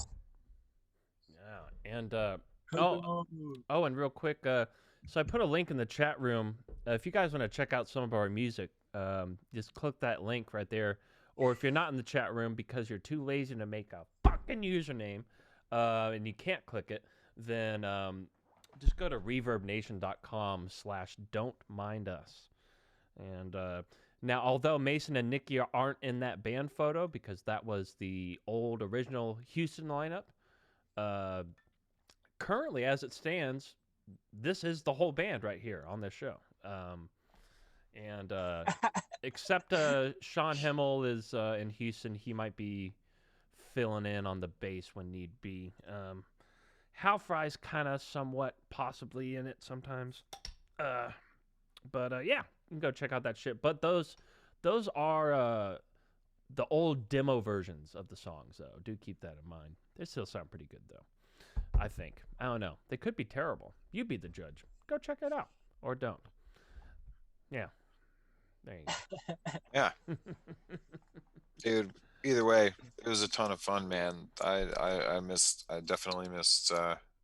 Yeah. And oh, and real quick, so I put a link in the chat room. If you guys want to check out some of our music, just click that link right there. Or if you're not in the chat room because you're too lazy to make a fucking username, and you can't click it, then just go to reverbnation.com/don'tmindus. And now, although Mason and Nicky aren't in that band photo because that was the old original Houston lineup, currently, as it stands, this is the whole band right here on this show. And except Sean Himmel is in Houston, he might be filling in on the bass when need be. Hal Fry's kind of somewhat possibly in it sometimes. But yeah, you can go check out that shit. But those are the old demo versions of the songs, though. Do keep that in mind. They still sound pretty good, though. I think. I don't know. They could be terrible. You be the judge. Go check it out. Or don't. Yeah. There you go. Yeah. Dude, either way, it was a ton of fun, man. I definitely missed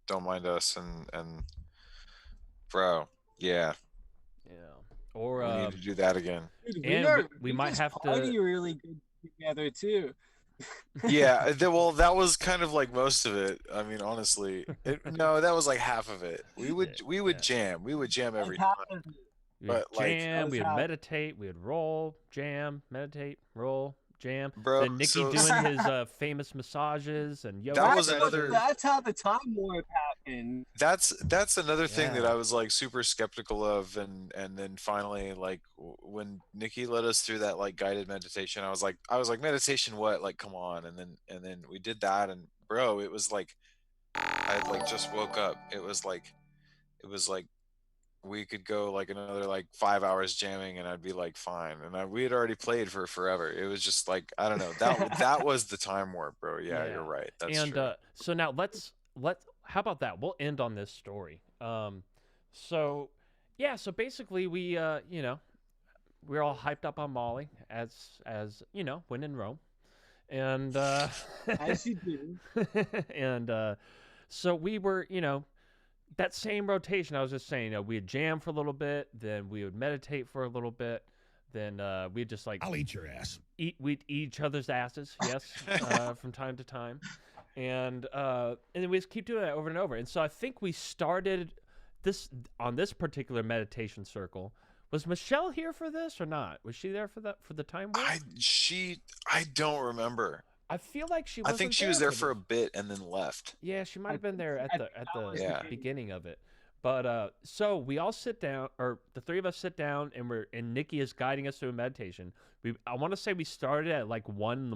Don't Mind Us and bro, yeah. Yeah. Or we need to do that again. Dude, and we might just have to party really good together too. Yeah, well, that was kind of like most of it. I mean, honestly, no, that was like half of it. We would Yeah. jam. We would jam every Half time. of it. We would But, like, jam, That we was would how- meditate, we would roll, jam, meditate, roll, jam. Bro, Then Nicky so- doing his famous massages and yoga. That was That's- another- That's how the time warp happened. That's another thing that Yeah. I was like super skeptical of, and then finally, like, when Nikki led us through that like guided meditation, I was like meditation what? Like, come on. And then we did that, and bro, it was like I like just woke up. It was like we could go like another like 5 hours jamming and I'd be like fine. And we had already played for forever. It was just like, I don't know, that was the time warp, bro. Yeah. You're right. That's and true. so now let's how about that? We'll end on this story. So basically we we're all hyped up on Molly as when in Rome. And As you do. and so we were, that same rotation. I was just saying, we'd jam for a little bit, then we would meditate for a little bit, then we'd just like I'll eat your ass. we'd eat each other's asses, yes, from time to time, and then we just keep doing that over and over. And so I think we started this on this particular meditation circle. Was Michelle here for this or not? Was she there for the time warp? I don't remember. I feel like she. I think she was there for a this. bit and then left. Yeah, she might have been there at the Yeah. beginning of it. But so we all sit down, or the three of us sit down, and Nikki is guiding us through a meditation. I want to say we started at like 1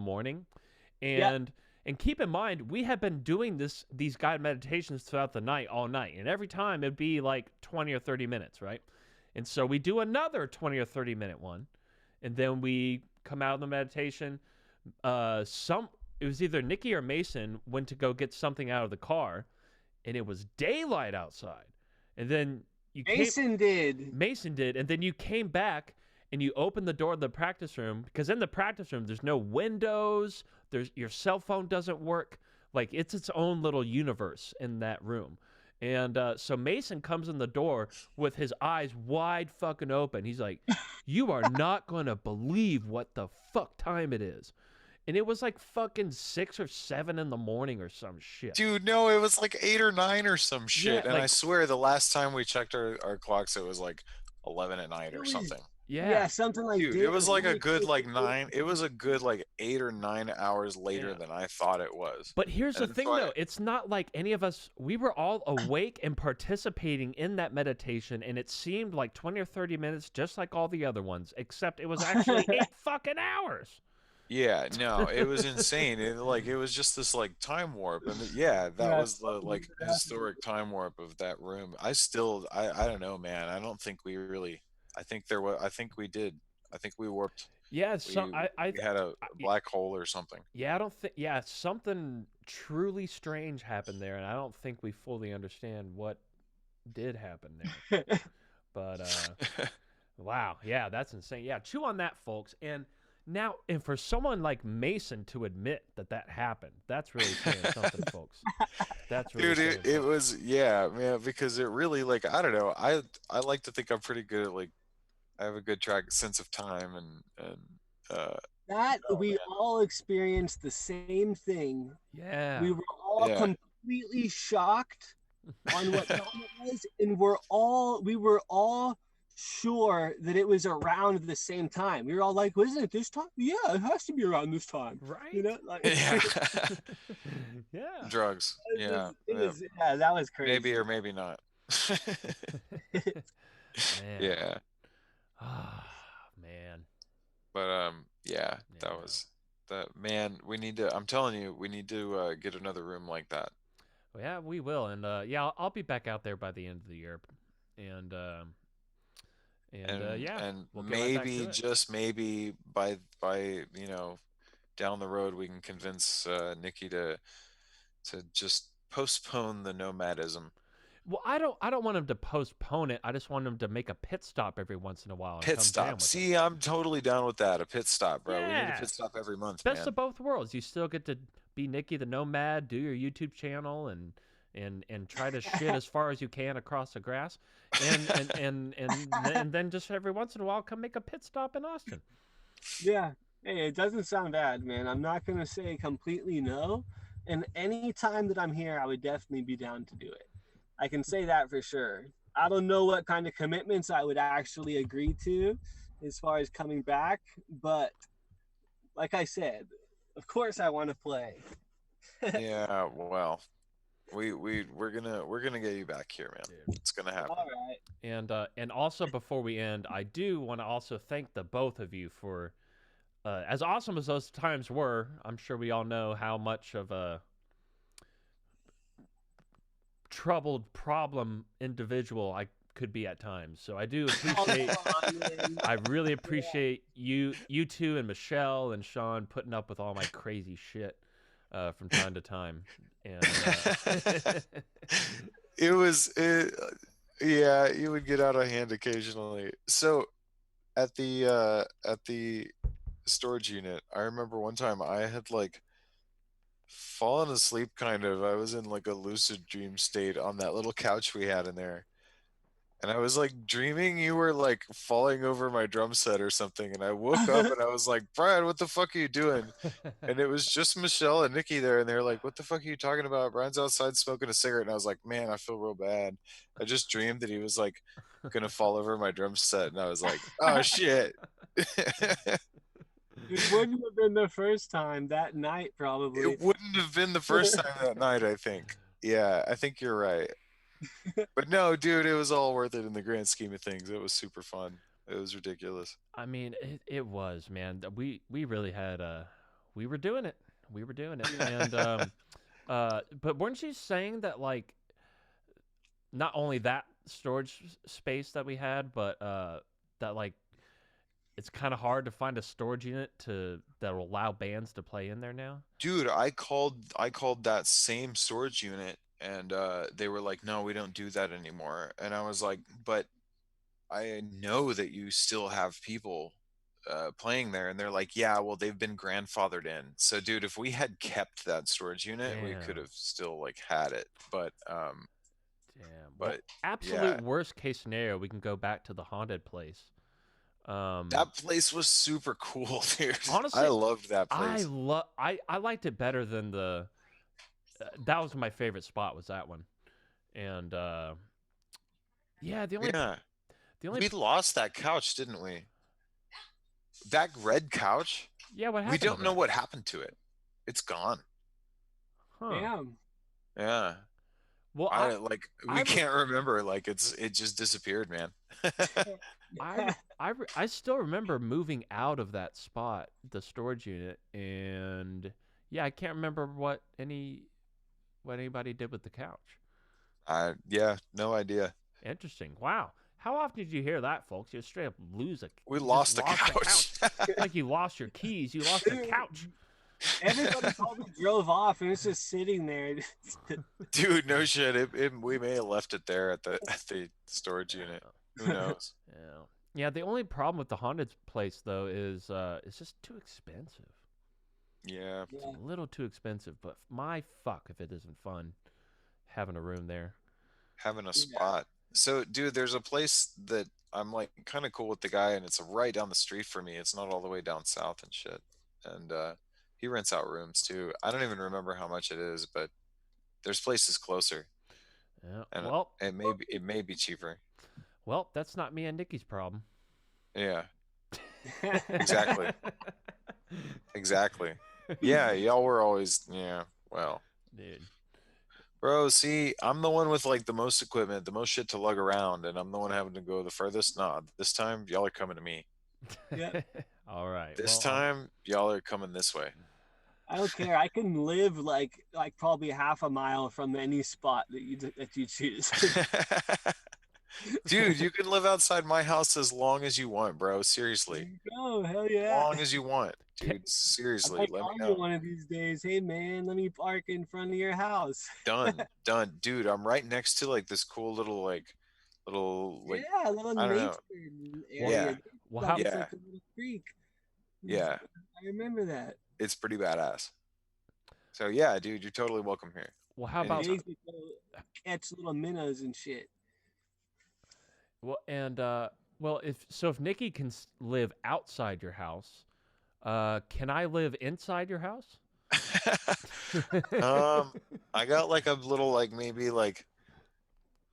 a.m, and keep in mind we have been doing these guided meditations throughout the night, all night, and every time it'd be like 20 or 30 minutes, right? And so we do another 20 or 30 minute one, and then we come out of the meditation. It was either Nikki or Mason went to go get something out of the car, and it was daylight outside. And then Mason did, and then you came back and you opened the door of the practice room, because in the practice room there's no windows, your cell phone doesn't work, like it's its own little universe in that room. And so Mason comes in the door with his eyes wide fucking open. He's like, "You are not going to believe what the fuck time it is." And it was like fucking 6 or 7 in the morning or some shit. Dude, no, it was like 8 or 9 or some shit. Yeah, and I like- swear the last time we checked our clocks, it was like 11 at night or something. Yeah. something like Dude, it did was like a really good quick like to nine. It was a good like 8 or 9 hours later Yeah. than I thought it was. But here's the And thing, so though. It's not like any of us, we were all awake and participating in that meditation, and it seemed like 20 or 30 minutes, just like all the other ones, except it was actually 8 fucking hours. yeah, no, it was insane. It was just this like time warp, and yeah, that Yeah, was the like definitely. historic time warp of that room. I don't know, man. I don't think we really. I think there was. I think we did. I think we warped. Yeah, so We we had a black hole or something. yeah, I don't think. Yeah, something truly strange happened there, and I don't think we fully understand what did happen there. But wow, yeah, that's insane. Yeah, chew on that, folks. And now, and for someone like Mason to admit that that happened, that's really saying something, folks. That's really Dude, saying it something. was yeah, man, because it really like I don't know. I like to think I'm pretty good at like I have a good track sense of time and That oh we man. all experienced the same thing. Yeah. We were all Yeah. completely shocked on what time it was, and we were all sure that it was around the same time. We were all like, "Wasn't it this time? Yeah, it has to be around this time." Right? You know, like Yeah. Yeah. Drugs. Yeah. yeah, that was Maybe crazy. or maybe not. Man. Yeah. Ah, man. But yeah, that Yeah. was that man, we need to I'm telling you, we need to get another room like that. Well, yeah, we will, and yeah, I'll be back out there by the end of the year, and yeah, And we'll get right back maybe to it. just maybe by down the road we can convince Nicky to just postpone the nomadism. Well, I don't want him to postpone it. I just want him to make a pit stop every once in a while and Pit come jam stop. with us. See, I'm totally down with that. A pit stop, bro. We need a Yeah, pit stop every month, best of man. both worlds. You still get to be Nicky the Nomad, do your YouTube channel, and try to shit as far as you can across the grass, and then just every once in a while come make a pit stop in Austin. Yeah. Hey, it doesn't sound bad, man. I'm not gonna say completely no. And any time that I'm here, I would definitely be down to do it. I can say that for sure. I don't know what kind of commitments I would actually agree to as far as coming back, but like I said, of course I want to play. Yeah, well, we're gonna get you back here, man. Dude. It's gonna happen. All right. And also before we end, I do want to also thank the both of you for as awesome as those times were. I'm sure we all know how much of a troubled problem individual I could be at times. So I do appreciate I really appreciate you two and Michelle and Sean putting up with all my crazy shit from time to time. And yeah, you would get out of hand occasionally. So at the storage unit, I remember one time I had like fallen asleep kind of. I was in like a lucid dream state on that little couch we had in there. And I was like dreaming you were like falling over my drum set or something. And I woke up and I was like, Brian, what the fuck are you doing? And it was just Michelle and Nicky there. And they're like, what the fuck are you talking about? Brian's outside smoking a cigarette. And I was like, man, I feel real bad. I just dreamed that he was like going to fall over my drum set. And I was like, oh shit. It wouldn't have been the first time that night, probably. It wouldn't have been the first time that night, I think. Yeah, I think you're right. But no, dude, it was all worth it in the grand scheme of things. It was super fun. It was ridiculous. I mean, it was, man. We really had we were doing it. We were doing it. And but weren't you saying that like not only that storage space that we had, but that like it's kind of hard to find a storage unit that will allow bands to play in there now? Dude, I called that same storage unit and they were like, "No, we don't do that anymore." And I was like, "But I know that you still have people playing there." And they're like, "Yeah, well, they've been grandfathered in." So, dude, if we had kept that storage unit, we could Damn. have still like had it. But Damn. Well, but absolute yeah, worst case scenario, we can go back to the haunted place. that place was super cool, dude. Honestly, I loved that I place. I liked it better than the that was my favorite spot was that one. And yeah, Yeah, the only we lost that couch, didn't we? that red couch. Yeah, what We happened? don't to know that? what happened to it. It's gone. Huh. Damn. Yeah. Well, I like we I- can't remember. Like it just disappeared, man. I still remember moving out of that spot, the storage unit, and yeah, I can't remember what anybody did with the couch. Yeah, no idea. Interesting. Wow. How often did you hear that, folks? You straight up lose a. We you lost just a couch. Like you lost your keys. You lost a couch. Everybody probably drove off and it's just sitting there. Dude, no shit. We may have left it there at the storage unit. Who knows? Yeah. Yeah. The only problem with the haunted place though is it's just too expensive. Yeah. It's a little too expensive, but my fuck if it isn't fun having a room there. Having a spot. So, dude, there's a place that I'm like kind of cool with the guy, and it's right down the street for me. It's not all the way down south and shit. And he rents out rooms too. I don't even remember how much it is, but there's places closer, Yeah. and Well, it may be cheaper. well, that's not me and Nicky's problem. Yeah, exactly. Exactly. Yeah, y'all were always well. Dude. Bro, see, I'm the one with like the most equipment, the most shit to lug around, and I'm the one having to go the furthest. Nah, this time y'all are coming to me. Yeah. All right. This well, time y'all are coming this way. I don't care. I can live like probably half a mile from any spot that you choose. Dude, you can live outside my house as long as you want, bro. Seriously. Oh, hell As yeah. long as you want. Dude, I seriously, might let me call you know. one of these days. Hey man, let me park in front of your house. Done. Done. Dude, I'm right next to like this cool little little Yeah, a little I don't know. nature Yeah. area. Well, Like, how, it's Yeah. like a little creek. Yeah, I remember that. it's pretty badass. So yeah, dude, you're totally welcome here. well, how I about Anytime. used to go catch little minnows and shit. well and well if Nikki can live outside your house, can I live inside your house? I got like a little like maybe like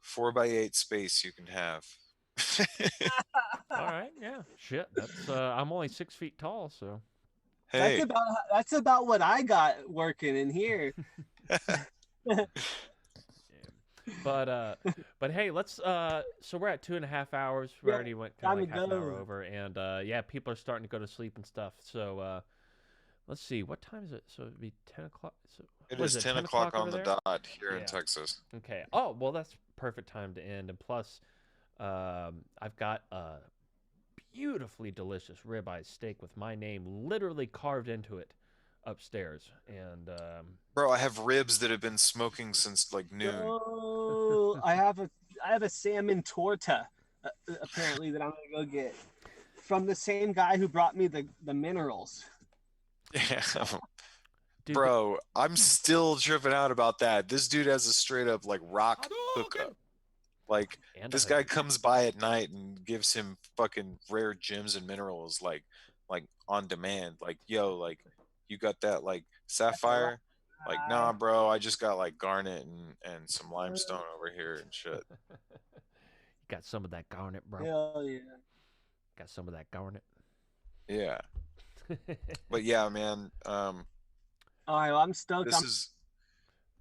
4x8 space you can have. All right, yeah, shit. That's I'm only 6 feet tall, so. Hey, That's about what I got working in here. But hey, let's so we're at 2.5 hours. We Yeah, already went kind of time like to half an hour go. over, and yeah, people are starting to go to sleep and stuff. So let's see, what time is it? So it'd be 10 o'clock. So it what is 10 10 o'clock on over the there? dot here in Yeah. Texas. Okay. Oh well, that's perfect time to end. And plus, I've got a beautifully delicious ribeye steak with my name literally carved into it upstairs, and Bro, I have ribs that have been smoking since like noon. Oh, I have a salmon torta apparently that I'm gonna go get from the same guy who brought me the minerals. Yeah. dude, Bro, I'm still tripping out about that. This dude has a straight up like rock hookup. Like and this guy comes by at night and gives him fucking rare gems and minerals like on demand. Like, yo, like you got that like sapphire? Like, nah, bro, I just got like garnet and some limestone over here and shit. got some of that garnet, bro. Hell yeah. Got some of that garnet. Yeah. But yeah, man, All right, well, I'm stoked. this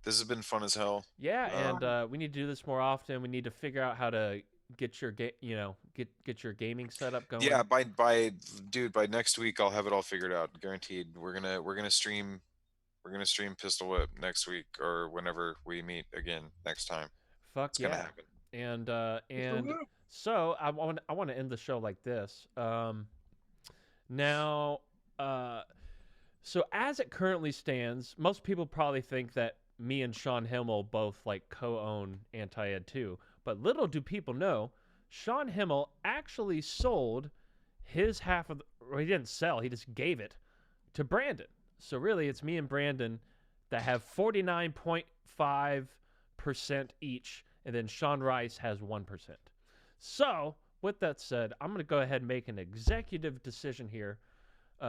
has been fun as hell. Yeah, and we need to do this more often. We need to figure out how to get your get your gaming setup going. Yeah, by next week I'll have it all figured out, guaranteed. We're gonna stream Pistol Whip next week or whenever we meet again next time. Fuck It's yeah. gonna happen. And so I want to end the show like this. Now, so as it currently stands, most people probably think that me and Sean Himmel both like co-own Anti-Ed 2, but little do people know, Sean Himmel actually sold his half of or he didn't sell, he just gave it to Brandon. So really it's me and Brandon that have 49.5% each, and then Sean Rice has 1%. So with that said, I'm going to go ahead and make an executive decision here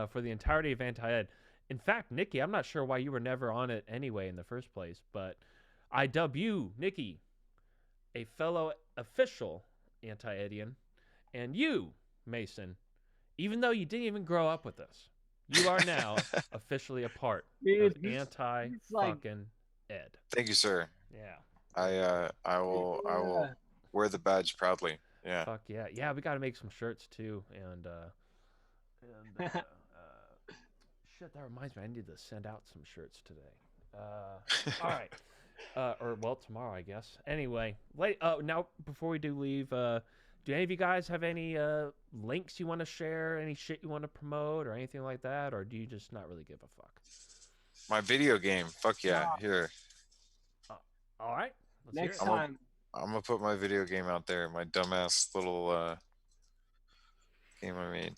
for the entirety of Anti-Ed. In fact, Nicky, I'm not sure why you were never on it anyway in the first place, but I dub you, Nicky, a fellow official Anti-Edian, and you, Mason, even though you didn't even grow up with us, you are now officially a part Dude, of he's like, anti-fucking Ed. Thank you, sir. Yeah. I will yeah. wear the badge proudly. Yeah. Fuck yeah. Yeah, we got to make some shirts too. And shit, that reminds me, I need to send out some shirts today. All right. Or well, tomorrow, I guess. Anyway, now before we do leave, do any of you guys have any links you want to share, any shit you want to promote, or anything like that, or do you just not really give a fuck? My video game. Fuck yeah. Here. All right. Let's Next hear it. time. I'm gonna put my video game out there. My dumbass little game I made.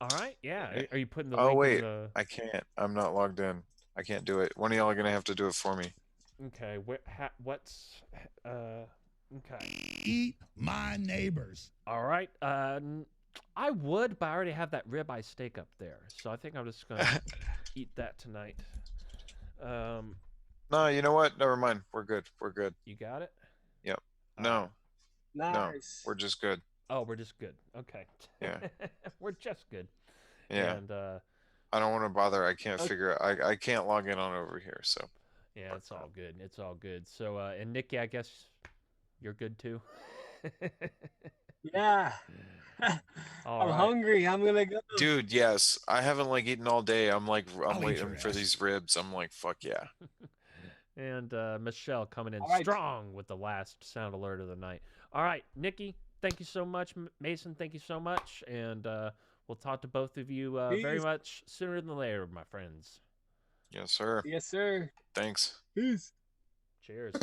All right. Yeah. Are you putting the Oh link wait, in the... I can't. I'm not logged in. I can't do it. One of y'all are gonna have to do it for me. Okay. What's okay. Eat my neighbors. All right. I would, but I already have that ribeye steak up there, so I think I'm just gonna eat that tonight. No, you know what? Never mind. We're good. We're good. You got it? Yep. All No, right. no, Nice. we're just good. Oh, we're just good. Okay. Yeah. We're just good. Yeah. And I don't want to bother. I can't figure. I can't log in on over here. So. yeah, it's all good. It's all good. So, and Nicky, I guess you're good too. Yeah. All I'm right. hungry. I'm gonna go. Dude, yes. I haven't like eaten all day. I'm I'll eat waiting your for ass. these ribs. I'm like, fuck yeah. And Michelle coming in All right. strong with the last sound alert of the night. All right, Nicky, thank you so much. Mason, thank you so much. And we'll talk to both of you very Peace. much sooner than later, my friends. Yes, sir. Yes, sir. Thanks. Peace. Cheers.